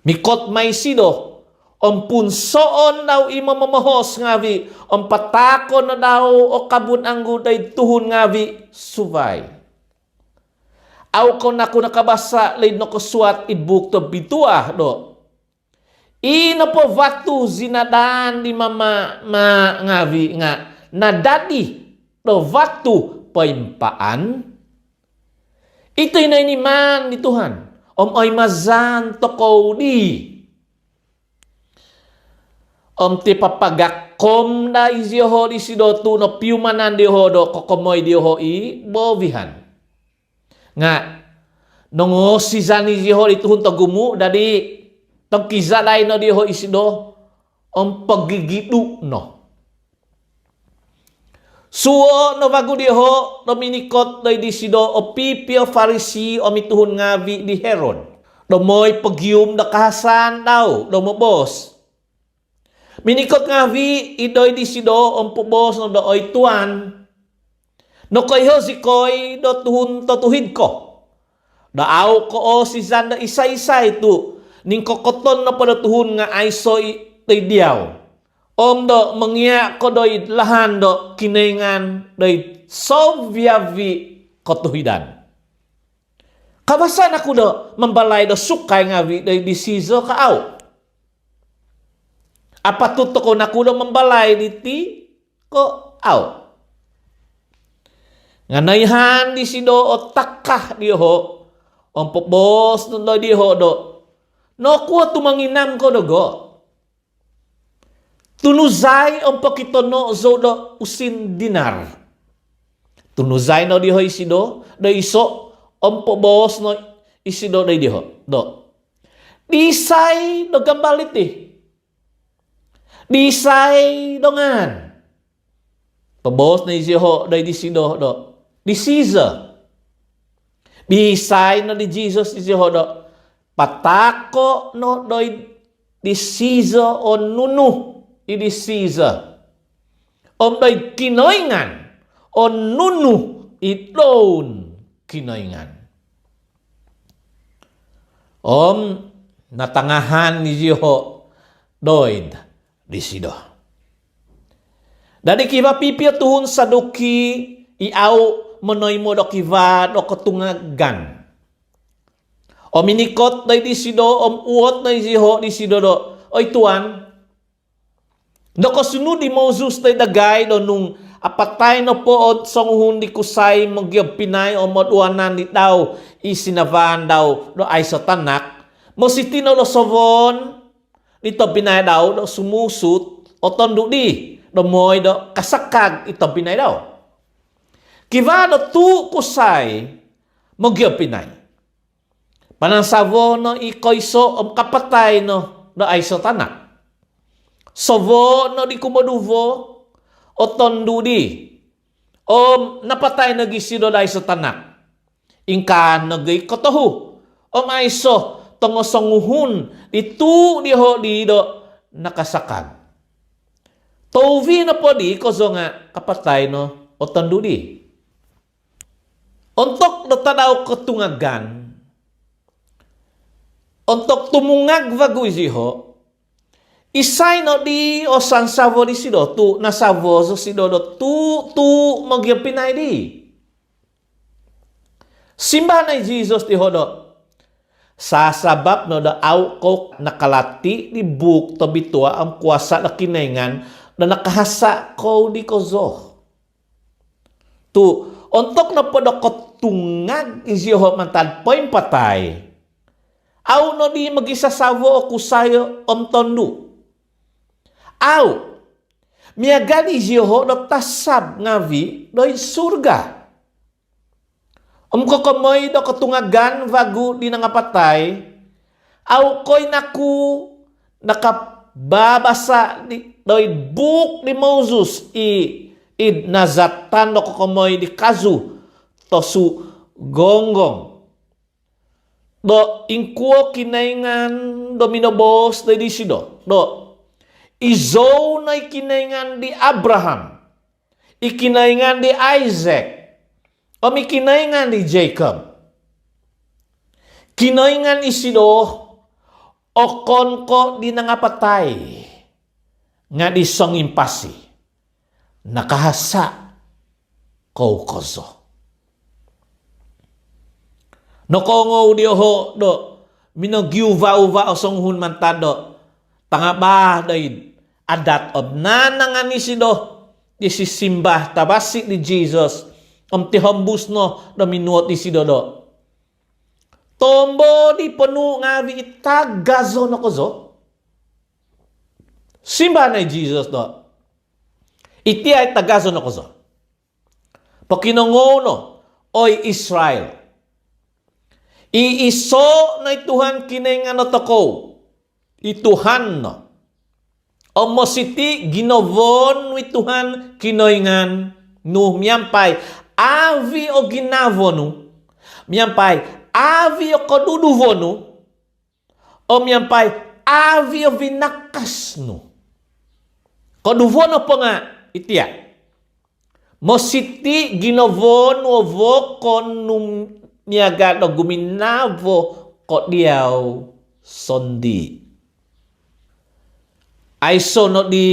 Mikot may sido punsoon daw imamamahos ngavi patako na daw o kabun anggur day tuhun ngavi suvay. Aw ko na ko nakabasa lay no kusuat ibuk to bituah do. Ino po vatu zinadan di mama ngavi nga nadadi do vatu paimpaan. Ito'y na iniman ni Tuhan. Ay mazan tokow di. Ti papagakom na izyoho di sidotu no piumanan diho do kokomoy diho i bovihan. Nga nongo sizan izyoho di tuhun tagumu dadi tong kizalay no diho isido pagigidu no. Suo no bago diho no minikot do di sido o pipio farisi o mituhun ngavi di Herod. Do moy pagyum da kahasan daw do mobos. Minikot ngavi idoy di sido pubos no dooy tuan. No koy hosikoy do tuhun totuhid ko. Daaw ko o si zanda isa-isa itu. Ning kokoton na padatuhun nga aysoy tay diyaw. Do mangya ko doy lahan do kinaingan doy sovyavi kotuhidan. Kabasan ako do mambalay do sukay ngavi doy disizo kaaw. Apa tuto ko na kulo mambalay diti ko aw. Nga nayhan di sido o takah diho pabos no diho do. No kuha tumanginam ko dogo. Tunuzay pakitono zo do usin dinar. Tunuzay no diho isido do iso pabos no isido do diho do. Disay do gambalit Disay dongan. Pabos na isiho do disido do. Di Caesar. Bisay no di Jesus isiho do. Patako no do di Caesar o nunu. Di Caesar. Doy kinoingan. O nunu iton kinoingan. Natangahan ni isiho doid di sido. Dari kiva pipio tuhun saduki iaw menoy mo do kiva do ketungagan. O minikot na di sido, uot na isiho di sido do. O ituan, no kasunod di Moses na dagay do nung apatay no po song di kusay magyab pinay o maduanan di daw isinavan daw do ay sa tanak. Mo si tino do sovon dito pinay daw do sumusut o tondo di do moy do kasakag ito pinay daw. Kiva do tu kusay magyab pinay. Panansavo no ikoyso om kapatay no do ay sa tanak. Sovo no di kumaduvo o tondo di. O napatay nagisido do ay sa tanak. Ingka nagay kotohu. O maiso tongosonguhun itu diho di do nakasakag. Tovi na po di koso nga kapatay no o tondo di. Untuk do tanaw katungagan, untuk tumungag vagu isiho, isay no di o sansavo di sido, tu nasavo so sido do tu magyapinay di. Simba na Jesus di hodo. Sasabab no da aw ko nakalati di buk to bitua ang kuasa na kinaingan na nakahasa ko di kozo. Tu ontok na po da kotungag isiho mantan poin patay. Aw no di magisasavo o kusayo om tondu. Aw miagan isiho do tasab ngavi do surga. Kamoy do katungagan vagu di nangapatay, aw koy naku nakababasa di doy book di Moses id nazatan do kamoy di kazu tosu gonggong. Do ingkuo kinaingan do minobos do di sido. Do izo na ikinaingan di Abraham, ikinaingan di Isaac, o may kinaingan di Jacob. Kinaingan isido o konko di nangapatay nga di song impasi nakahasa kozo. No kongo di ho do minogiuva-uva o songhun mantado tangaba day adat of nanangan isido di sisimbah tabasi di Jesus ti hambus no minuot di sidodo. Tombo di penuh ngawi itagazo no kozo. Simba na Jesus do. Iti ay tagazo no kozo. Pakinongono oy Israel. Iiso na ituhan kinay nga toko. Ituhan no. O mositi ginovon ituhan kinoyngan no miyampay avi o ginavonu, miyampay avi o kaduduvonu, o miyampay avi o vinakasnu. Kaduvono po nga itiya. Mositi ginovonu o vokon num niyaga o guminavo ko diyaw sondi. Ay sono di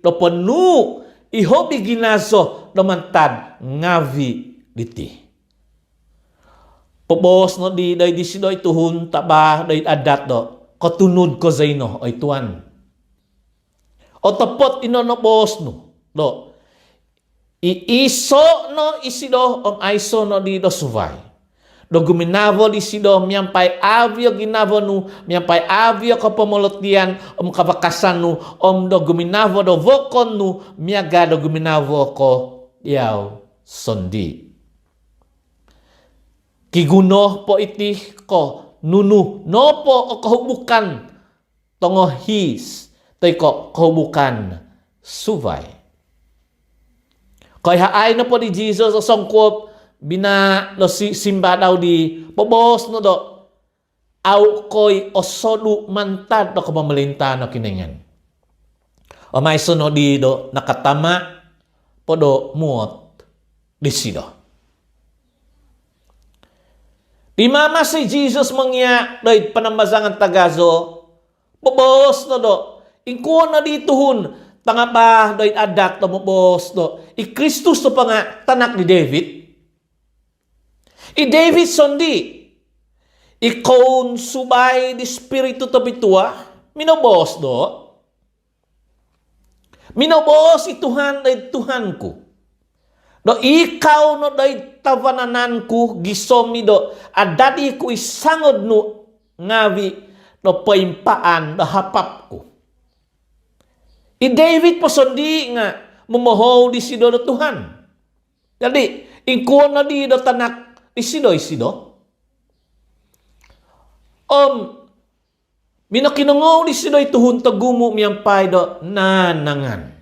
do penu ihobi ginaso domantad ngavi diti. Pobos no di day di sido ituhun taba day adat do kotunod ko zaino o ituan. O tapot inonobos no do iiso no isido om aiso no di do suvay. Do guminavo di sido miyampay avio ginavo nu miyampay avio kapamolotian om kabakasan nu om do guminavo do vokon nu miyaga do guminavo ko yaw sondi. Kiguno po iti ko nunu no po o kahubukan tongohis tay ko kahubukan suvay. Kaya haay na po ni Jesus o songkop bina lo simba daw di pobos no do aw koy osodu mantad do kamamelinta no kiningan. O may suno di do nakatama podo muot di sido. Di mama si Jesus mangya doy panambasangan tagazo pobos no do ingkuon na dituhun tangapa doy adak to pobos do i Kristus to pa nga tanak ni David. I David sondi Ikaw subay di spiritu tabitua, minobos do. Minobos ituhan day Tuhanku. Do ikaw no day tawanananku gisomi do adadi ku isangod no ngawi no paimpaan do hapapku. I David posondi nga memohon di sido do Tuhan. Jadi ingkuon na di do tanak di sido. Minakinungaw di sido ituhun tagumo miyampay do nanangan.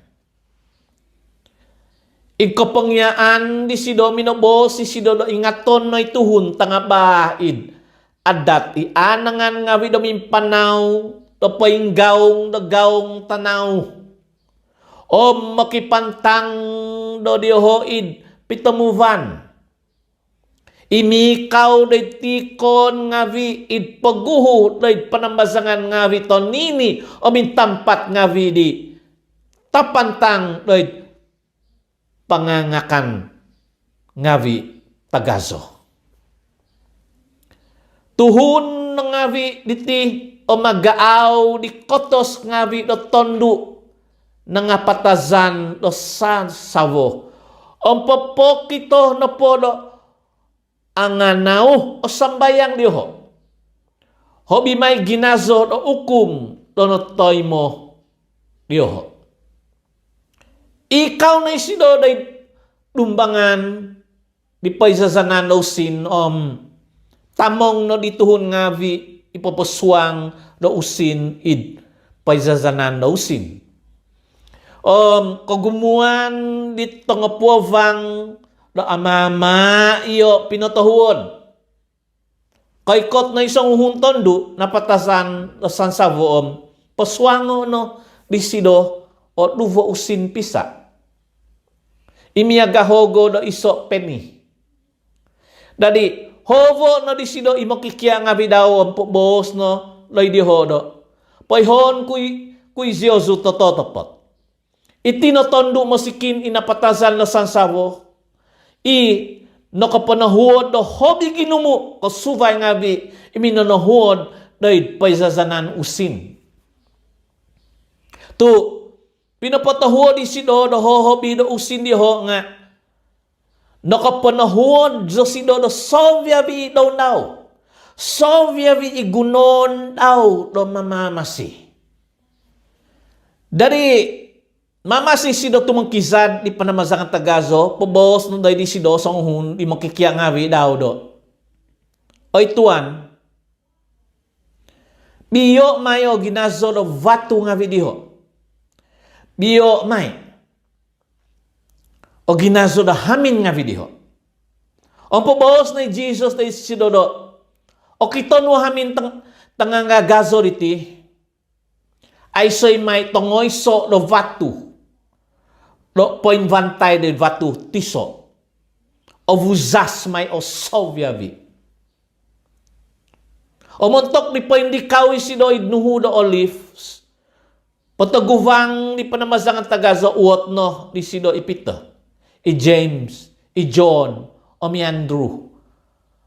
Ikapangyaan di sido minobos si sido do ingaton no ituhun tangabaid. Adat ianangan nga wido mimpanaw do painggaong do gaong tanaw. Makipantang do dihoid pitamuvan. Imikaw day tikon nga vi id paguho day panambasangan nga vi tonini o mintampat nga vi di tapantang day pangangakan nga vi tagazo. Tuhun nga vi diti o magaaw di kotos nga vi do tondo nga patazan do sansavo. Popokito na po do anganaw o sambayang diho. Hobi may ginazo o ukum tonotoy mo diho. Ikaw na isido day lumbangan di paisasanan no sin tamong no dituhon nga vi ipoposwang no usin id paisasanan no sin. Kagumuan dito nga puwang do amama iyo pinotohuon. Kay kot na isang uhunton do napatasan do sansavoom poswango no disido o duvo usin pisa. Imiagahogo do iso peni. Dadi hovo no disido imo kikia nga bidaw bos no loy dihodo. Poihon kuy ziozu tototopot. Itinotondo mo sikin inapatasan na sansavo. Nakapanahod do hobi ginumo ko suvay nga bi iminanahod dahil paisasanan usin. Tu pinapatahod isido do hobi do usin diho nga nakapanahod do sido do sovya bi daw daw. Sovya bi igunon daw do mamamasi. Dari mamasi sido tumangkizad di panamazangan tagazo, pobos nung dahi di sido sa uhun, di makikiya nga vi daw do. O ituan, biyo mayo ginazo do vatu nga vi diho. Biyo may. O ginazo do hamin nga vi diho. O pobos na Jesus na sido do. O kiton mo hamin tanga gazo diti. Ay soy may tongoy so do vatu. Do poin vantay de vatu tiso. O vuzas may o sovyavi. O montok ni poin di kawi si do idnuhu do olives. Pataguvang ni panamazangan tagaza uot no di si do ipita. I James, i John, o mi Andrew.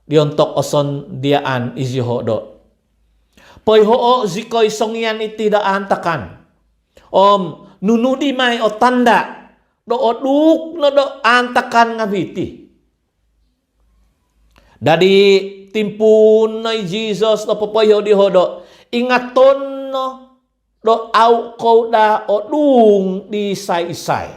Diontok oson diaan iziho do. Poy hoo zikoy songyan iti daan takan. Nunudi may o tanda. Do oduk no do antakan nga biti. Dadi timpun na Jesus no papayo di hodo. Ingaton no do au ko da odung di isay-isay.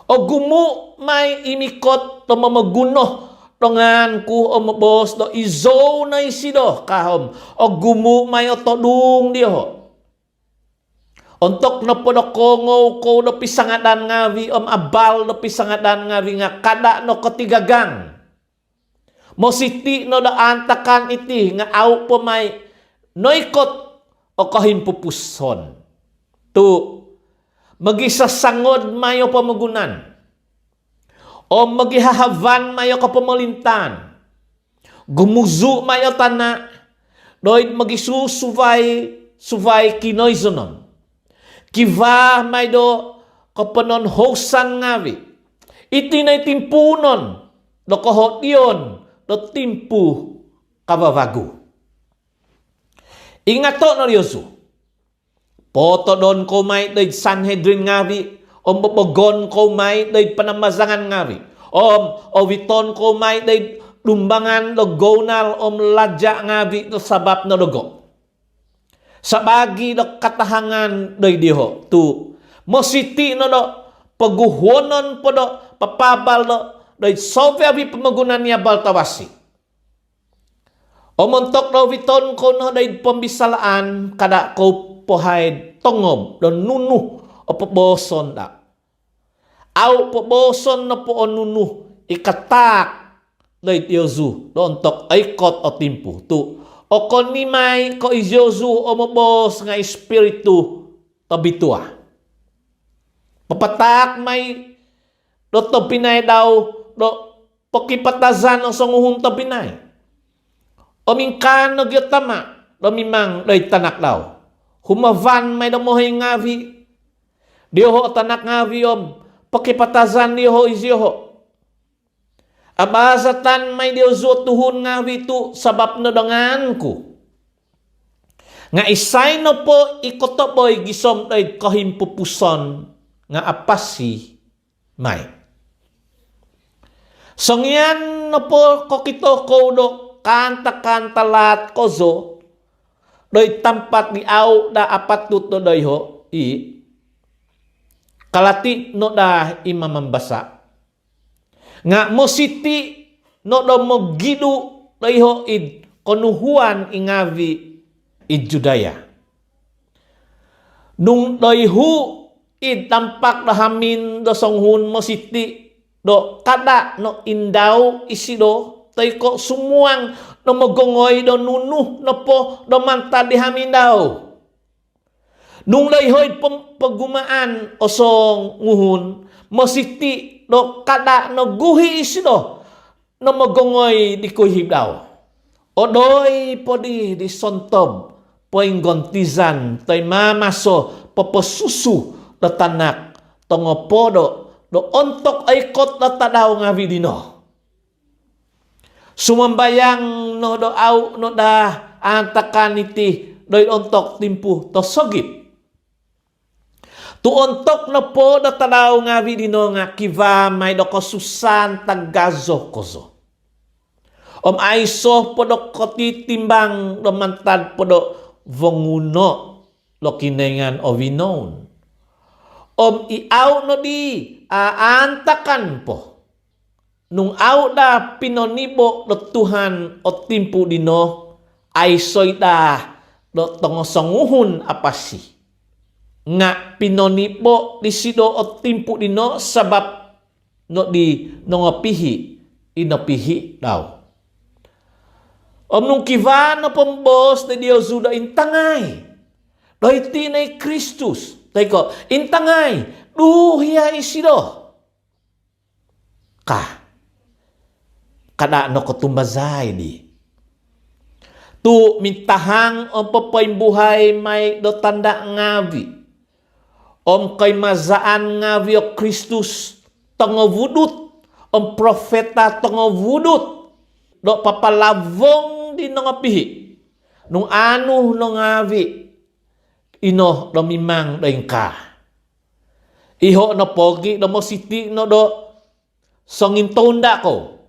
O gumu may imikot to mamaguno tongan ku o mabos do izo na isido kahom. O gumu may o todung di ho. Untuk na po na kongo ko na pisangadan nga vi abal na pisangadan nga vi nga kada no katigagang. Mositi no da antakan iti nga au po may noikot o kahimpupuson. Tu magisasangod mayo pamagunan. O magihahavan mayo kapamalintan. Gumuzu mayo tana. Doid magisusuvay kinoizonon. Kiva may do kapanon hosan ngavi. Iti na timpunon do kahot yun do timpu kababago. Ingat to no Diyosu. Poto don ko may doy Sanhedrin ngavi. Bobogon ko may doy panamazangan ngavi. Oviton ko may doy lumbangan do gonal ladja ngavi do sabab no dogo. Sabagi do katahangan doy diho. Tu mositi no do paguhonon po do papabal do doy sovevi pamagunan niya baltawasi. Omontok daw viton ko no day pambisalaan kada ko pohay tongob don nunu o poboson da. Aw poboson na po nunu ikatak day Diyosu don tok ay kot o timpu tu. O konimay ko Diyosu o mobos nga espiritu tabitua. Papatak may do to pinay daw do pokipatazan o songuhun to pinay. Omingkan no gyotama domimang day tanak daw. Humavan may damohay ngavi. Diho tanak ngavi pakipatazan diho izyoho. Abazatan may Diyosu tuhun ngavi tu sabab no danganku. Nga isay no po ikotoboy gisom day kahimpupuson nga apasi may. Songyan no po kokito kodo kanta-kanta lat kozo doy tampat di au da apatut no doy ho kalati no da imamambasa nga mositi no do mogidu doy ho konuhuan ingavi Judaya nung doy hu tampak da hamin do songhun mositi do kada no indaw isido tay ko sumuang no magongoy do nunuh no po do manta di hamin daw. Nung layhoy pagumaan o song nguhun masiti do kada no guhi isido no magongoy di kuhib daw. O doy po di sontob poing gontizan tay mamaso paposusu do tanak tongo podo do ontok ay kot do tadaw nga vidino. Sumambayang no do au no da antakan iti doy ontok timpu to sogip. Tu ontok no po do tadaw nga vidino nga kiva may do kosusan tagazo kozo. Aiso po do kotitimbang do mantad po do vonguno lo kinengan o vinon. Iaw no di aantakan po. Nung da pinonibo do Tuhan o timpu dino ay soy da do tongosanguhun apasi. Nga pinonibo di sido o timpu dino sabab no di nongapihi inapihi daw. Nung kiva no pambos na Diyosu da intangay. Do itinay Kristus. Teko, intangay. Duhiya isido. Kada no kotumbazay di. Tu mintahang papain buhay may do tanda ngavi. Kay mazaan ngavi o Kristus tangawudut. Profeta tangawudut. Do papalavong di nangapihi. Nung ano no ngavi. Ino do mimang do ka. Iho no pogi do mo siti no do songin tonda ko.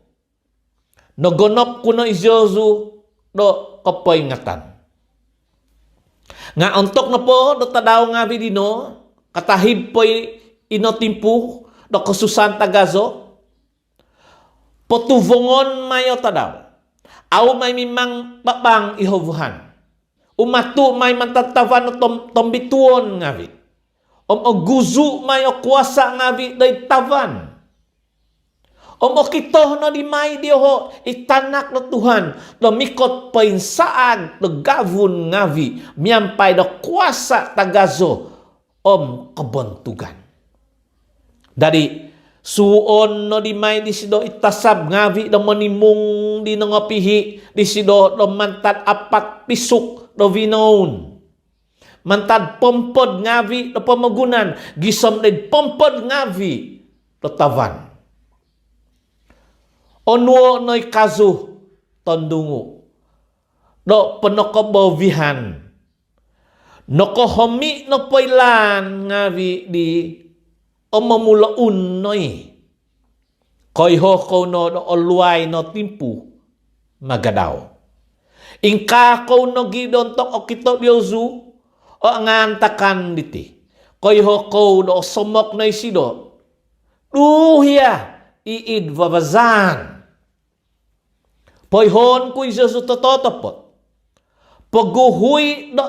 Nogonop kuno Diyosu do kapoingatan. Nga ontok na po do tadaw nga vidino katahib po ino timpu do kasusan tagazo potuvongon mayo tadaw. Aw may mimang babang ihovuhan. Umatu may mantatavan no tombituon nga vi. Guzu mayo kuasa nga vi day tavan. Okito no di may diho itanak no Tuhan no mikot pain saag no gavun ngavi miampay no kuasa tagazo kabontugan. Dari suon no di may di sido itasab ngavi no manimung di no ngapihi di sido no mantad apat pisuk no vinon. Mantad pompod ngavi no pamagunan gisom na pompod ngavi no tavan. Onwo noy kazu tondungu. do penokobovihan. Nokohomi no poilan ngavi di omamula unnoi. Koiho ko no oluay no timpu magadaw. Ingka ko no gidontok o kito Diosu o ngantakan diti. Koiho ko do somok na isido. Duhya iid vavazan. Poihon ko Diosu tototopot. Paguhui do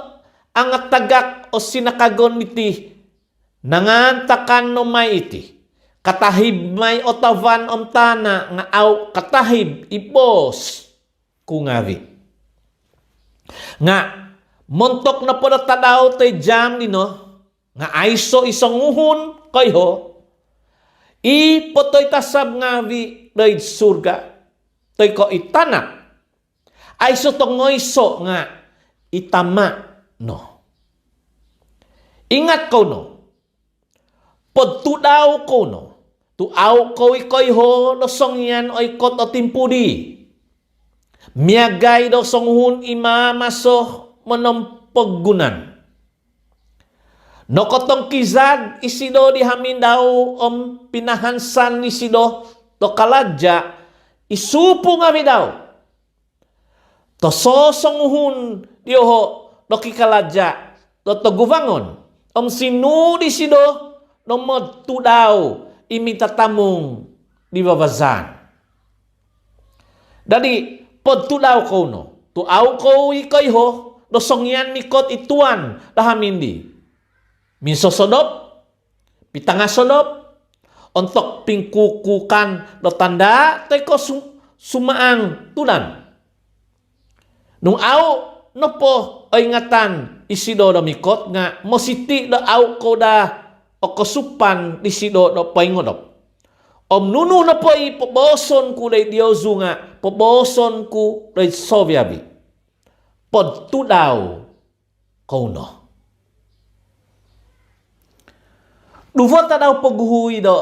ang tagak o sinakagon iti nangantakan no may iti. Katahib may otavan omtana nga au katahib ipos kungavi. Nga montok na po na tadaw tay jam nino nga aiso isang uhon kayo ipotoy tasab ngavi day surga toy ko itanak aiso tongoyso nga itama no. Ingat ko no. Podtudaw ko no. Tuaw ko ikoy ho no song yan o ikot o timpudi. Miyagay do song hun imamaso manompaggunan. No kotong kizag isido di hamin daw om pinahansan ni sido to kaladya isupo nga daw. To sosong hun diyo no kikaladya to guvangon om sinudi sido no modtu daw imitatamong di babazan. Dadi podtu daw ko no tuaw ko ikoy ho no songyan mikot ituan dahamindi minsosodop pitangasodop ontok pingkukukan no tanda teko sumaang tulan nung aw no po ay ngatan isido do mikot nga mositi do aw ko da o kasupan di sido do paingodop. Om nunu na po ipoboson ku day Diosu nga poboson ku day Sovyabi. Podtu daw kauno. Duvota daw paghuhui do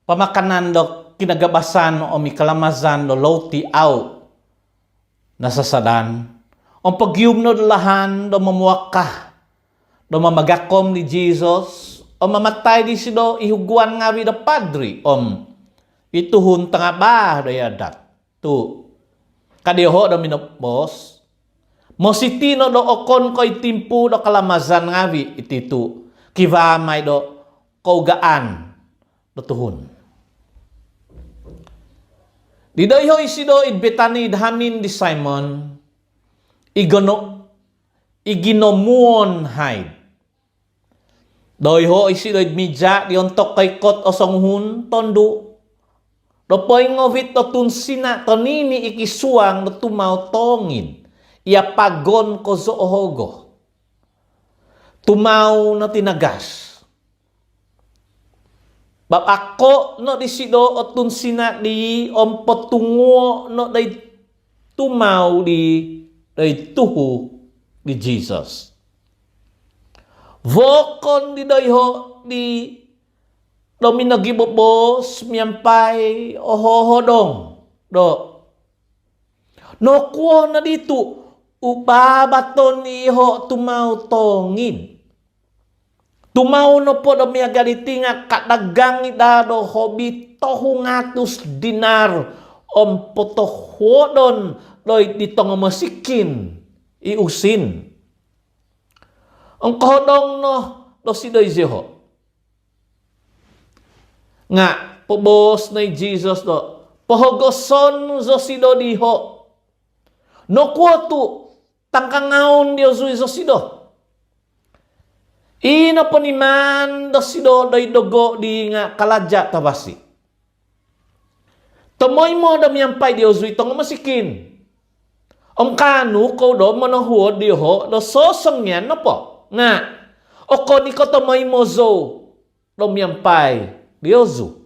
pamakanan do kinagabasan o mikalamazan do loti aw nasasadan. Om pagyum no lahan do mamuakah do mamagakom ni Jesus o mamatay di sido ihuguan nga vida padri om ituhun tanga ba do yadat tu kadiho do minopos mositino do okon koy timpu do kalamazan nga vi ititu kivamay do kaugaan do tuhun di doyho isido idbetani dhamin di Simon iginomuon haid doyho isido idmidja diontok kay kot osonghun tondu dopoy ngovit to tunsina tonini ikisuang no tumaw tongin ia pagon ko zoohogo tumaw na tinagas bab ako no disido o tunsina di ompotungo no day tumaw di day tuhu di Jesus vokon di doyho di dominagibobos miyampay ohohodong do no kuo na dito ubabaton iho tumaw tongin tumaw no po do miyagaliti nga kadagang ida do hobi tohungatus dinar om potohodon doy dito nga masikin iusin ang kahodong no do si doy ziho nga pobos na Jesus do pohogoson zo si do diho no kuotu tangkangaon Dios zo si do ino poniman do si do doy dogo di nga kaladya tabasi tomoy mo do miyampay Dios zo itong masikin om kanu ko do manahuod diho do sosong yan no po nga oko ni ko tomoy mo zo do miyampay Diosu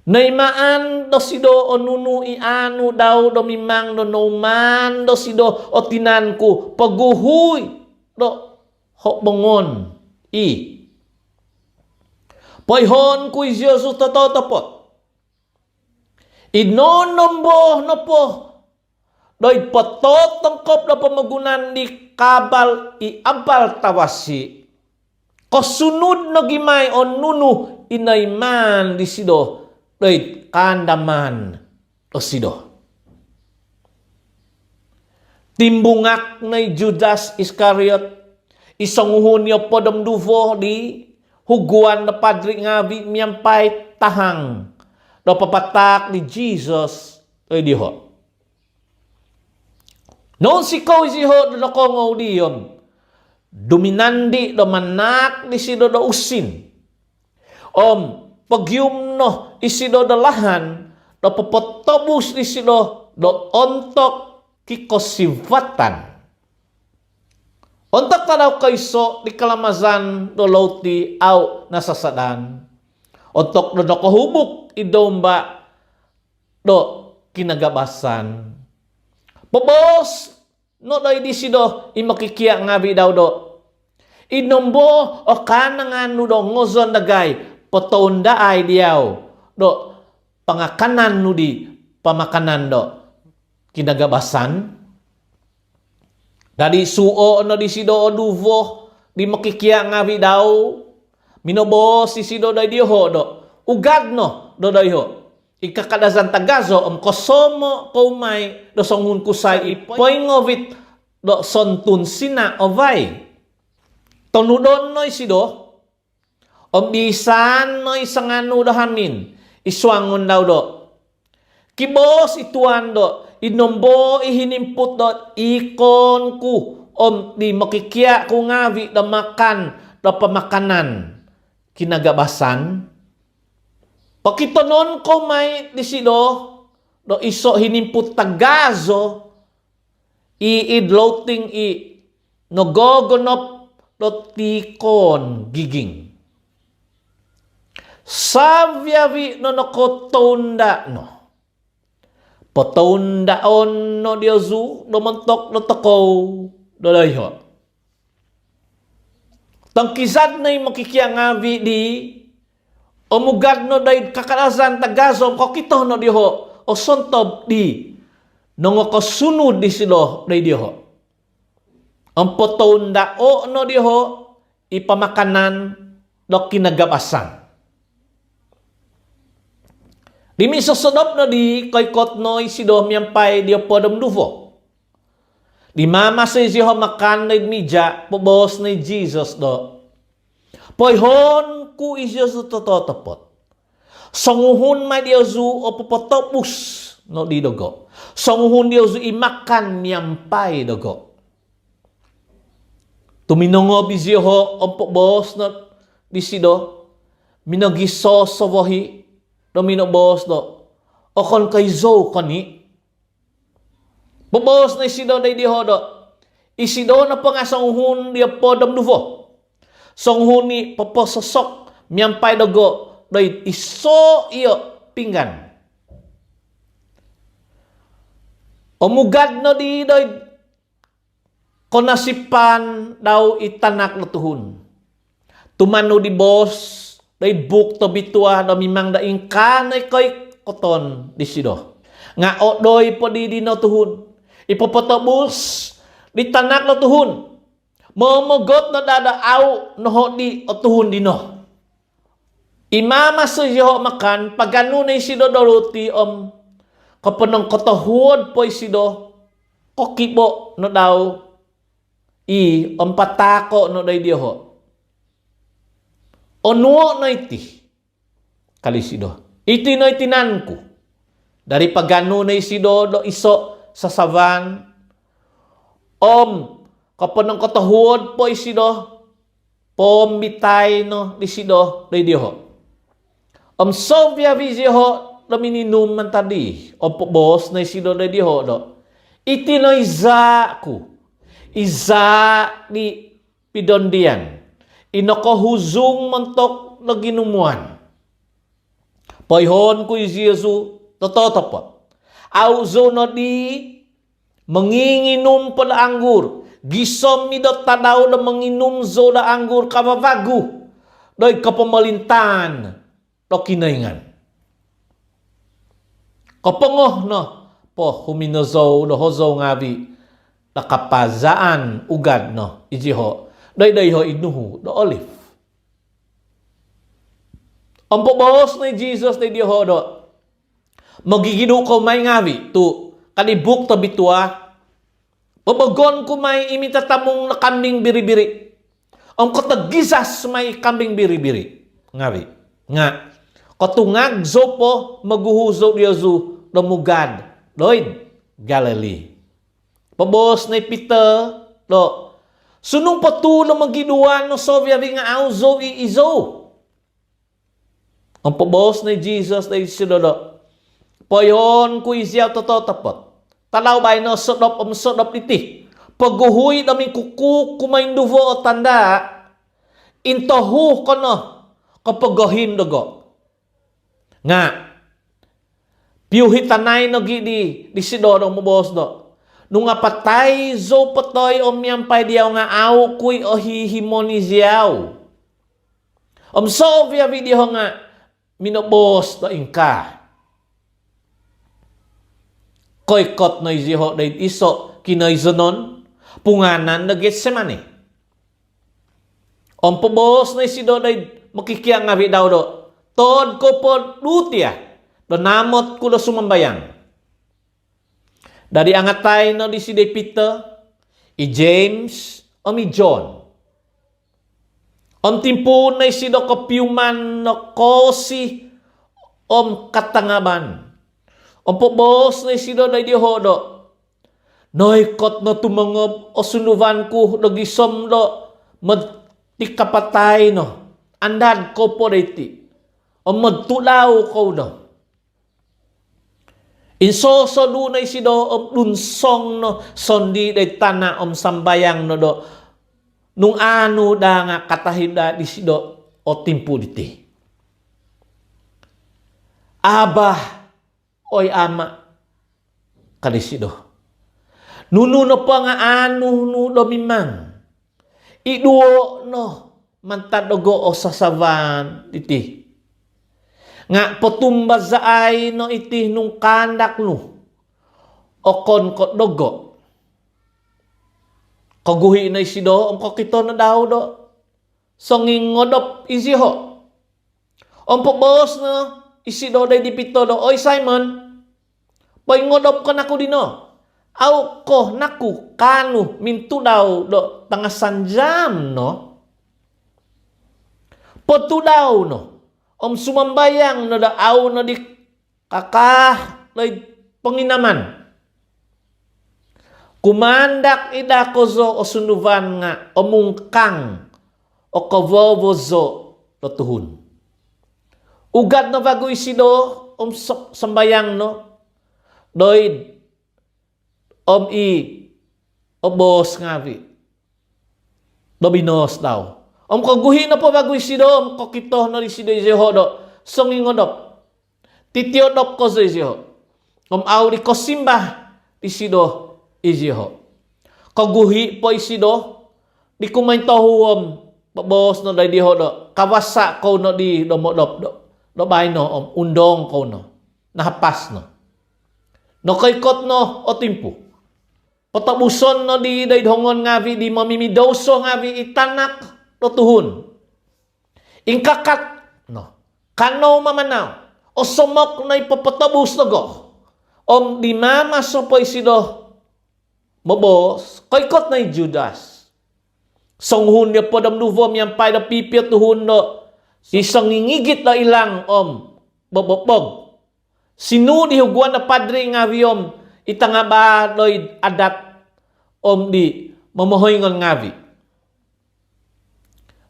naimaan do sido o nunu ianu daw do mimang no noman do sido o tinanku paguhuy do hokbongon i poihon ku Diosu tototopot inonombo no po Doi potot tengkop na pamagunan di kabal abal tawasi. Kosunod na gimay o nunu inayman di sido. Doi kandaman o sido. Timbungak na Judas Iscariot. Isang uhunyo po damduvo di huguan na padri ngabi miyampay tahang. Do papatak ni Jesus. Doi diho. Noon si kau isiho do kongaw diyom. Duminandi do manak di sido do usin. Pagyum no isido do lahan. Do papotobus di sido do ontok kikosivatan. Ontok tadaw kaiso di kalamazan do lauti au nasasadan. Ontok do kahubuk idomba do kinagabasan. Pobos no doy di sido imakikia ngabi daw do. Inombo o kanangan no do ngozon dagay potonda ay diyaw do pangakanan no di pamakanan do kinagabasan. Dari suo no di sido o duvo di makikia ngabi daw minobos di sido doy diho do ugad no do doy ho. Ikakadasan tagazo kosomo kumay do songun kusay ipoingovit do sontun sina ovay. Tonudon no isido bisan no isanganu do hamin iswangon daw do. Kibos ituan do inombo ihinimput do ikon ku di makikia ku ngavi do makan do pamakanan kinagabasan. Pakitonon ko may disido do iso hinimput tagazo iidloting nogogonop do tikon giging. Savyavi no nokotonda no. Potondaon no diozu do mentok do tokow do layho. Tangkisad na makikiangavi di omugad no day kakalasan tagazo kokito no diho o sontob di nongo kosunod di silo day diho. Ang potonda o no diho ipamakanan do kinagabasan. Di misosodop no di koykot no isido miyampay di podom duvo. Di mama sa isiho makan na media pobos na Jesus do. Poihon ku isyo tototopot. Songuhun may diyozu o popotopus no di dogo. Songuhun diyozu imakan miyampay dogo. Tuminongo bizyoho o pobos no disido. Minagiso sovohi do minobos do. O kon kaizo kani. Pobos na isido day diho do. Isido na pangasonguhun diyo podom duvo. Songhuni popososok miyampay dogo doy iso iyo pinggan. Omugad no di doy konasipan daw itanak no tuhun. Tumano di bos doy buk to bitua do mimang da ingkanay koy koton di sido. Nga o doy po di no tuhun. Ipopotobus di tanak no tuhun. Momogot na dadaaw no hodi o tuhun dino. Imama suyo makan paganunay sido doluti kapanong kotohuod po isido kokibo no daw patako no day diho. Onuo no iti kalisido. Iti no itinanku. Dari paganunay sido do iso sa savan kapanong katahuod po isido, pombitay no disido, day diho. Sovya vizyo do mininum man tadi, po bos na isido day diho do. Iti no iza ku, iza di pidondian, inokohuzung mentok no ginumuan. Poihon ku Yesu tototopot. Auzo no di menginginum pada anggur. Gisom midot tadaw na manginum zo da anggur kababagu. Doy kapamalintan do kinaingan. Kapangoh no po huminozo do hozo ngavi nakapazaan ugad no ijiho day ho inuhu do olive. Ang pobos ni Jesus day diho do magigidu ko may ngavi tu kalibuk to bitua pabagon ko may imitatamong na kambing biri-biri. Ang katagisas may kambing biri-biri ngavi nga katungag zo po maguhuzo diyazu do mugad doid Galilee. Pabos na Peter do sunong patulo magiduan no sovyavi nga auzo izo. Ang pabos na Jesus na isidodo poyon ku isyaw tototapot. Talaw bay no sodop iti. Paguhuy namin kuku kumainduvo o tanda intohu kono kapagahin dogo. Nga piuhitanay no gidi di sidodo mo bos do. Nung apatay zo patoy omyampay diyaw nga aw kuy o hihimoniziyaw. Sovya video nga minobos do ingka. Koykot no iziho day iso kinaizonon punganan na Getsemani. Pobos na isido day makikiyang nga daw do. Tod ko po lutia do namot ko do sumambayang. Dari angatay no di si Peter, i James, i John. Timpo na si do kapiuman no kosi katangaban. Pobos na si do day diho do. Noikot no tumangob o sunuvan ko do gisom do magtikapatay no. Andad ko po dayti. Magtulaw ko do. Insoso lunay si do lunsong no sondi day tana sambayang no do nung ano da nga katahida di si do o timpu diti. Aba oy ama kadisido. Nuno pa nga ano no do mimang iduo no mantadogo o sasavan diti. Nga potumbazaay no iti nung kandak no o kon ko dogo kaguhi na isido ang kakito na daw do songing ngodop isiho ang pobos no isido day dipito do oy Simon pay ngodop ka nako dino aw ko naku kanu mintu daw do tangasan jam no potu daw no sumambayang no daaw no di kakah lay panginaman. Kumandak ida kozo o sunuvan nga omungkang o kavovozo no tuhun. Ugad na bago isido sambayang no doid obos ngavi dobinos daw. Kaguhi na po bago isido, kakito na isido isiho do, songingodop, titiodop ko sa isiho. Auli ko simba, isido isiho. Kaguhi po isido, di kumaintohuom, babos no day diho do, kawasa ko no di domodop do, do bay no, undong ko no, nahapas no. No kaykot no, o timpu. Patabuson no di day hongon ngavi, di mamimidoso ngavi itanak, tuhun. Ingkakat no. Kano mamanaw. O sumok na ipapatabus na go. Di mama so po isido. Mabos. Kaykot na Judas. Songhun niya po damnuvom yang pay na pipit tuhun no. Isang ngingigit na ilang babopog. Sinudi hugwan na padre nga viyom itangaba loy adat di mamohoyngon ngavi.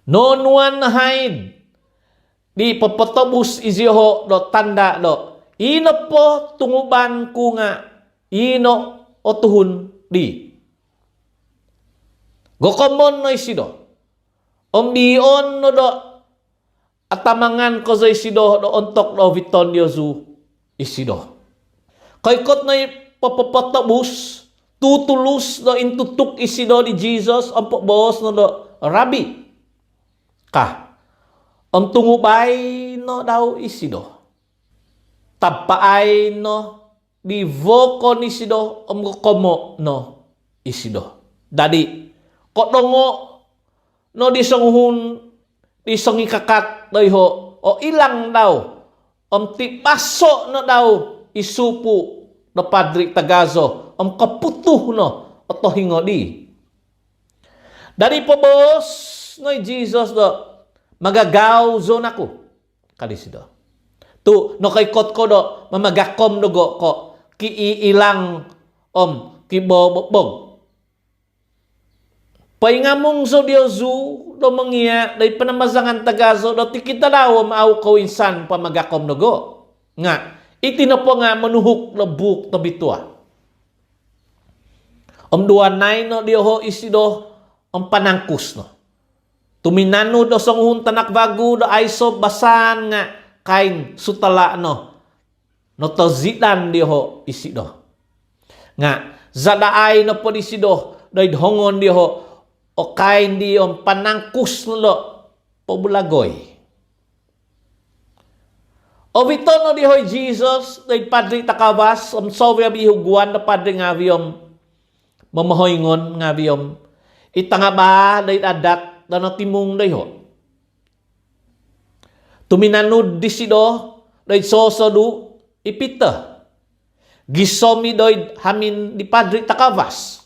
Nonuan na haid. Di papatobus iziho do tanda do. Ino po tunguban ko nga. Ino o tuhun di. Gokomon no isido. Ombion no do. Atamangan ko sa isido do ontok do viton yozu isido. Kaikot na papapatobus. Tutulus do intutuk isido di Jesus. Ang pobos no do. Rabi. Ang tungubay no daw isido. Tapaay no di voko ni sido komo no isido. Dadi kodongo no di songi kakat doi ho o ilang daw ti paso no daw isupu no Padri Tagazo kaputuh no oto hingo di. Dari pobos no Jesus do magagaw zon ako kalisido. Tu no kay kot ko do mamagakom no go ko kiilang kibobog. Paingamong so Diosu do mangiya day panamazangan Tagazo do tikita daw maaw ko insan pamagakom no go. Nga itinopo nga manuhuk no buk no bitua. Duanay no Dioho isido panangkus no. Tuminano do songhun tanak bagu do aiso basan nga kain sutala no to zidan Dioho isido. Nga zadaay no po isido doy hongon Dioho o kain di panangkus no pobulagoy. O vito no Dioho Jesus doy Padri Takabas sovya bihuguan na Padri nga biyom mamahoyngon nga biyom itangaba doy adat na timung doy ho. Tuminanud di sido doy sosodu ipita. Gisomi doy hamin di Padri Takabas.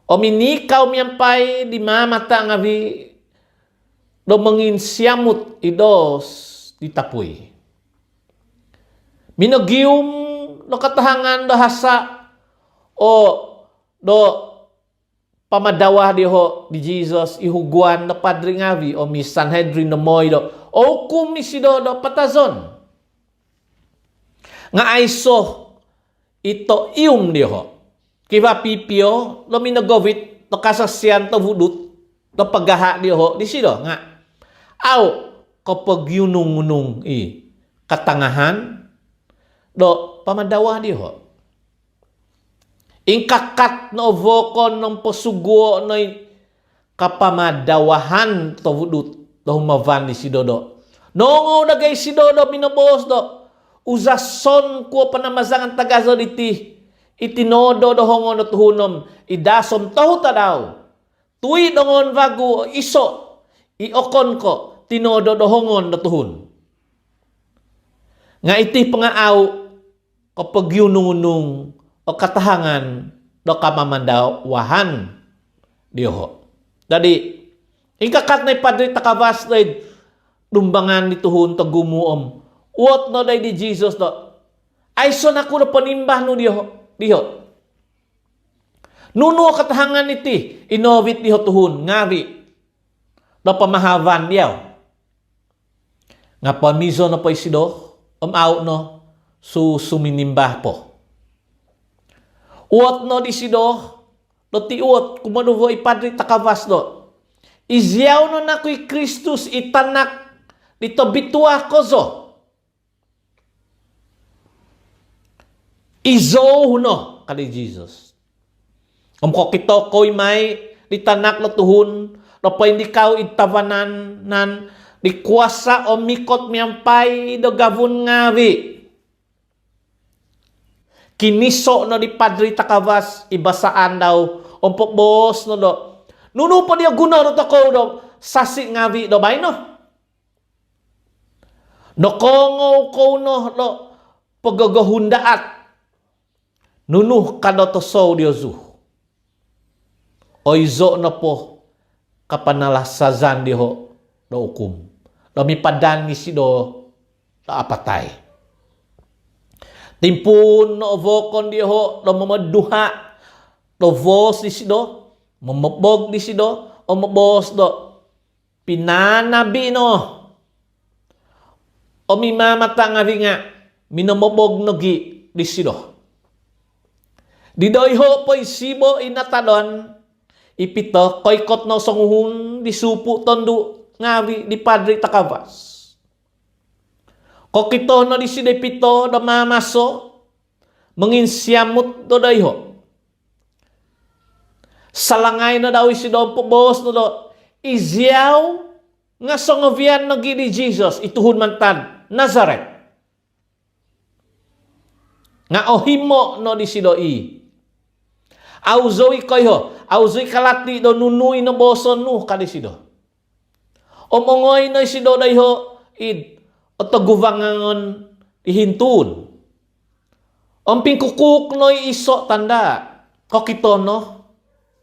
O minikaw miyampay di mamata nga vi do mangin siamut idos ditapuy. Minogium do katahangan do hasa o do pamadawa diho di Jesus ihuguan do Padri ngavi o mi Sanhedrin no moy do o kumisido do patazon. Nga aiso ito diho. Kiva pipio lo minagovit to kasasyan to vudut to paggaha diho di sido nga aw kapag yunung-nung katangahan do pamadawa diho. Ingkakat no vokon ng posugo no kapamadawahan to vudut do humavan di sido do. Nongo dagay sido do minobos do uzason ko panamazangan Tagazo diti itinodo do hongon no tuhunom idasom tahuta daw tuwi dongon vagu iso iokon ko tinodo do hongon no tuhun nga iti pangaaw kapag yununung o katahangan do kamamandawahan diho. Dadi ingkakat na Padri Takabas na dumbangan ni tuhun to gumuom uot no day di Jesus do ay so na kuno panimbah no diho. Nuno katahangan iti inovit diho tuhun ngavi do pamahavan diyaw. Nga pamiso na po isido out no suminimbah po. Uot no di sido do ti uot kumanuvo Padri Takabas do. Izyaw no na kuy Kristus itanak dito bitua kozo. Izo no kali Jesus. Ko kito koy may ditanak no tuhun no pa hindi kao itabanan nan di kuasa o mikot miyampay do gavun ngavi. Kiniso no di Padri Takabas ibasaan daw ompok no do. Nuno pa diya guna no to ko do sasi ngavi do bay no. No kongo ko no do pagagahundaat. Nunuh kado to so Diosu. Oizo na po kapanalasazan diho do hukum. Do mipadan ni sido do apatay. Timpun no vokon diho do mamaduha do vos di sido mamabog di sido o mabos do pinanabi no. O mimamata nga nga minamabog no gi di sido. Didoyho po'y sibo inatadon, ipito, koykot no songuhun, disupu tondo, ngawi, di Padri Takabas. Kokito no di sidepito, do mamaso, manginsyamut do doyho. Salangay no daw isido bos no do, izyaw, nga songovian no gini Jesus, ituhun man tan, Nazareth. Nga ohimo no di sidoi. Auzoi koyo, auzoi kalati do nunui no boson nu kadi sido. Omongoy no sido dayho id oto guvangangon ihintun. Omping kukuk no iso tanda. Kokitono.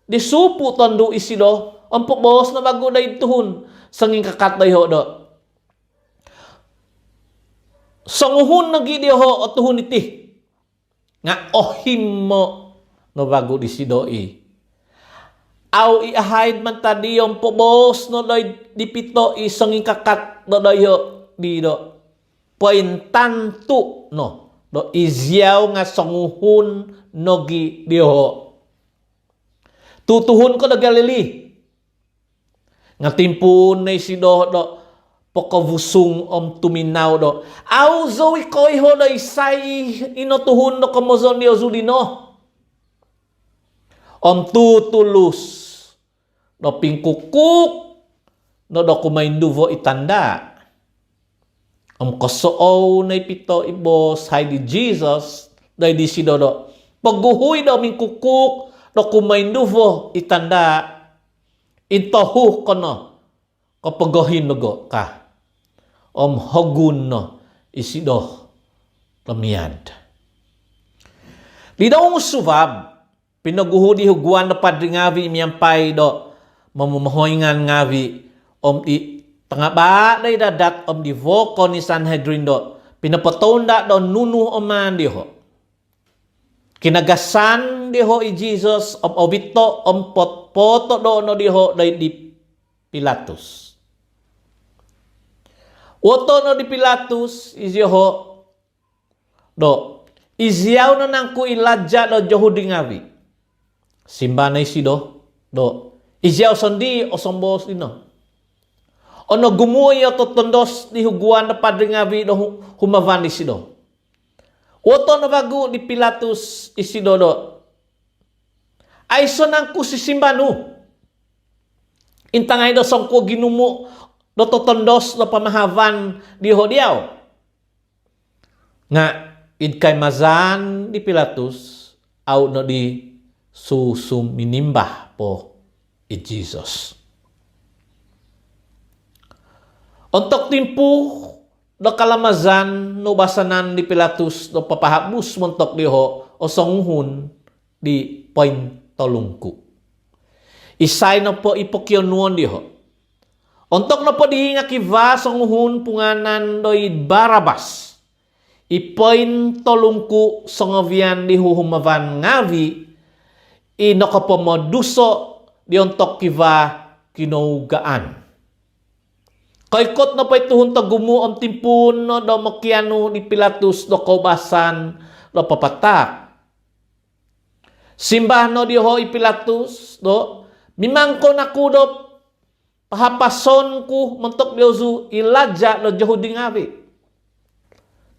Disupu tondo isido. Ompok bos na bago day tuhun. Sanging kakat dayho do. Sanguhun nagi diho o tuhun iti. Nga ohimo no bago di sidoi. Aw iahid man tadi yung pobos no doy dipito isanging kakat no doyo di do. Pointantu no do izyaw nga sanguhun nogi diho. Tutuhun ko na Galili. Nga timpun na isido do pokavusung tuminaw do. Aw zoe koy ho do isay inotuhun no kamozon di ozudino. Tutulus no pingkukuk no do kumainduvo itanda. Kosoow na ipito ibos hay di Jesus day di sido do. Pagguhuy do mingkukuk do kumainduvo itanda. Intohu kono kapagohin no ka. Hogun no isido lamiyad. Di daw subab pinaguhudi huguan na padringavi miyampay do mamamahoyngan ngavi di tangaba day dadat di voko ni Sanhedrin do pinapatonda do nunu oman diho kinagasan diho i Jesus obito potpoto do no diho day di Pilatus woto no di Pilatus iziho do izyaw no nang ku iladja do Yahudi ngavi simba na isido do izyaw sandi o sombos dino ono gumuy o totondos di huguan na padre ngavi do humavan isido oto na bago di Pilatus isido do ay sonang ku sisimba nu intangay do songko ginumo do totondos do pamahavan di hodiaw nga id kay mazan di Pilatus au no di susuminimbah po i Jesus. Untuk timpu do kalamazan no basanan di Pilatus do papahabus montok diho o songuhun di poin tolungku. Isay na po ipokyonuon diho. Untuk na po di nga kiva songuhun punganan doy Barabas. Ipoin tolungku songovian di huhumavan ngavi inokapomoduso di ontok kiva kinaugaan. Kaikot na pa ituhun tagumu timpun no do makiano di Pilatus do kaubasan do papatak. Simbah no di ho i Pilatus do mimangko nakudo pahapason ku mentok diozu ilaja do Yahudi ngavi.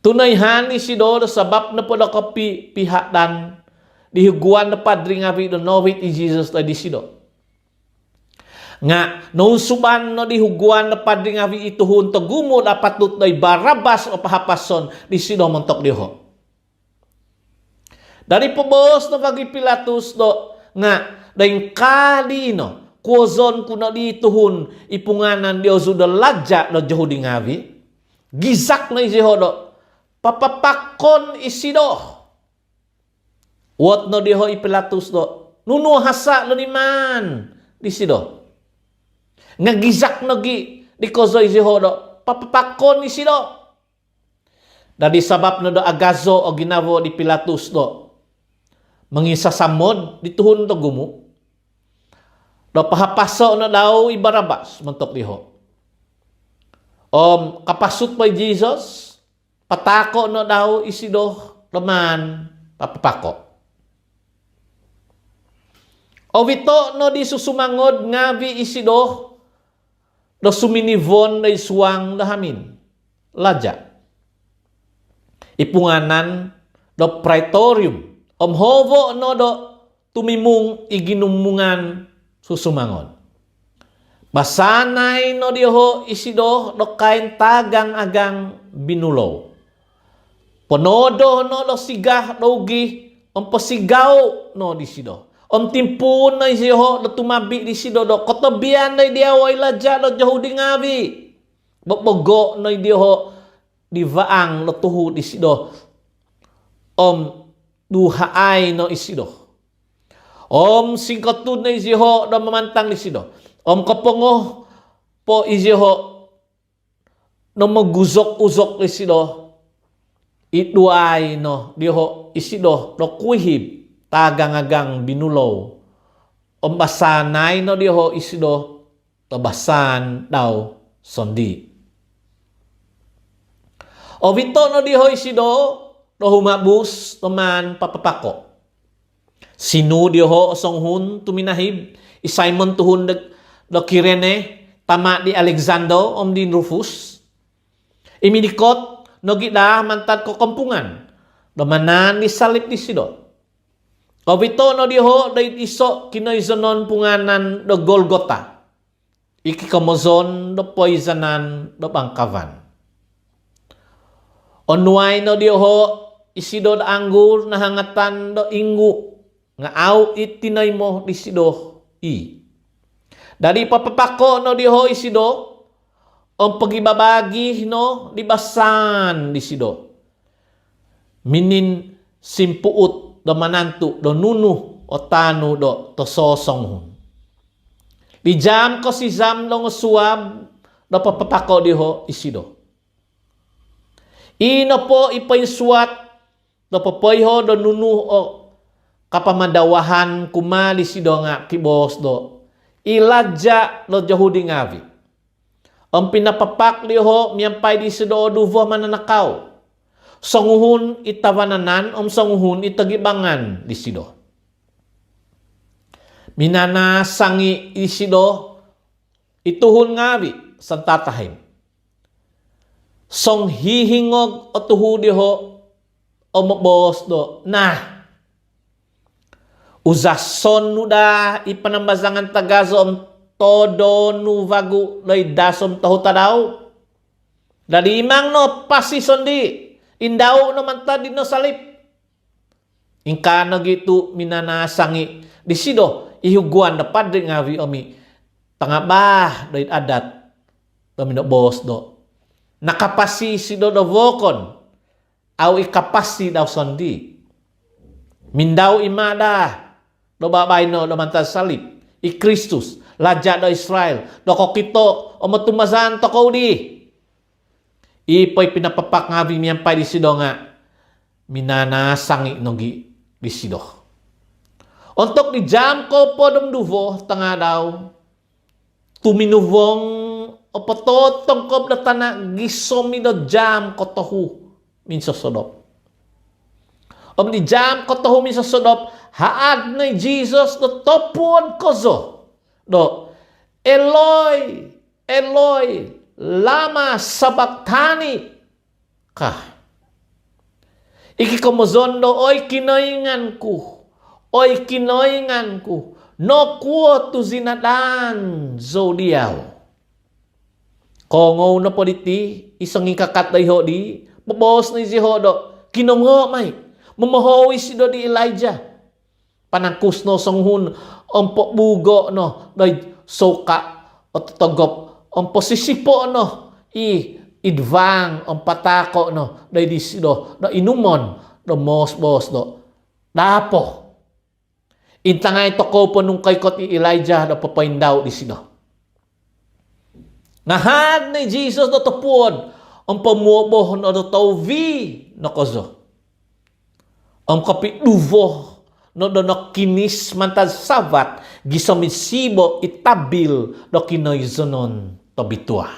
Tunayhan si do sabab na po do kapi pihak dan dihuguan na padri ngavi do novit i Jesus tadi si do. Nga nausuban no dihuguan na padri ngavi ituhun tagumo dapat tutay Barabas o pahapason di si do mentok diho. Dari pobos na kagi Pilatus do nga daing kali no kuozon kuna dituhun ipunganan diozu do laja do Yahudi ngavi gizak na isiho do papapakon isido. Wat no diho i Pilatus do. Nuno hasa no diman. Disido. Ngagizak no gi. Di kozo isiho do. Papapakon isido. Dari sabab no do agazo o ginavo di Pilatus do. Mangisasamod dituhun to gumu. Do pahapaso no daw i Barabas. Mentok diho. Kapasut pa Jesus. Patako no daw isido laman papapako. O vito no di susumangod ngavi isido do suminivon na iswang dahamin. Laja. Ipunganan do praetorium. Hovo no do tumimung iginumungan susumangod. Basanay no diho isido do kain tagang agang binulow. Ponodo no lo sigah dogi pasigaw no di sido. Timpun na isiho do tumabi di sido do kotobian na dia way laja do Yahudi ngabi. Bobogo no diho di vaang no tuhu di sido. Duhaay no isido. Singkatun na isiho do mamantang di sido. Kapongo po isiho no maguzok-uzok di sido. Ituay no diho isido no kuhib tagang-agang binulaw. Basanay no diho isido tabasan daw sondi. Vito no diho isido no humabus naman papapako. Sinu diho songhun tuminahib Simon tuhun do Kirene tama di Alexander din Rufus. Iminikot no gida mantad ko kampungan. Damanan di salib di sido. Vito no diho dait iso kinoizonon punganan do Golgota. Iki kamozon do poisonan do bangkavan. Onway no diho isido do anggur na hangatan do inggu. Nga au itinay mo di sido i. Dari papapako no diho isido pagibabagi no dibasan di sido. Minin simpuut do manantu do nunu o tanu do tososong hun. Di jam ko si jam do suwab do papapako diho isido. Ino po ipaysuat do papoyho do nunu o kapamadawahan kumali sido nga kibos do. Ilaja do Yahudi ngavi. Pinapapak liho miyampay di sido duvo mananakaw. Sanguhun itawananan sanguhun itagibangan di sido. Minana sangi di sido ituhun ngawi santatahim. Song hihingog o tuhu diho mabos do nah. Uzason nuda ipanambazangan tagazo todo nu vagu loy dasom tahu tadaw. Dari imang no pasi sondi. Indau no mantadi no salib. Ingka na gitu minanasangi. Di sido ihuguan na padre ngawi omi. Tangabah doy adat. Kami no bos do. Nakapasi sido do vokon. Au ikapasi daw sondi. Mindau imada. Do babay no do mantad salib. I Kristus. Laja do Israel. Do kokito o matumazan to ko di. Ipoy pinapapak ngabi miyampay di sido nga. Minanasangi nogi di sido. Untuk di jam ko po dumduvo tanga daw. Tuminuvong o patotong ko na tanak gisomi do jam ko tohu minso sodop. Di jam ko tohu minso sodop. Haad na Jesus do topon kozo. Do, Eloi, Eloi, lama sabachthani ka. Iki komozondo, oy kinoinganku, no kuo tu zinadan zodiaw. Kongo na po diti, isang ikakat na iho di, babos na isiho do, kinongo may, mamahoy si do di Elijah. Panangkus no songhun ompo bugo no doy soka o totogop ompo sisipo no idvang patako no doy disido do inumon do mos do dapo intangay toko po nung kay kot Elijah do papaindaw disido ngahad ni Jesus do topod pamuobo no do tawvi no kozo kapiduvo no do kinis mantad sabat gisomisibo itabil do kinoizonon to bitua.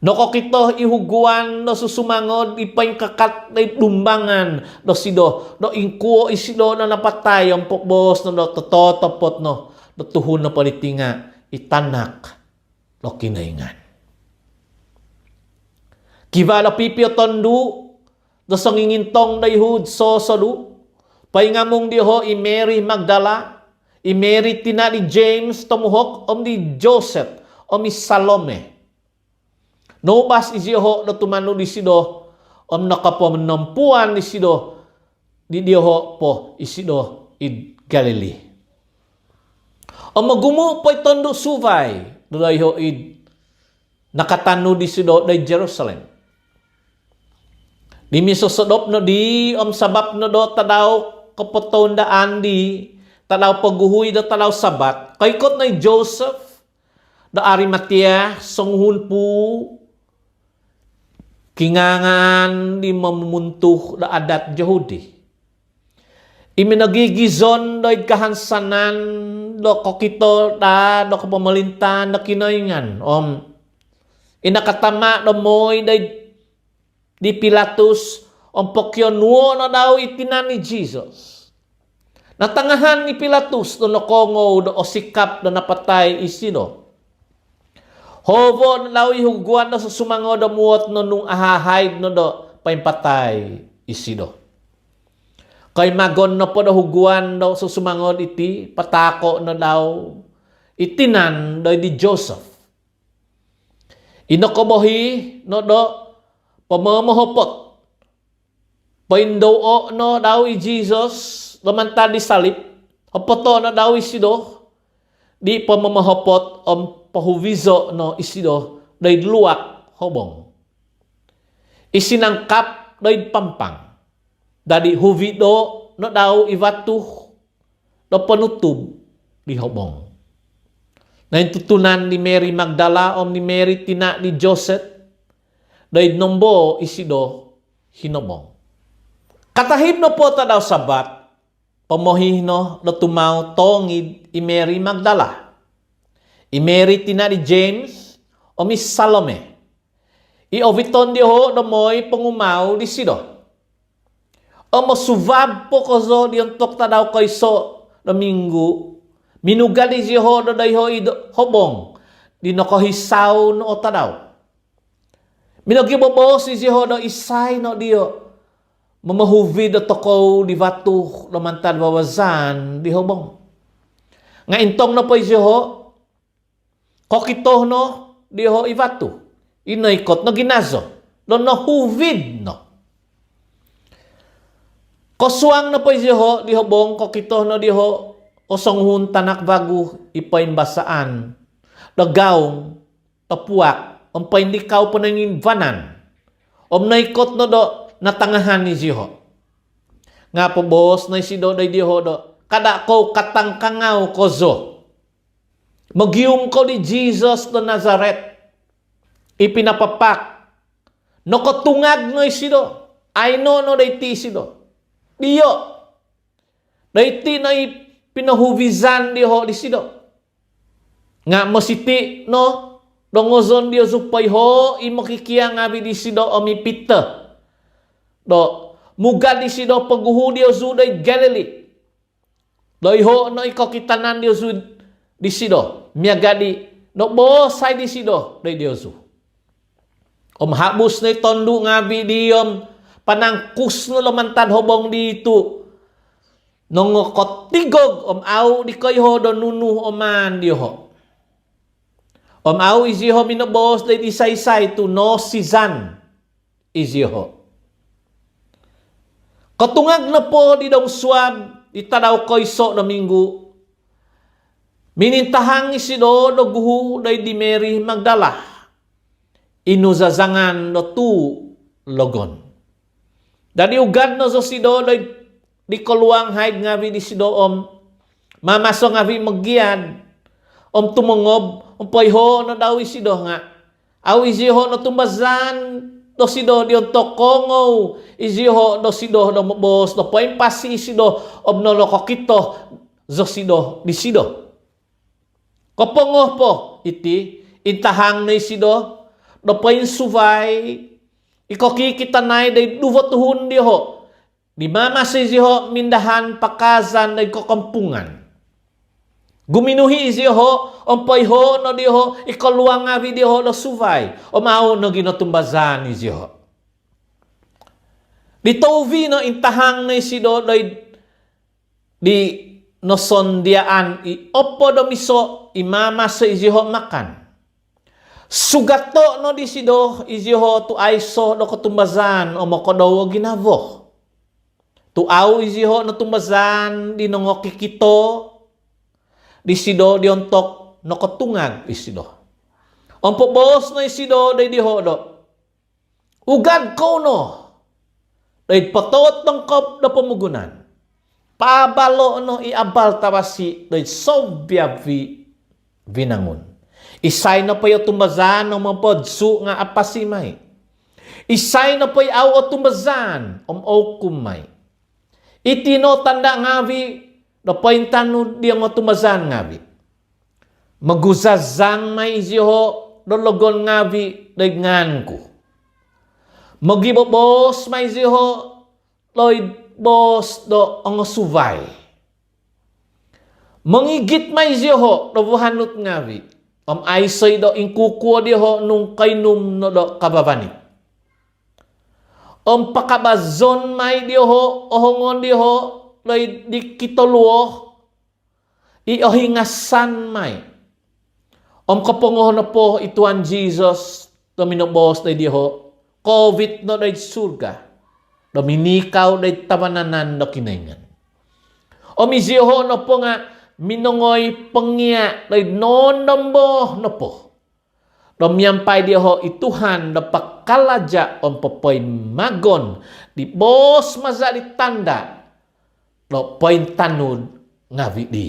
No kokito ihuguan no susumangod ipaing kakat na dumbangan do sido do ingkuo isido na napatay ang pokbos no do tototopot no do tuhun no palitinga itanak do kinaingan. Kivala pipio tondu do sangingintong dayhud sosodu paingamong diho i Mary Magdala, i Mary tina ni James tumuhok, di Joseph, mi Salome. Nobas iziho do tumano di sido, nakapamanampuan isido di diho po isido id Galilee. Magumo po itondo suvay dayho id nakatano di sido day Jerusalem. Di misosodop no di sabab no do tadaw kapotondaan di tadaw paguhuy do tadaw sabat kaikot na Joseph da Arimatea songhun po kingangan di mamuntuh da adat Yahudi. Iminagigizon do kahansanan do kokito da do kapamalintan da kinayngan inakatama do moy di Pilatus pokyon nuo na daw itinan ni Jesus. Natangahan ni Pilatus do nakongo do osikap do napatay isido. Hobo na daw ihuguan na sa sumango do muot no nung ahahayd no do paimpatay isido. Kay magon no po do huguan do sa sumangod iti patako no daw itinan do di Joseph. Inokobohi no do pamamahopot. Paindoo no daw i Jesus lamanta di salip. Hopoto no daw isido di pamamahopot pahuvizo no isido day luwak hobong. Isinangkap day pampang. Dadi huvido no daw ivatuh no panutob di hobong. Na tutunan ni Mary Magdala ni Mary tina ni Joseph day nombo isido hinobong. Katahib no po ta daw sabat pamohihno no tumaw tongid i Mary Magdala. I Mary tina ni James Miss Salome. I oviton di ho no moy pangumaw di sido. Masuvab po ko zo di untuk tadaw kayso no minggu. Minugal di ho no dayho hobong. Di no kahisaw no tadaw. Minagibobos di ho no isay no diyo. Mamahuvi do toko di batuh no mantad wawazan di hobong. Nga intong no po ho kokitoh no di ho ibatu. Inaikot no ginazo. No huvid no. Kosuang na po ho di hobong kokitoh no di ho osonghun tanak bagu ipaimbasaan. Dagaong tapuak paindikaw po nangin vanan. Naikot no do natangahan ni Ziho. Nga po bos na isido day di ho do kada ko katangkangaw ko zo. Magyum ko ni Jesus do Nazareth. Ipinapapak. No katungag no isido. Ay no day ti isido. Diyo. Day ti na pinahuvizan di ho di sido. Nga masiti no. Dongozon diyo supay ho. Imakikia nga di sido omipita. Do. Muga di sido paguhu diyo suday Galilee. Doy ho no ikakitanan diyo di sido. Miyagadi. No bosay di sido. Day diyo su. Habus na itondo nga bidiyom. Panangkus no lamantad hobong dito. Nung kotigog aw di kayo do nunu oman di ho. Aw izi ho minobos day di saysay to no sizan izi ho. Katungag na po di daw swab itadaw koyso na minggu. Minintahang isido do guhu day di Mary Magdala. Inuzazangan no tu logon. Dadi ugad no so sido di koluang haid nga di sido mamaso nga maggiad tumongob payho no daw isido nga aw isiho no tumbazan do sido di ontok kongo isiho do sido no mabos no paimpasi sido no lokokito zo sido di sido kopongoh po iti intahang na isido do painsuvay ikokikitanay day duvotuhun di ho. Di mama si ho mindahan pakazan day kokampungan. Guminuhi si ho, ompay ho no di ho, ikaluang nga di ho no suvay. O mao no ginotumbazan ni si ho. Di tovi no intahang na si do day di no sondiaan i opo do miso imama si ho makan. Sugato no di sido iziho tu aiso no katumbazan o makodawo ginavo. Tu au iziho no tumbazan di nongo kikito di sido diontok no katungag isido. Ang pobos no isido day diho do. Ugad ko no. Day patot ng kop na pamugunan. Pabalo no iabal tawasi day sobya vinangun. Isay na pa yung tumazan ng mga podso nga apasimay. Isay na pa yung tumazan o kumay. Itino tanda ngavi na pa yung tanod di ang tumazan ngavi. Maguzazang may iziho dologon ngavi dagngan ko. Magibobos may iziho loy bos do ang suvay. Mangigit may iziho do buhanot ngavi. Aisay do ingkukuha diho nung kainum no do kababanit. Pakabazon may diho ohongon diho loy di kitoluo iohingasan may. Kapungoh na po ituan Jesus dominobos day diho COVID no day surga. Dominikaw day tabananan do kinaingan. Iziho no po nga minongoy pengya day non nambo no po. Domyampay diho ituhan na pakalaja popoy magon di bos maza di tanda no poin tanud ngavi di.